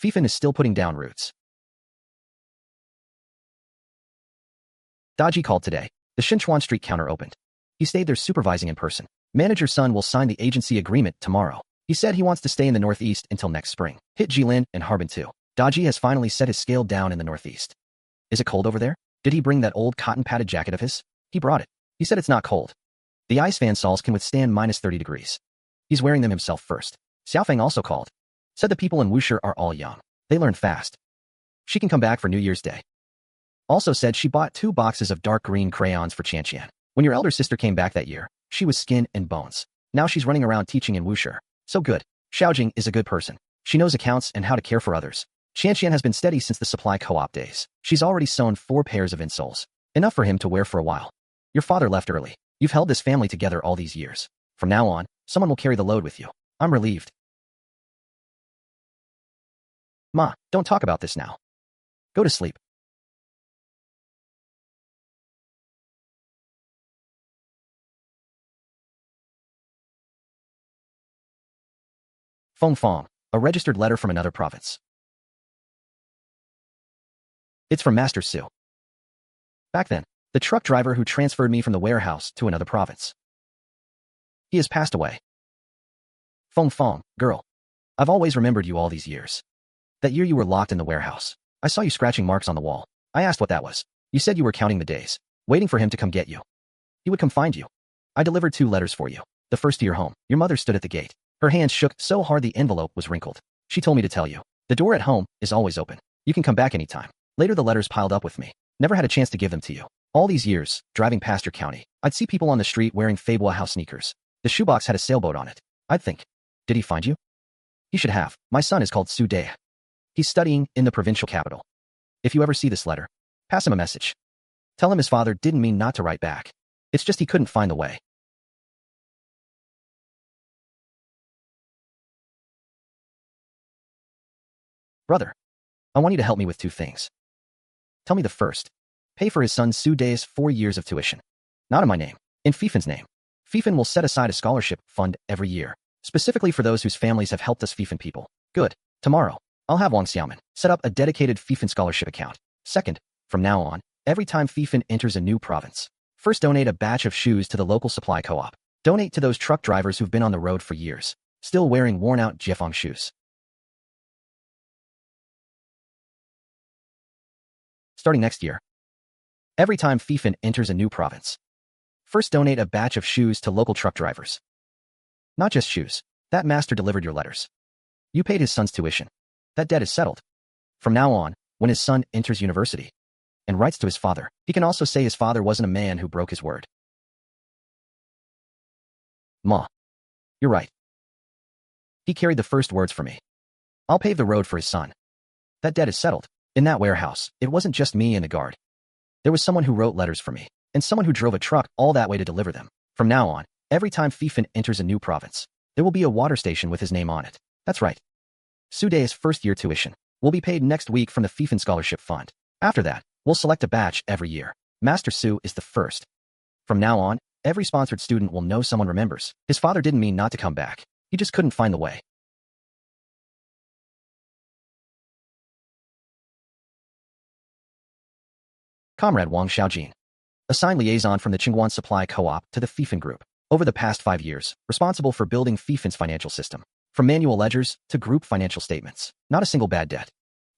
Feifan is still putting down roots. Daji called today. The Xinchuan Street counter opened. He stayed there supervising in person. Manager Sun will sign the agency agreement tomorrow. He said he wants to stay in the Northeast until next spring. Hit Jilin and Harbin too. Daji has finally set his scale down in the Northeast. Is it cold over there? Did he bring that old cotton-padded jacket of his? He brought it. He said it's not cold. The ice fan soles can withstand minus 30 degrees. He's wearing them himself first. Xiaofang also called. Said the people in Wuxi are all young. They learn fast. She can come back for New Year's Day. Also said she bought 2 boxes of dark green crayons for Qianqian. When your elder sister came back that year, she was skin and bones. Now she's running around teaching in Wuxi. So good. Xiaojin is a good person. She knows accounts and how to care for others. Qianqian has been steady since the supply co-op days. She's already sewn 4 pairs of insoles. Enough for him to wear for a while. Your father left early. You've held this family together all these years. From now on, someone will carry the load with you. I'm relieved. Ma, don't talk about this now. Go to sleep. Feng, a registered letter from another province. It's from Master Su. Back then, the truck driver who transferred me from the warehouse to another province. He has passed away. Feng, girl. I've always remembered you all these years. That year you were locked in the warehouse. I saw you scratching marks on the wall. I asked what that was. You said you were counting the days, waiting for him to come get you. He would come find you. I delivered 2 letters for you. The first to your home. Your mother stood at the gate. Her hands shook so hard the envelope was wrinkled. She told me to tell you. The door at home is always open. You can come back anytime. Later the letters piled up with me. Never had a chance to give them to you. All these years, driving past your county, I'd see people on the street wearing Fabwa house sneakers. The shoebox had a sailboat on it. I'd think, did he find you? He should have. My son is called Su Dea. He's studying in the provincial capital. If you ever see this letter, pass him a message. Tell him his father didn't mean not to write back. It's just he couldn't find the way. Brother, I want you to help me with 2 things. Tell me the first. Pay for his son Su Dea's 4 years of tuition. Not in my name, in Feifan's name. Feifan will set aside a scholarship fund every year, specifically for those whose families have helped us Feifan people. Good. Tomorrow, I'll have Wang Xiaomin set up a dedicated Feifan scholarship account. Second, from now on, every time Feifan enters a new province, first donate a batch of shoes to the local supply co-op. Donate to those truck drivers who've been on the road for years, still wearing worn-out Jiefeng shoes. Starting next year, every time Feifan enters a new province, first donate a batch of shoes to local truck drivers. Not just shoes. That master delivered your letters. You paid his son's tuition. That debt is settled. From now on, when his son enters university and writes to his father, he can also say his father wasn't a man who broke his word. Ma, you're right. He carried the first words for me. I'll pave the road for his son. That debt is settled. In that warehouse, it wasn't just me and the guard. There was someone who wrote letters for me, and someone who drove a truck all that way to deliver them. From now on, every time Feifan enters a new province, there will be a water station with his name on it. That's right. Su Dea's first-year tuition will be paid next week from the Feifan Scholarship Fund. After that, we'll select a batch every year. Master Su is the first. From now on, every sponsored student will know someone remembers. His father didn't mean not to come back. He just couldn't find the way. Comrade Wang Xiaojin, assigned liaison from the Qingguan Supply Co-op to the Feifan Group. Over the past 5 years, responsible for building Feifan's financial system. From manual ledgers to group financial statements. Not a single bad debt.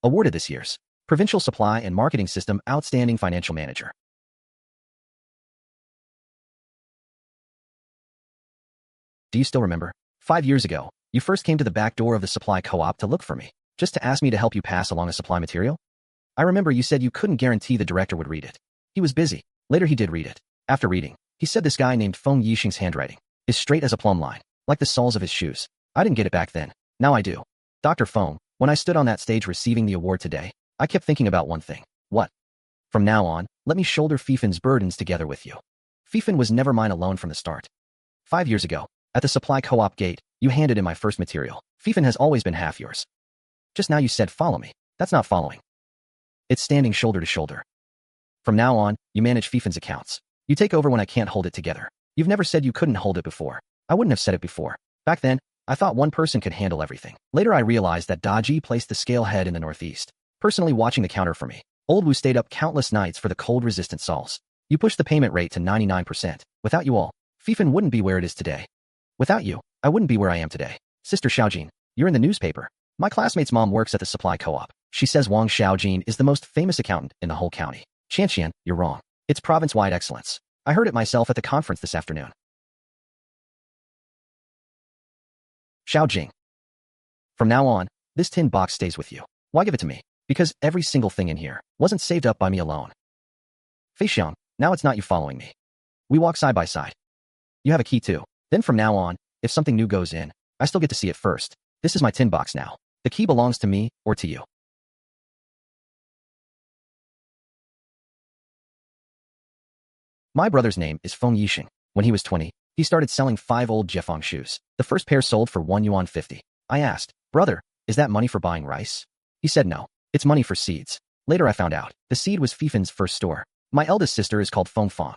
Awarded this year's Provincial Supply and Marketing System Outstanding Financial Manager. Do you still remember? 5 years ago, you first came to the back door of the supply co-op to look for me, just to ask me to help you pass along a supply material? I remember you said you couldn't guarantee the director would read it. He was busy. Later he did read it. After reading, he said this guy named Feng Yisheng's handwriting is straight as a plumb line, like the soles of his shoes. I didn't get it back then. Now I do. Dr. Feng, when I stood on that stage receiving the award today, I kept thinking about one thing. What? From now on, let me shoulder Feifan's burdens together with you. Feifan was never mine alone from the start. 5 years ago, at the supply co-op gate, you handed in my first material. Feifan has always been half yours. Just now you said follow me. That's not following. It's standing shoulder to shoulder. From now on, you manage Feifan's accounts. You take over when I can't hold it together. You've never said you couldn't hold it before. I wouldn't have said it before. Back then, I thought one person could handle everything. Later I realized that Daji placed the scale head in the northeast, personally watching the counter for me. Old Wu stayed up countless nights for the cold-resistant sols. You pushed the payment rate to 99%. Without you all, Feifan wouldn't be where it is today. Without you, I wouldn't be where I am today. Sister Xiaojin, you're in the newspaper. My classmate's mom works at the supply co-op. She says Wang Xiaojin is the most famous accountant in the whole county. Qianqian, you're wrong. It's province-wide excellence. I heard it myself at the conference this afternoon. Xiaojin. From now on, this tin box stays with you. Why give it to me? Because every single thing in here wasn't saved up by me alone. Feifan, now it's not you following me. We walk side by side. You have a key too. Then from now on, if something new goes in, I still get to see it first. This is my tin box now. The key belongs to me or to you. My brother's name is Feng Yisheng. When he was 20, he started selling 5 old Jiefeng shoes. The first pair sold for 1 yuan 50. I asked, brother, is that money for buying rice? He said no. It's money for seeds. Later I found out. The seed was Feifan's first store. My eldest sister is called Feng Fang.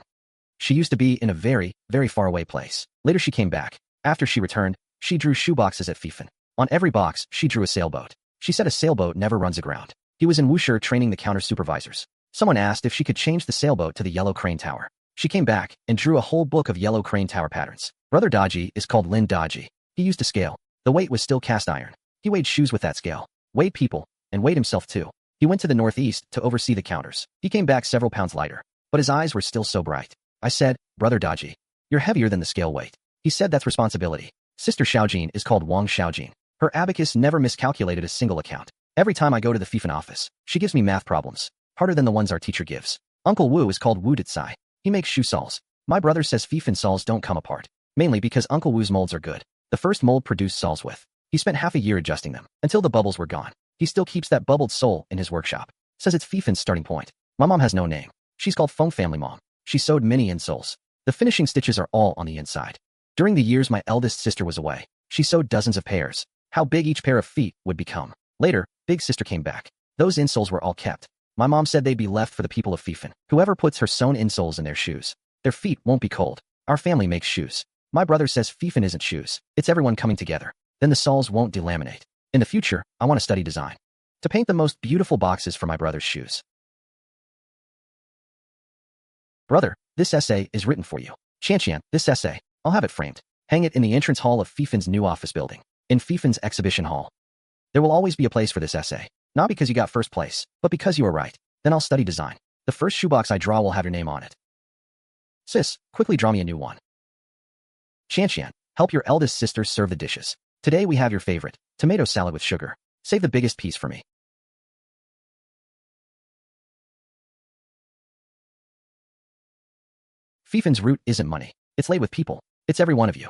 She used to be in a very, very far away place. Later she came back. After she returned, she drew shoeboxes at Feifan. On every box, she drew a sailboat. She said a sailboat never runs aground. He was in Wushi training the counter supervisors. Someone asked if she could change the sailboat to the yellow crane tower. She came back and drew a whole book of yellow crane tower patterns. Brother Dodgy is called Lin Dodgy. He used a scale. The weight was still cast iron. He weighed shoes with that scale, weighed people, and weighed himself too. He went to the northeast to oversee the counters. He came back several pounds lighter, but his eyes were still so bright. I said, Brother Dodgy, you're heavier than the scale weight. He said that's responsibility. Sister Xiaojin is called Huang Xiaojin. Her abacus never miscalculated a single account. Every time I go to the Feifan office, she gives me math problems, harder than the ones our teacher gives. Uncle Wu is called Wu Ditsai. He makes shoe soles. My brother says Feifan soles don't come apart, mainly because Uncle Wu's molds are good. The first mold produced soles with. He spent half a year adjusting them, until the bubbles were gone. He still keeps that bubbled sole in his workshop. Says it's Feifan's starting point. My mom has no name. She's called Feng Family Mom. She sewed many insoles. The finishing stitches are all on the inside. During the years my eldest sister was away, she sewed dozens of pairs. How big each pair of feet would become. Later, big sister came back. Those insoles were all kept. My mom said they'd be left for the people of Feifan. Whoever puts her sewn insoles in their shoes, their feet won't be cold. Our family makes shoes. My brother says Feifan isn't shoes. It's everyone coming together. Then the soles won't delaminate. In the future, I want to study design. To paint the most beautiful boxes for my brother's shoes. Brother, this essay is written for you. Qian, this essay, I'll have it framed. Hang it in the entrance hall of Feifan's new office building. In Feifan's exhibition hall. There will always be a place for this essay. Not because you got first place, but because you were right. Then I'll study design. The first shoebox I draw will have your name on it. Sis, quickly draw me a new one. Qian, help your eldest sister serve the dishes. Today we have your favorite, tomato salad with sugar. Save the biggest piece for me. Feifan's root isn't money. It's laid with people. It's every one of you.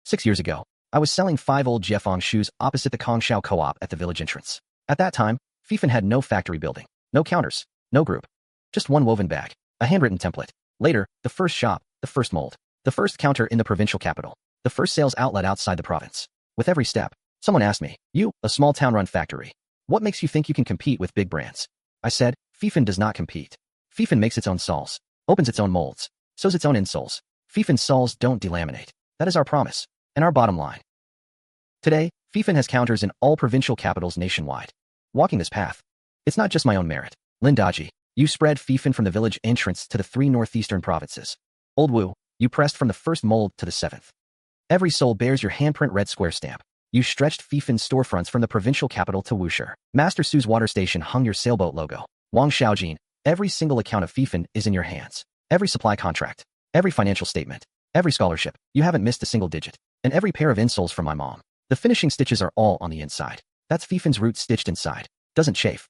6 years ago, I was selling 5 old Jiefeng shoes opposite the Kongshao Co-op at the village entrance. At that time, Feifan had no factory building, no counters, no group. Just one woven bag, a handwritten template. Later, the first shop, the first mold, the first counter in the provincial capital, the first sales outlet outside the province. With every step, someone asked me, you, a small town-run factory, what makes you think you can compete with big brands? I said, Feifan does not compete. Feifan makes its own soles, opens its own molds, sews its own insoles. Feifan's soles don't delaminate. That is our promise, and our bottom line. Today, Feifan has counters in all provincial capitals nationwide. Walking this path, it's not just my own merit. Lin Daji, you spread Feifan from the village entrance to the 3 northeastern provinces. Old Wu, you pressed from the first mold to the 7th. Every sole bears your handprint red square stamp. You stretched Feifan's storefronts from the provincial capital to Wushi. Master Su's water station hung your sailboat logo. Huang Xiaojin, every single account of Feifan is in your hands. Every supply contract, every financial statement, every scholarship, you haven't missed a single digit. And every pair of insoles from my mom. The finishing stitches are all on the inside. That's Feifan's root stitched inside. Doesn't chafe.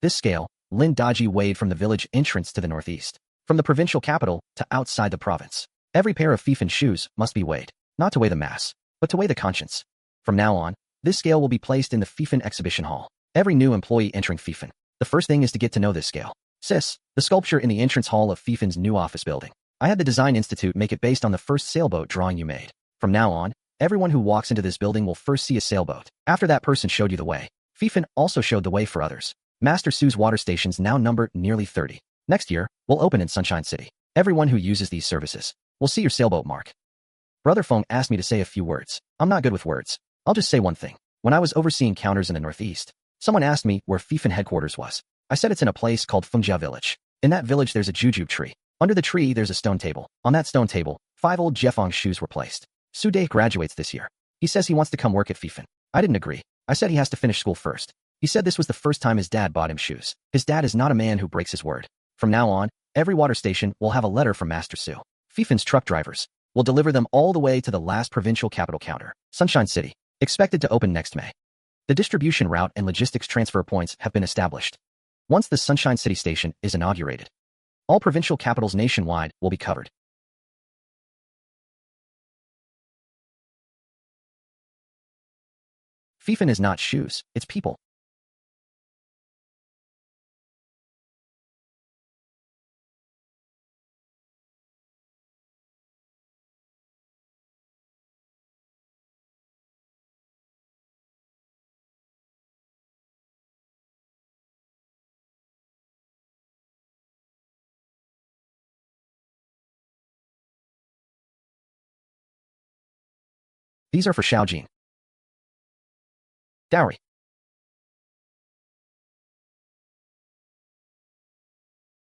This scale, Lin Daji weighed from the village entrance to the northeast. From the provincial capital to outside the province. Every pair of Feifan shoes must be weighed. Not to weigh the mass, but to weigh the conscience. From now on, this scale will be placed in the Feifan exhibition hall. Every new employee entering Feifan, the first thing is to get to know this scale. Sis, the sculpture in the entrance hall of Feifan's new office building. I had the Design Institute make it based on the first sailboat drawing you made. From now on, everyone who walks into this building will first see a sailboat. After that person showed you the way. Feifan also showed the way for others. Master Su's water stations now number nearly 30. Next year, we'll open in Sunshine City. Everyone who uses these services will see your sailboat mark. Brother Feng asked me to say a few words. I'm not good with words. I'll just say one thing. When I was overseeing counters in the northeast, someone asked me where Feifan headquarters was. I said it's in a place called Fengjia village. In that village there's a jujube tree. Under the tree there's a stone table. On that stone table, 5 old Jiefeng shoes were placed. Su Dai graduates this year. He says he wants to come work at Feifan. I didn't agree. I said he has to finish school first. He said this was the first time his dad bought him shoes. His dad is not a man who breaks his word. From now on, every water station will have a letter from Master Su. Feifan's truck drivers will deliver them all the way to the last provincial capital counter, Sunshine City, expected to open next May. The distribution route and logistics transfer points have been established. Once the Sunshine City station is inaugurated, all provincial capitals nationwide will be covered. Feifan is not shoes, it's people. These are for Xiaojin. Dowry.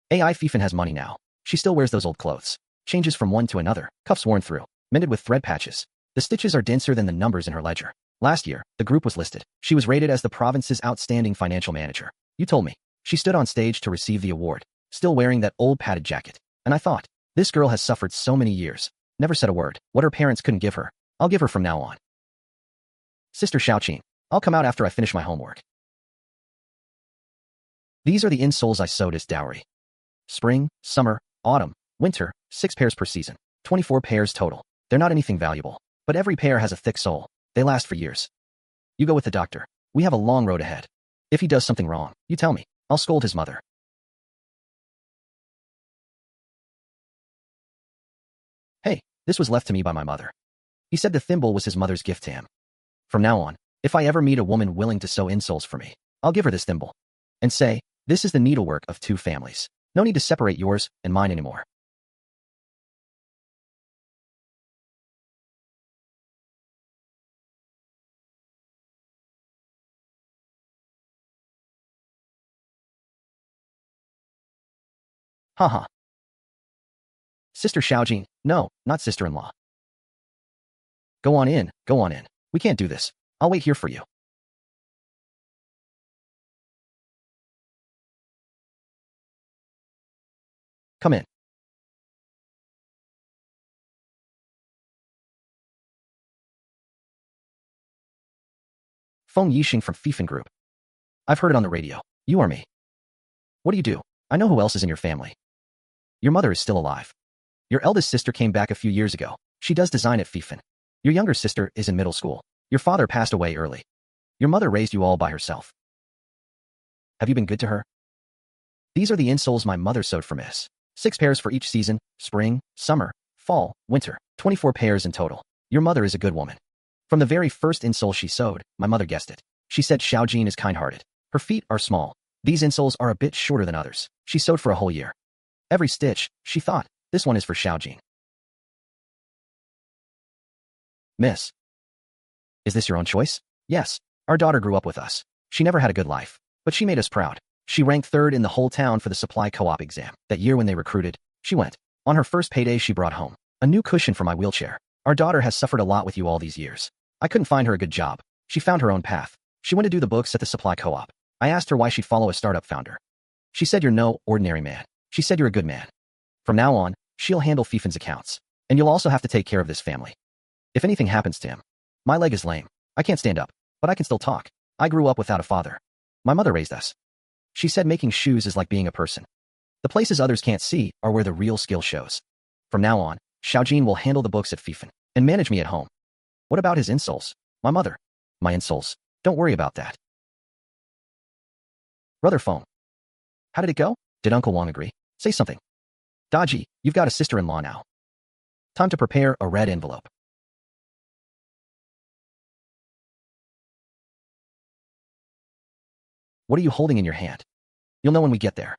AI Feifan has money now. She still wears those old clothes. Changes from one to another, cuffs worn through, mended with thread patches. The stitches are denser than the numbers in her ledger. Last year, the group was listed. She was rated as the province's outstanding financial manager. You told me. She stood on stage to receive the award, still wearing that old padded jacket. And I thought, this girl has suffered so many years. Never said a word. What her parents couldn't give her, I'll give her from now on. Sister Xiaojin, I'll come out after I finish my homework. These are the insoles I sewed as dowry. Spring, summer, autumn, winter, 6 pairs per season. 24 pairs total. They're not anything valuable, but every pair has a thick sole. They last for years. You go with the doctor. We have a long road ahead. If he does something wrong, you tell me. I'll scold his mother. Hey, this was left to me by my mother. He said the thimble was his mother's gift to him. From now on, if I ever meet a woman willing to sew insoles for me, I'll give her this thimble. And say, this is the needlework of 2 families. No need to separate yours and mine anymore. Haha. Sister Xiaojin, no, not sister-in-law. Go on in, go on in. We can't do this. I'll wait here for you. Come in. Feng Yisheng from Feifan Group. I've heard it on the radio. You are me. What do you do? I know who else is in your family. Your mother is still alive. Your eldest sister came back a few years ago. She does design at Feifan. Your younger sister is in middle school. Your father passed away early. Your mother raised you all by herself. Have you been good to her? These are the insoles my mother sewed for Miss. 6 pairs for each season, spring, summer, fall, winter, 24 pairs in total. Your mother is a good woman. From the very first insole she sewed, my mother guessed it. She said Xiaojin is kind-hearted. Her feet are small. These insoles are a bit shorter than others. She sewed for a whole year. Every stitch, she thought, this one is for Xiaojin. Miss. Is this your own choice? Yes. Our daughter grew up with us. She never had a good life, but she made us proud. She ranked 3rd in the whole town for the supply co-op exam. That year when they recruited, she went. On her first payday, she brought home a new cushion for my wheelchair. Our daughter has suffered a lot with you all these years. I couldn't find her a good job. She found her own path. She went to do the books at the supply co-op. I asked her why she'd follow a startup founder. She said you're no ordinary man. She said you're a good man. From now on, she'll handle Feifan's accounts. And you'll also have to take care of this family. If anything happens to him. My leg is lame. I can't stand up, but I can still talk. I grew up without a father. My mother raised us. She said making shoes is like being a person. The places others can't see are where the real skill shows. From now on, Xiaojin will handle the books at Feifan and manage me at home. What about his insoles? My mother. My insoles. Don't worry about that. Brother Feng. How did it go? Did Uncle Huang agree? Say something. Dodgy, you've got a sister-in-law now. Time to prepare a red envelope. What are you holding in your hand? You'll know when we get there.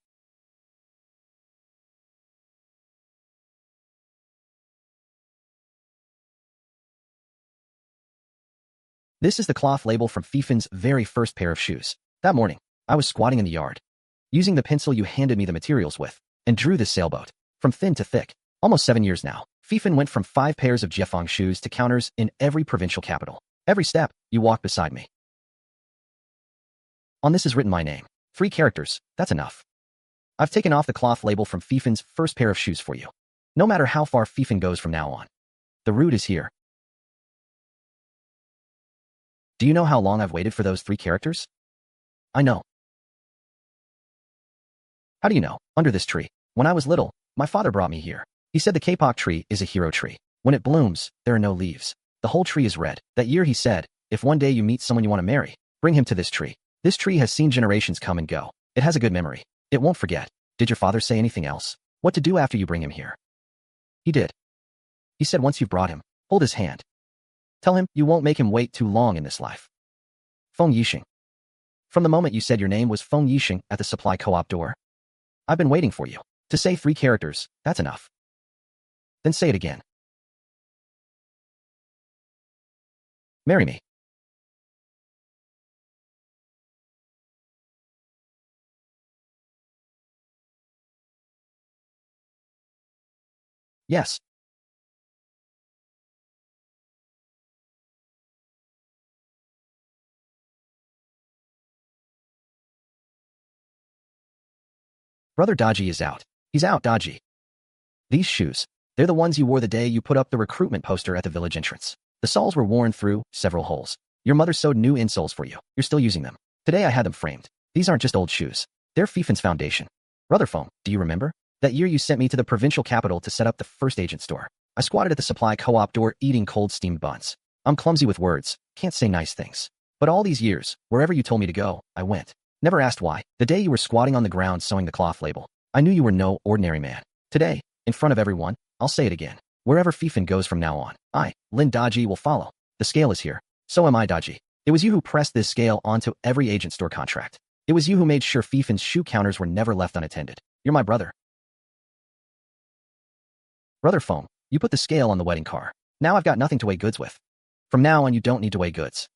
This is the cloth label from Feifan's very first pair of shoes. That morning, I was squatting in the yard, using the pencil you handed me the materials with, and drew this sailboat, from thin to thick. Almost 7 years now, Feifan went from 5 pairs of Jiefeng shoes to counters in every provincial capital. Every step, you walked beside me. On this is written my name. 3 characters, that's enough. I've taken off the cloth label from Feifan's first pair of shoes for you. No matter how far Feifan goes from now on. The route is here. Do you know how long I've waited for those 3 characters? I know. How do you know? Under this tree. When I was little, my father brought me here. He said the kapok tree is a hero tree. When it blooms, there are no leaves. The whole tree is red. That year he said, if one day you meet someone you want to marry, bring him to this tree. This tree has seen generations come and go. It has a good memory. It won't forget. Did your father say anything else? What to do after you bring him here? He did. He said once you've brought him, hold his hand. Tell him you won't make him wait too long in this life. Feng Yisheng. From the moment you said your name was Feng Yisheng at the supply co-op door, I've been waiting for you. To say 3 characters, that's enough. Then say it again. Marry me. Yes. Brother Dodgy is out. He's out, Dodgy. These shoes. They're the ones you wore the day you put up the recruitment poster at the village entrance. The soles were worn through several holes. Your mother sewed new insoles for you. You're still using them. Today I had them framed. These aren't just old shoes. They're Feifan's foundation. Brother Feng, do you remember? That year you sent me to the provincial capital to set up the first agent store. I squatted at the supply co-op door eating cold steamed buns. I'm clumsy with words. Can't say nice things. But all these years, wherever you told me to go, I went. Never asked why. The day you were squatting on the ground sewing the cloth label, I knew you were no ordinary man. Today, in front of everyone, I'll say it again. Wherever Feifan goes from now on, I, Lin Dodgy, will follow. The scale is here. So am I, Dodgy. It was you who pressed this scale onto every agent store contract. It was you who made sure Feifan's shoe counters were never left unattended. You're my brother. Brother Feng, you put the scale on the wedding car. Now I've got nothing to weigh goods with. From now on you don't need to weigh goods.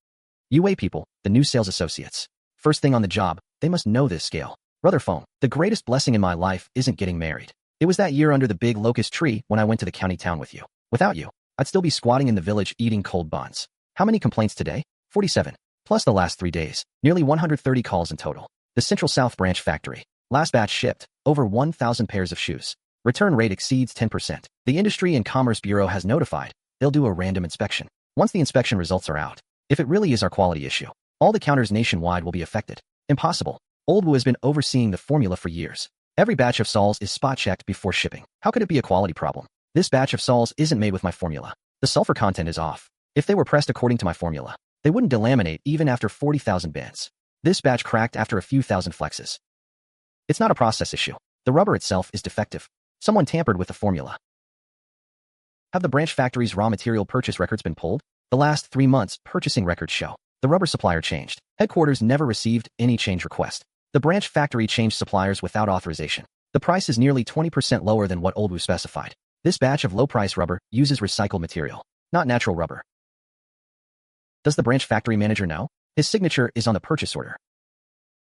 You weigh people, the new sales associates. First thing on the job, they must know this scale. Brother Feng, the greatest blessing in my life isn't getting married. It was that year under the big locust tree when I went to the county town with you. Without you, I'd still be squatting in the village eating cold buns. How many complaints today? 47. Plus the last 3 days, nearly 130 calls in total. The Central South Branch factory. Last batch shipped, over 1,000 pairs of shoes. Return rate exceeds 10%. The Industry and Commerce Bureau has notified. They'll do a random inspection. Once the inspection results are out, if it really is our quality issue, all the counters nationwide will be affected. Impossible. Old Wu has been overseeing the formula for years. Every batch of soles is spot-checked before shipping. How could it be a quality problem? This batch of soles isn't made with my formula. The sulfur content is off. If they were pressed according to my formula, they wouldn't delaminate even after 40,000 bends. This batch cracked after a few thousand flexes. It's not a process issue. The rubber itself is defective. Someone tampered with the formula. Have the branch factory's raw material purchase records been pulled? The last 3 months' purchasing records show the rubber supplier changed. Headquarters never received any change request. The branch factory changed suppliers without authorization. The price is nearly 20% lower than what Old Wu specified. This batch of low-price rubber uses recycled material, not natural rubber. Does the branch factory manager know? His signature is on the purchase order.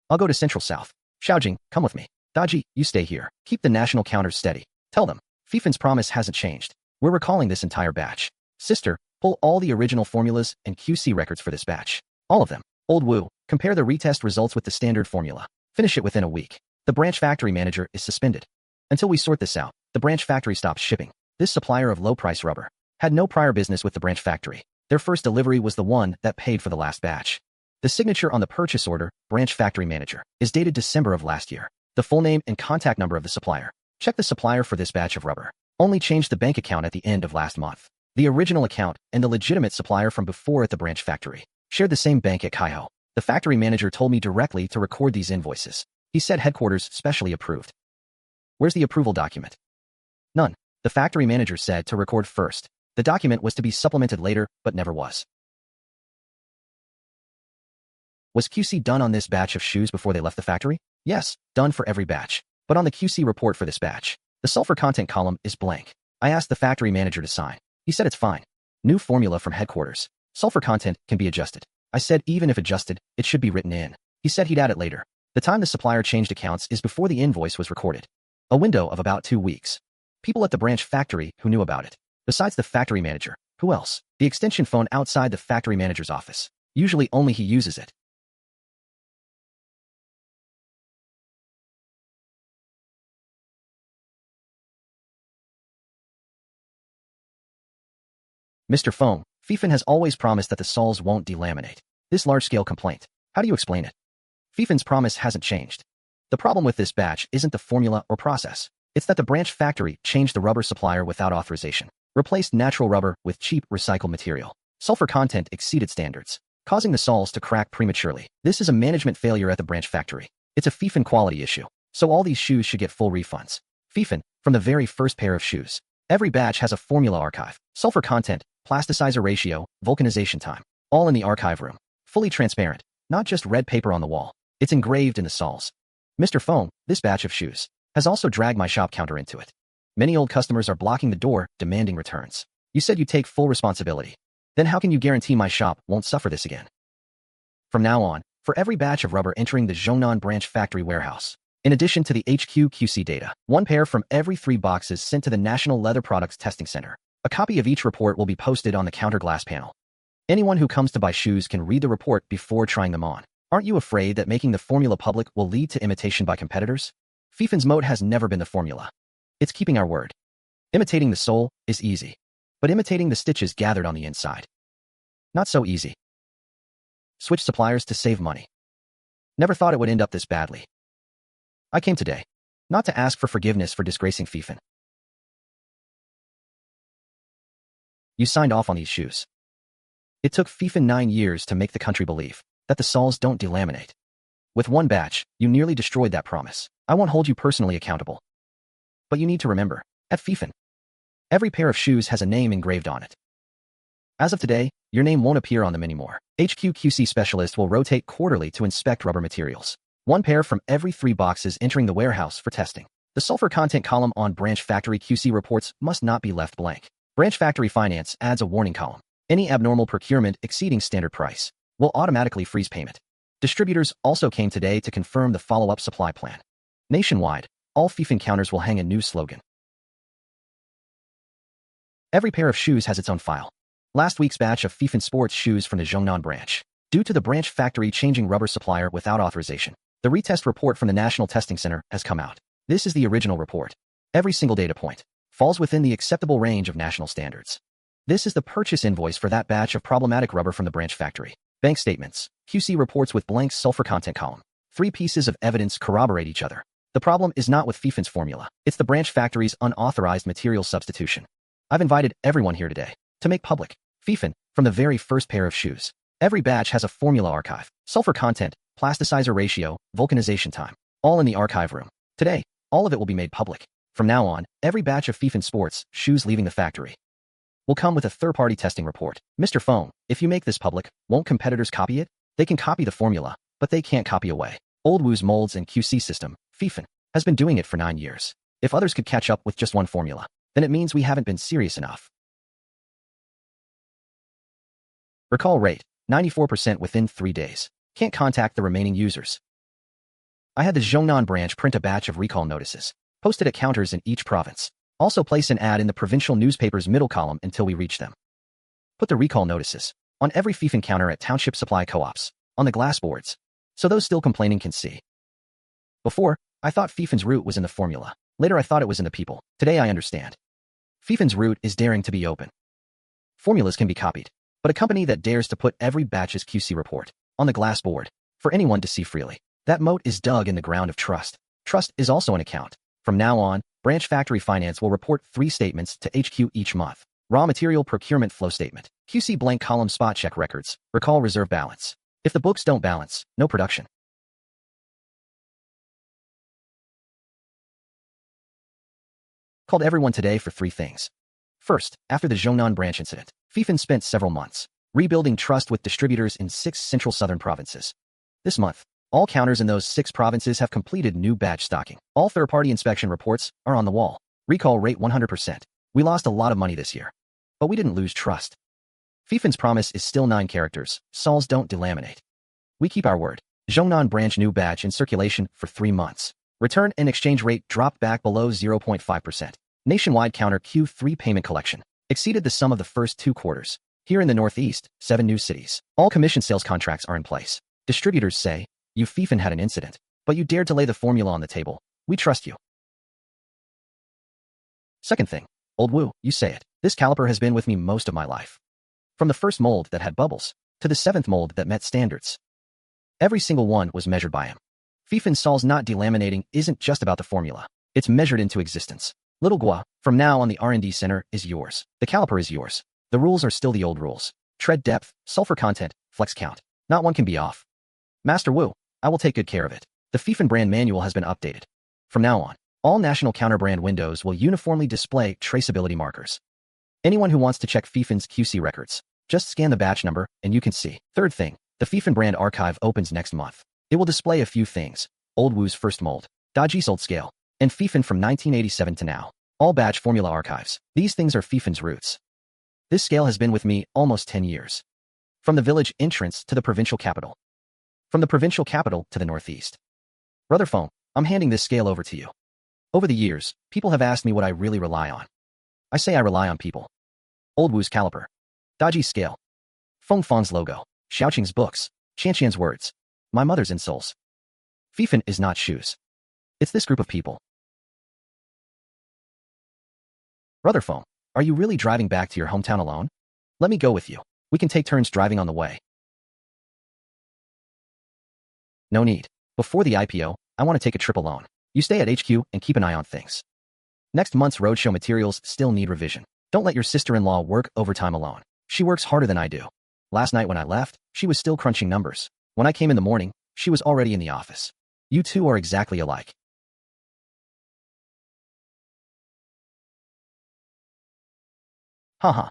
I'll go to Central South. Xiaojin, come with me. Dodgy, you stay here. Keep the national counters steady. Tell them, Feifan's promise hasn't changed. We're recalling this entire batch. Sister, pull all the original formulas and QC records for this batch. All of them. Old Wu, compare the retest results with the standard formula. Finish it within a week. The branch factory manager is suspended. Until we sort this out, the branch factory stops shipping. This supplier of low-price rubber had no prior business with the branch factory. Their first delivery was the one that paid for the last batch. The signature on the purchase order, branch factory manager, is dated December of last year. The full name and contact number of the supplier. Check the supplier for this batch of rubber. Only changed the bank account at the end of last month. The original account and the legitimate supplier from before at the branch factory shared the same bank at Kaiho. The factory manager told me directly to record these invoices. He said headquarters specially approved. Where's the approval document? None. The factory manager said to record first. The document was to be supplemented later, but never was. Was QC done on this batch of shoes before they left the factory? Yes, done for every batch. But on the QC report for this batch, the sulfur content column is blank. I asked the factory manager to sign. He said it's fine. New formula from headquarters. Sulfur content can be adjusted. I said even if adjusted, it should be written in. He said he'd add it later. The time the supplier changed accounts is before the invoice was recorded. A window of about 2 weeks. People at the branch factory who knew about it. Besides the factory manager, who else? The extension phone outside the factory manager's office. Usually only he uses it. Mr. Feng, Feifan has always promised that the soles won't delaminate. This large-scale complaint. How do you explain it? Feifan's promise hasn't changed. The problem with this batch isn't the formula or process. It's that the branch factory changed the rubber supplier without authorization, replaced natural rubber with cheap recycled material. Sulfur content exceeded standards, causing the soles to crack prematurely. This is a management failure at the branch factory. It's a Feifan quality issue. So all these shoes should get full refunds. Feifan, from the very first pair of shoes. Every batch has a formula archive, sulfur content, plasticizer ratio, vulcanization time, all in the archive room. Fully transparent, not just red paper on the wall. It's engraved in the soles. Mr. Feng, this batch of shoes has also dragged my shop counter into it. Many old customers are blocking the door, demanding returns. You said you'd take full responsibility. Then how can you guarantee my shop won't suffer this again? From now on, for every batch of rubber entering the Zhongnan branch factory warehouse, in addition to the HQ QC data, 1 pair from every 3 boxes sent to the National Leather Products Testing Center. A copy of each report will be posted on the counter glass panel. Anyone who comes to buy shoes can read the report before trying them on. Aren't you afraid that making the formula public will lead to imitation by competitors? Feifan's moat has never been the formula. It's keeping our word. Imitating the sole is easy, but imitating the stitches gathered on the inside, not so easy. Switch suppliers to save money. Never thought it would end up this badly. I came today, not to ask for forgiveness for disgracing Feifan. You signed off on these shoes. It took Feifan 9 years to make the country believe that the soles don't delaminate. With 1 batch, you nearly destroyed that promise. I won't hold you personally accountable. But you need to remember, at Feifan, every pair of shoes has a name engraved on it. As of today, your name won't appear on them anymore. HQ QC specialists will rotate quarterly to inspect rubber materials. 1 pair from every 3 boxes entering the warehouse for testing. The sulfur content column on branch factory QC reports must not be left blank. Branch factory finance adds a warning column. Any abnormal procurement exceeding standard price will automatically freeze payment. Distributors also came today to confirm the follow-up supply plan. Nationwide, all Feifan counters will hang a new slogan. Every pair of shoes has its own file. Last week's batch of Feifan sports shoes from the Zhongnan branch. Due to the branch factory changing rubber supplier without authorization, the retest report from the National Testing Center has come out. This is the original report. Every single data point falls within the acceptable range of national standards. This is the purchase invoice for that batch of problematic rubber from the branch factory. Bank statements, QC reports with blank sulfur content column. 3 pieces of evidence corroborate each other. The problem is not with Feifan's formula. It's the branch factory's unauthorized material substitution. I've invited everyone here today to make public Feifan from the very first pair of shoes. Every batch has a formula archive, sulfur content, plasticizer ratio, vulcanization time, all in the archive room. Today, all of it will be made public. From now on, every batch of Feifan sports shoes leaving the factory will come with a third-party testing report. Mr. Feng, if you make this public, won't competitors copy it? They can copy the formula, but they can't copy away. Old Wu's molds and QC system, Feifan, has been doing it for 9 years. If others could catch up with just 1 formula, then it means we haven't been serious enough. Recall rate, 94% within 3 days. Can't contact the remaining users. I had the Zhongnan branch print a batch of recall notices, posted at counters in each province. Also place an ad in the provincial newspaper's middle column until we reach them. Put the recall notices on every Feifan counter at township supply co-ops, on the glass boards, so those still complaining can see. Before, I thought Feifan's root was in the formula. Later I thought it was in the people. Today I understand. Feifan's root is daring to be open. Formulas can be copied, but a company that dares to put every batch's QC report on the glass board for anyone to see freely, that moat is dug in the ground of trust. Trust is also an account. From now on, branch factory finance will report 3 statements to HQ each month. Raw material procurement flow statement, QC blank column spot check records, recall reserve balance. If the books don't balance, no production. Called everyone today for 3 things. First, after the Zhongnan branch incident, Feifan spent several months rebuilding trust with distributors in 6 central southern provinces. This month, all counters in those 6 provinces have completed new batch stocking. All third-party inspection reports are on the wall. Recall rate 100%. We lost a lot of money this year, but we didn't lose trust. Feifan's promise is still 9 characters. Sols don't delaminate. We keep our word. Zhongnan branch new batch in circulation for 3 months. Return and exchange rate dropped back below 0.5%. Nationwide counter Q3 payment collection exceeded the sum of the first 2 quarters. Here in the Northeast, 7 new cities. All commission sales contracts are in place. Distributors say, you Feifan had an incident, but you dared to lay the formula on the table. We trust you. Second thing, old Wu, you say it. This caliper has been with me most of my life. From the first mold that had bubbles, to the 7th mold that met standards. Every single one was measured by him. Feifan sols not delaminating isn't just about the formula. It's measured into existence. Little Gua, from now on the R&D center is yours. The caliper is yours. The rules are still the old rules. Tread depth, sulfur content, flex count. Not one can be off. Master Wu, I will take good care of it. The Feifan brand manual has been updated. From now on, all national counter brand windows will uniformly display traceability markers. Anyone who wants to check Feifan's QC records, just scan the batch number and you can see. Third thing, the Feifan brand archive opens next month. It will display a few things. Old Wu's first mold, Daji's old scale, and Feifan from 1987 to now. All batch formula archives. These things are Feifan's roots. This scale has been with me almost 10 years. From the village entrance to the provincial capital. From the provincial capital to the northeast. Brother Feng, I'm handing this scale over to you. Over the years, people have asked me what I really rely on. I say I rely on people. Old Wu's caliper. Daji's scale. Feng Fan's logo. Xiaojin's books. Qianqian's words. My mother's insoles. Feifan is not shoes. It's this group of people. Brother Feng, are you really driving back to your hometown alone? Let me go with you. We can take turns driving on the way. No need. Before the IPO, I want to take a trip alone. You stay at HQ and keep an eye on things. Next month's roadshow materials still need revision. Don't let your sister-in-law work overtime alone. She works harder than I do. Last night when I left, she was still crunching numbers. When I came in the morning, she was already in the office. You two are exactly alike. Haha.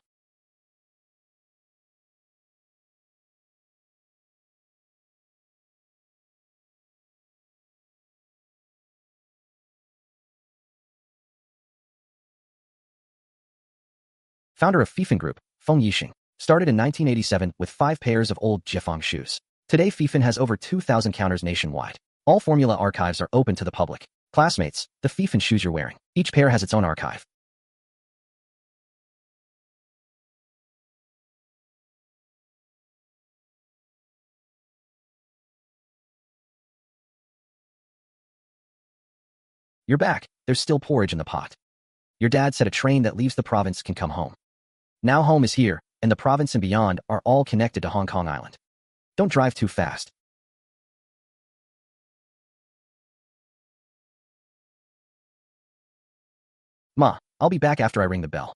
Founder of Feifan Group, Feng Yisheng, started in 1987 with 5 pairs of old Jiefang shoes. Today Feifan has over 2,000 counters nationwide. All formula archives are open to the public. Classmates, the Feifan shoes you're wearing. Each pair has its own archive. You're back. There's still porridge in the pot. Your dad said a train that leaves the province can come home. Now home is here, and the province and beyond are all connected to Hong Kong Island. Don't drive too fast. Ma, I'll be back after I ring the bell.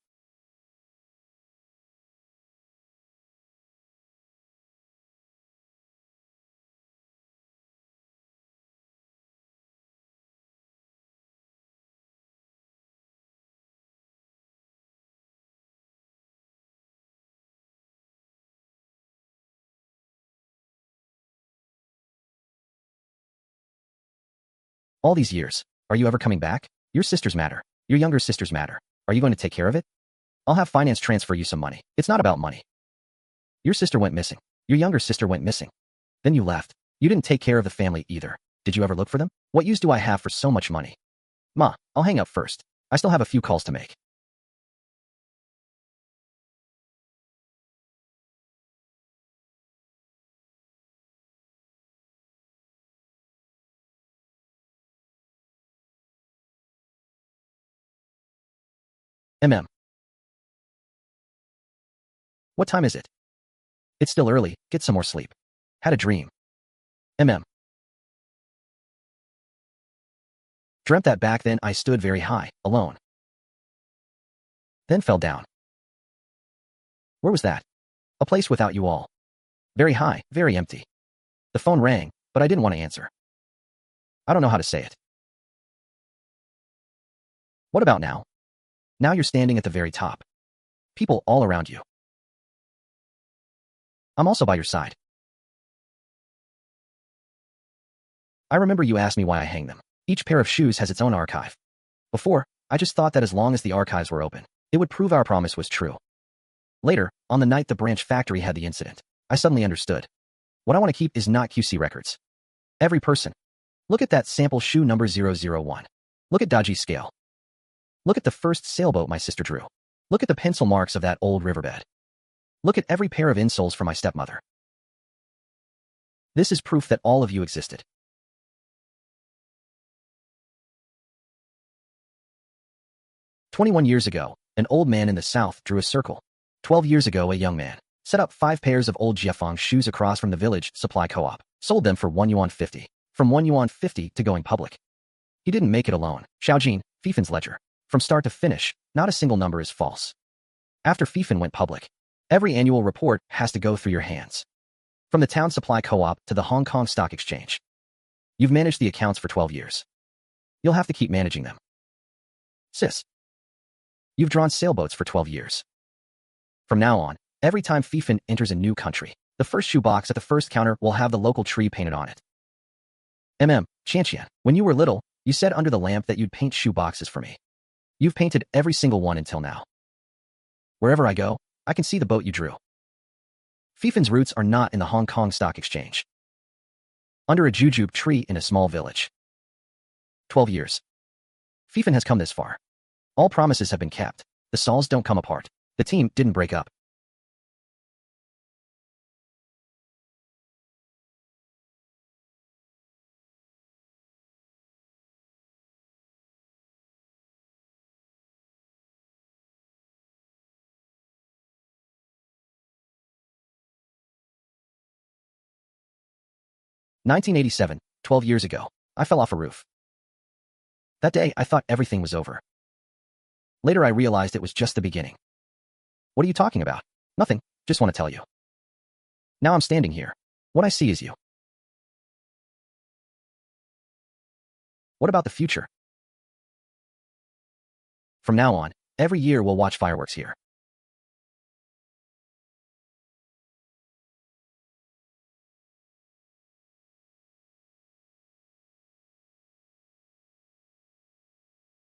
All these years, are you ever coming back? Your sisters matter. Your younger sisters matter. Are you going to take care of it? I'll have finance transfer you some money. It's not about money. Your sister went missing. Your younger sister went missing. Then you left. You didn't take care of the family either. Did you ever look for them? What use do I have for so much money? Ma, I'll hang up first. I still have a few calls to make. What time is it? It's still early. Get some more sleep. Had a dream. Mm. Dreamt that back then I stood very high, alone. Then fell down. Where was that? A place without you all. Very high, very empty. The phone rang, but I didn't want to answer. I don't know how to say it. What about now? Now you're standing at the very top. People all around you. I'm also by your side. I remember you asked me why I hang them. Each pair of shoes has its own archive. Before, I just thought that as long as the archives were open, it would prove our promise was true. Later, on the night the branch factory had the incident, I suddenly understood. What I want to keep is not QC records. Every person. Look at that sample shoe number 001. Look at Daji's scale. Look at the first sailboat my sister drew. Look at the pencil marks of that old riverbed. Look at every pair of insoles for my stepmother. This is proof that all of you existed. "21 years ago, an old man in the south drew a circle. 12 years ago, a young man set up 5 pairs of old Jiefang shoes across from the village supply co-op, sold them for 1 yuan 50. From 1 yuan 50 to going public. He didn't make it alone. Xiaojin, Feifan's ledger. From start to finish, not a single number is false. After Feifan went public, every annual report has to go through your hands. From the town supply co-op to the Hong Kong Stock Exchange. You've managed the accounts for 12 years. You'll have to keep managing them. Sis. You've drawn sailboats for 12 years. From now on, every time Feifan enters a new country, the first shoebox at the first counter will have the local tree painted on it. Qianqian, when you were little, you said under the lamp that you'd paint shoeboxes for me. You've painted every single one until now. Wherever I go, I can see the boat you drew. Feifan's roots are not in the Hong Kong Stock Exchange. Under a jujube tree in a small village. 12 years. Feifan has come this far. All promises have been kept. The stalls don't come apart. The team didn't break up. "1987, 12 years ago, I fell off a roof. That day, I thought everything was over. Later, I realized it was just the beginning." "What are you talking about?" "Nothing, just want to tell you. Now I'm standing here. What I see is you." "What about the future?" "From now on, every year we'll watch fireworks here.